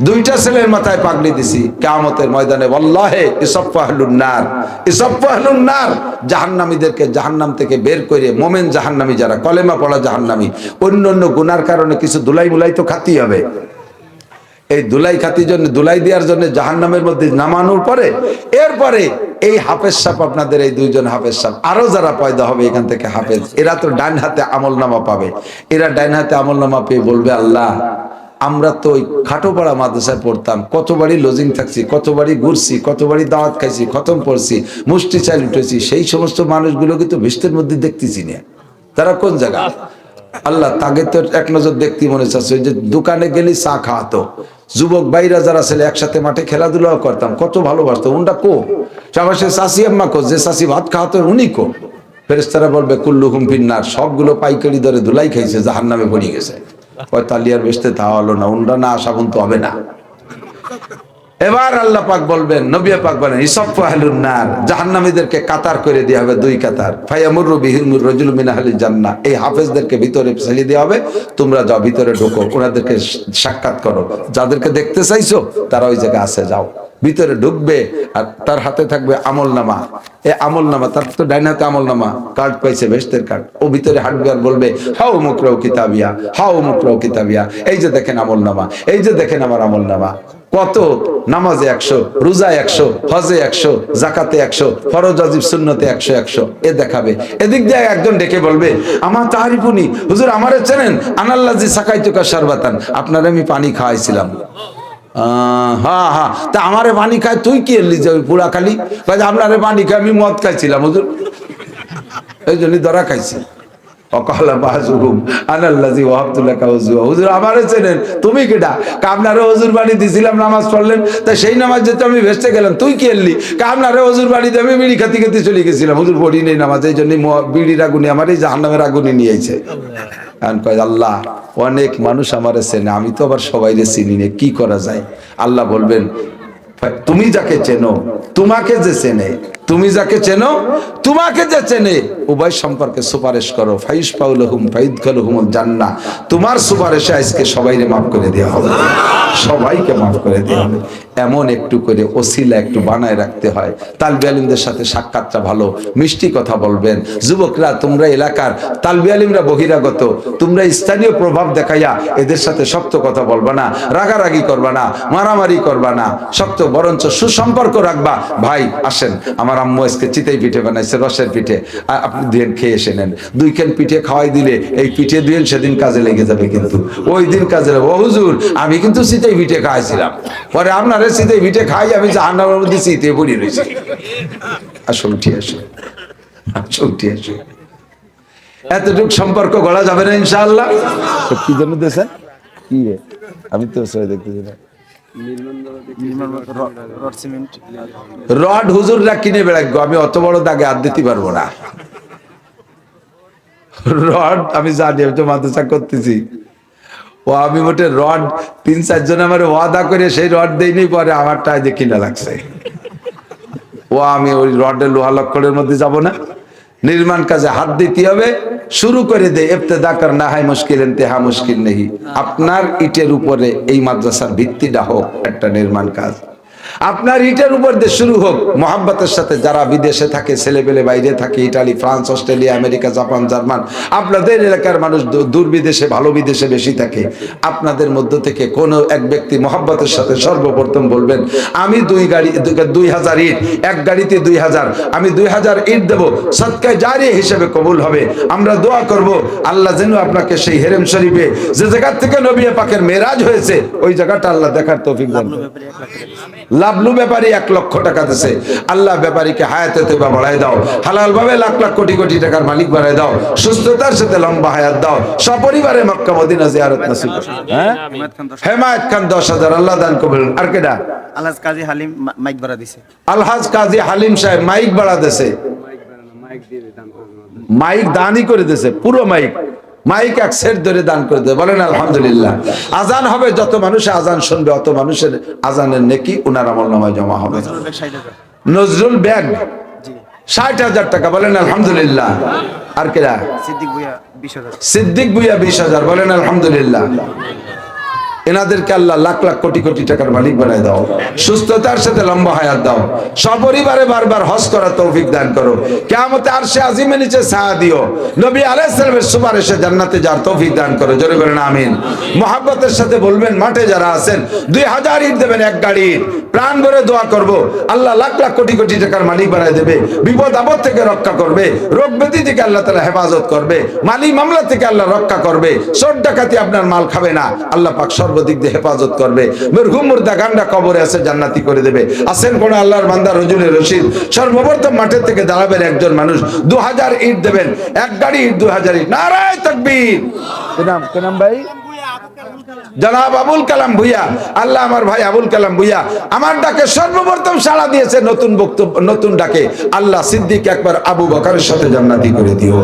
Speaker 1: 2টা ছেলের মাথায় পাগড়ি দিছি। কিয়ামতের ময়দানে ওয়াল্লাহি ইসাফফু আহলুন নার, ইসাফফু আহলুন নার, জাহান্নামীদেরকে জাহান্নাম থেকে বের করে, মোমেন জাহান্নামী যারা, কলেমা পড়া জাহান্নামী, অন্য অন্য গুনার কারণে কিছু ধুলাই মুলাই তো খাতেই হবে। এই দুলাই খাতির জন্য, দুলাই দেওয়ার জন্য জাহান্নামের মধ্যে নামানোর পরে এরপরে এই হাফেজ সাহেব, আপনাদের এই দুইজন হাফেজ সাহেব, আরো যারা পয়দা হবে এখান থেকে হাফেজ, এরা তো ডান হাতে আমলনামা পাবে। এরা ডান হাতে আমলনামা পেয়ে বলবে, আল্লাহ আমরা তো ওই খাটোপাড়া মাদ্রাসায় পড়তাম, কতবারই লজিং থাকছি, কতবারই ঘুরছি, কতবারই দাওয়াত খাইছি, খতম পড়ছি, মুষ্টি চাল উঠেছি, সেই সমস্ত মানুষগুলোকে তো বৃষ্টির মধ্যে দেখতেছি না, তারা কোন জায়গা? আল্লাহ তাকে তো এক নজর দেখতে মনে চাচ্ছে, ওই যে দোকানে গেলি চা খাওয়াতো, যুবক ভাইরা যারা ছেলে একসাথে মাঠে খেলাধুলাও করতাম, কত ভালোবাসতো, উনটা কো সবার সে চাষি আম্মা কো, যে চাষি ভাত খাওয়াতো উনি কো? ফেরেশতারা বলবে কুল্লুহুম ফিন্নার, সবগুলো পাইকারি দরে ধুলাই খাইছে, জাহান্নামে পড়ে গেছে। তালিয়ার বেসতে তা হলো না, উনরা না আসা পর্যন্ত হবে না। এবার আল্লাহ পাক বলবেন, নবী পাক বলেন, ইসাফু আহলুন নার, জাহান্নামীদেরকে কাতার করে দেওয়া হবে, দুই কাতার। ফায়ামুরু বিহিমুর রাজুলু মিন আহলিল জান্নাহ, এই হাফেজদেরকে ভিতরে ছেড়ে দেওয়া হবে, তোমরা যাও ভিতরে ঢোকো, ওনাদেরকে সাক্ষাৎ করো, যাদেরকে দেখতে চাইছো তারা ওই জায়গায় আছে, যাও। ভিতরে ঢুকবে আর তার হাতে থাকবে আমলনামা, এই আমলনামা, তার তো ডাইন হাতে আমলনামা, কার্ড পাইছে, বেহেশতের কার্ড। ও ভিতরে হাঁটবে আর বলবে, হাও মুকরাউ কিতাবিয়া, হাও মুকরাউ কিতাবিয়া, এই যে দেখেন আমলনামা, এই যে দেখেন আমার আমলনামা। কত নামাজে 100, রোজায় 100, হজে 100, জাকাতে 100, ফরজ ওয়াজিব সুন্নতে 100 100 এ দেখাবে। এদিক দিয়ে একজন ডেকে বলবে, আমার তারিফুনি হুজুর, আমারে চেনেন? আনাল্লাজি সাকাইতুকা শারবাতান, আপনারে আমি পানি খাওয়াইছিলাম। হ্যাঁ হ্যাঁ, তা আমারে পানি খায় তুই কি এলি যে পুরা খালি? আপনারে পানি খাই, আমি মদ খাইছিলাম হুজুর, এই জন্য ধরা খাইছি। অকালা বাজুহুম আনাল্লাজি ওয়াহাবতুল্লাকা ওযুয়া, হুজুর আমারে চেনেন? তুমি কেডা? আপনারে হুজুর বাড়ি দিছিলাম, নামাজ পড়লেন, তা সেই নামাজ যেতে আমি ভেস্তে গেলাম, তুই কি এলি? আপনারে হুজুর বাড়িতে আমি বিড়ি খাতি খাতি চলে গেছিলাম, হুজুর পড়ি নেই নামাজ, এই জন্য বিড়ির আগুনে আমার এই জাহান্নামের আগুনে নিয়ে আইছে। আল্লাহ অনেক মানুষ আমারে চেনে, আমি তো আবার সবাইরে চিনি না, কি করা যায়? আল্লাহ বলবেন, তুমি যাকে চেনো, তোমাকে যে চেনে, তুমি যাকে চেনো, তোমাকে যে চেনে, উভয় সম্পর্কে সুপারিশ করো। ফাইস পাউলহুম ফাইদখালুহুমুল জান্নাহ, তোমার সুপারিশে আজকে সবাইকে maaf করে দেওয়া হবে, সবাইকে maaf করে দেওয়া হবে। এমন একটু করে ওসিলা একটু বানায় রাখতে হয়। তালবে আলিমদের সাথে সাক্ষাৎটা ভালো, মিষ্টি কথা বলবেন। যুবকরা, তোমরা এলাকার তালবে আলিমরা বহিরাগত, তোমরা স্থানীয় প্রভাব দেখাইয়া এদের সাথে শক্ত কথা বলবা না, রাগারাগি করবা না, মারামারি করবা না, শক্ত বরঞ্চ সুসম্পর্ক রাখবা। ভাই আসেন, আমার আম্মু আজকে চিতই পিঠে বানাইছে, রসের পিঠে, আপনি দুয়েন খেয়ে এসে নেন। 2 কেন পিঠে খাওয়াই দিলে এই পিঠে দুয়েন সেদিন কাজে লেগে যাবে, কিন্তু ওই দিন কাজে লাগবে। ও হুজুর, আমি কিন্তু চিতই পিঠে খাইছিলাম, পরে আপনারে চিতই পিঠে খাই আমি জাহান্নামের মধ্যে চিতে পড়ে রয়েছি। আসো উঠি, আসো আসো উঠি, আসো। এতটুক সম্পর্ক গড়া যাবে না ইনশাআল্লাহ। কি জন্য দেশে কি রে, আমি তো দেখতেছি না। রড হুজুররা কিনে বেড়াইবো, আমি অত বড় দাগে হাত দিতে পারবো না। রড আমি জানি, আমি তো মাদ্রাসা করতেছি, ও আমি মোটে রড 3-4 জন আমার ওয়াদা করে সেই রড দেইনি, পরে আমারটা যে কিনা লাগছে। ও আমি ওই রডের লোহা লক্করের মধ্যে যাব না। নির্মাণ কাজে হাত দিতে হবে, শুরু করে দে, ইবতিদা করনা হয় মুশকিল, ইন্তেহা মুশকিল নেই। আপনার ইটের উপরে এই মাদ্রাসার ভিত্তিটা হোক একটা নির্মাণ কাজ, আপনার ইটের উপর দিয়ে শুরু হোক। মোহাব্বতের সাথে যারা বিদেশে থাকে, ছেলেপেলে বাইরে থাকে, Italy, France, Australia, America, Japan, German, আপনাদের এলাকার মানুষ দূর বিদেশে, ভালো বিদেশে বেশি থাকে। আপনাদের মধ্য থেকে কোনো এক ব্যক্তি মোহাব্বতের সাথে সর্বপ্রথম বলবেন, আমি 2000 ইট, এক গাড়িতে 2000, আমি 2000 ইট দেবো, সদকায়ে জারিয়া হিসেবে কবুল হবে। আমরা দোয়া করব আল্লাহ যেন আপনাকে সেই হেরেম শরীফে যে জায়গা থেকে নবী পাকের মেরাজ হয়েছে, ওই জায়গাটা আল্লাহ দেখার তৌফিক দান। লাভলু ব্যাপারী 1 লক্ষ টাকা দিছে, আল্লাহ ব্যাপারীকে হায়াতে তৈবা বাড়ায় দাও, হালাল ভাবে লাখ লাখ কোটি কোটি টাকার মালিক বানায় দাও, সুস্থতার সাথে লম্বা হায়াত দাও, সপরিবারে মক্কা মদিনা জিয়ারত নসিব করো। হ্যাঁ, হেমায়েত খান 10,000 আল্লাহ দান কবুল। আর কেডা? আলহাজ কাজী হালিম মাইক বাড়া দিছে, আলহাজ কাজী হালিম সাহেব মাইক বাড়া দিছে, মাইক দানই করে দিছে, পুরো মাইক, মাইক 1 সেট ধরে দান করে দেবে। বলেন আলহামদুলিল্লাহ। আজান হবে, যত মানুষ আজান শুনবে অত মানুষের আজানের নেকি উনার আমলনামায় জমা হবে। নজরুল ব্যাগ 60,000 টাকা, বলেন আলহামদুলিল্লাহ। আর কেরা? সিদ্দিক ভুইয়া 20,000, সিদ্দিক ভুইয়া 20,000, বলেন আলহামদুলিল্লাহ। এনাদেরকে আল্লাহ লাখ লাখ কোটি কোটি টাকার মালিক বানায় দাও, সুস্থতার সাথে লম্বা হায়াত দাও, সপরিবারে বারবার হজ করার তৌফিক দান করো, কিয়ামতে আরশে আজিমের নিচে ছায়া দিও, নবী আলাইহিস সালামের সুপারিশে জান্নাতে যাওয়ার তৌফিক দান করো। জোরে বলেন আমিন। মুহাব্বতের সাথে বলবেন, মাঠে যারা আছেন 2000 ইট দেবেন, এক গাড়ি ইট, প্রাণ ভরে দোয়া করব, আল্লাহ লাখ লাখ কোটি কোটি টাকার মালিক বানায় দেবে, বিপদ আপদ থেকে রক্ষা করবে, রোগ ব্যাধি থেকে আল্লাহ তাআলা হেফাজত করবে, মালি মামলা থেকে আল্লাহ রক্ষা করবে, চোর ডাকাতি আপনার মাল খাবে না, আল্লাহ পাক সর্বদিক দিয়ে হেফাজত করবে, মরহুম মুর্দা গান্ডা কবরে আছে জান্নাতি করে দেবে। আছেন কোন আল্লাহর বান্দা রজুলে রশিদ, সর্বপ্রথম মাঠের থেকে দাঁড়াবেন একজন মানুষ, 2000 ইট দেবেন, এক গাড়ি ইট 2000 ইট। নারায়ে তাকবীর। কি নাম ভাই? জনাব আবুল কালাম ভুইয়া। আল্লাহ আমার ভাই আবুল কালাম ভুইয়া আমার ডাকে সর্বপ্রথম সাড়া দিয়েছে, নতুন বক্তব্য, নতুন ডাকে। আল্লাহ সিদ্দিক আকবর আবু বকরের সাথে জান্নাতি করে দিও।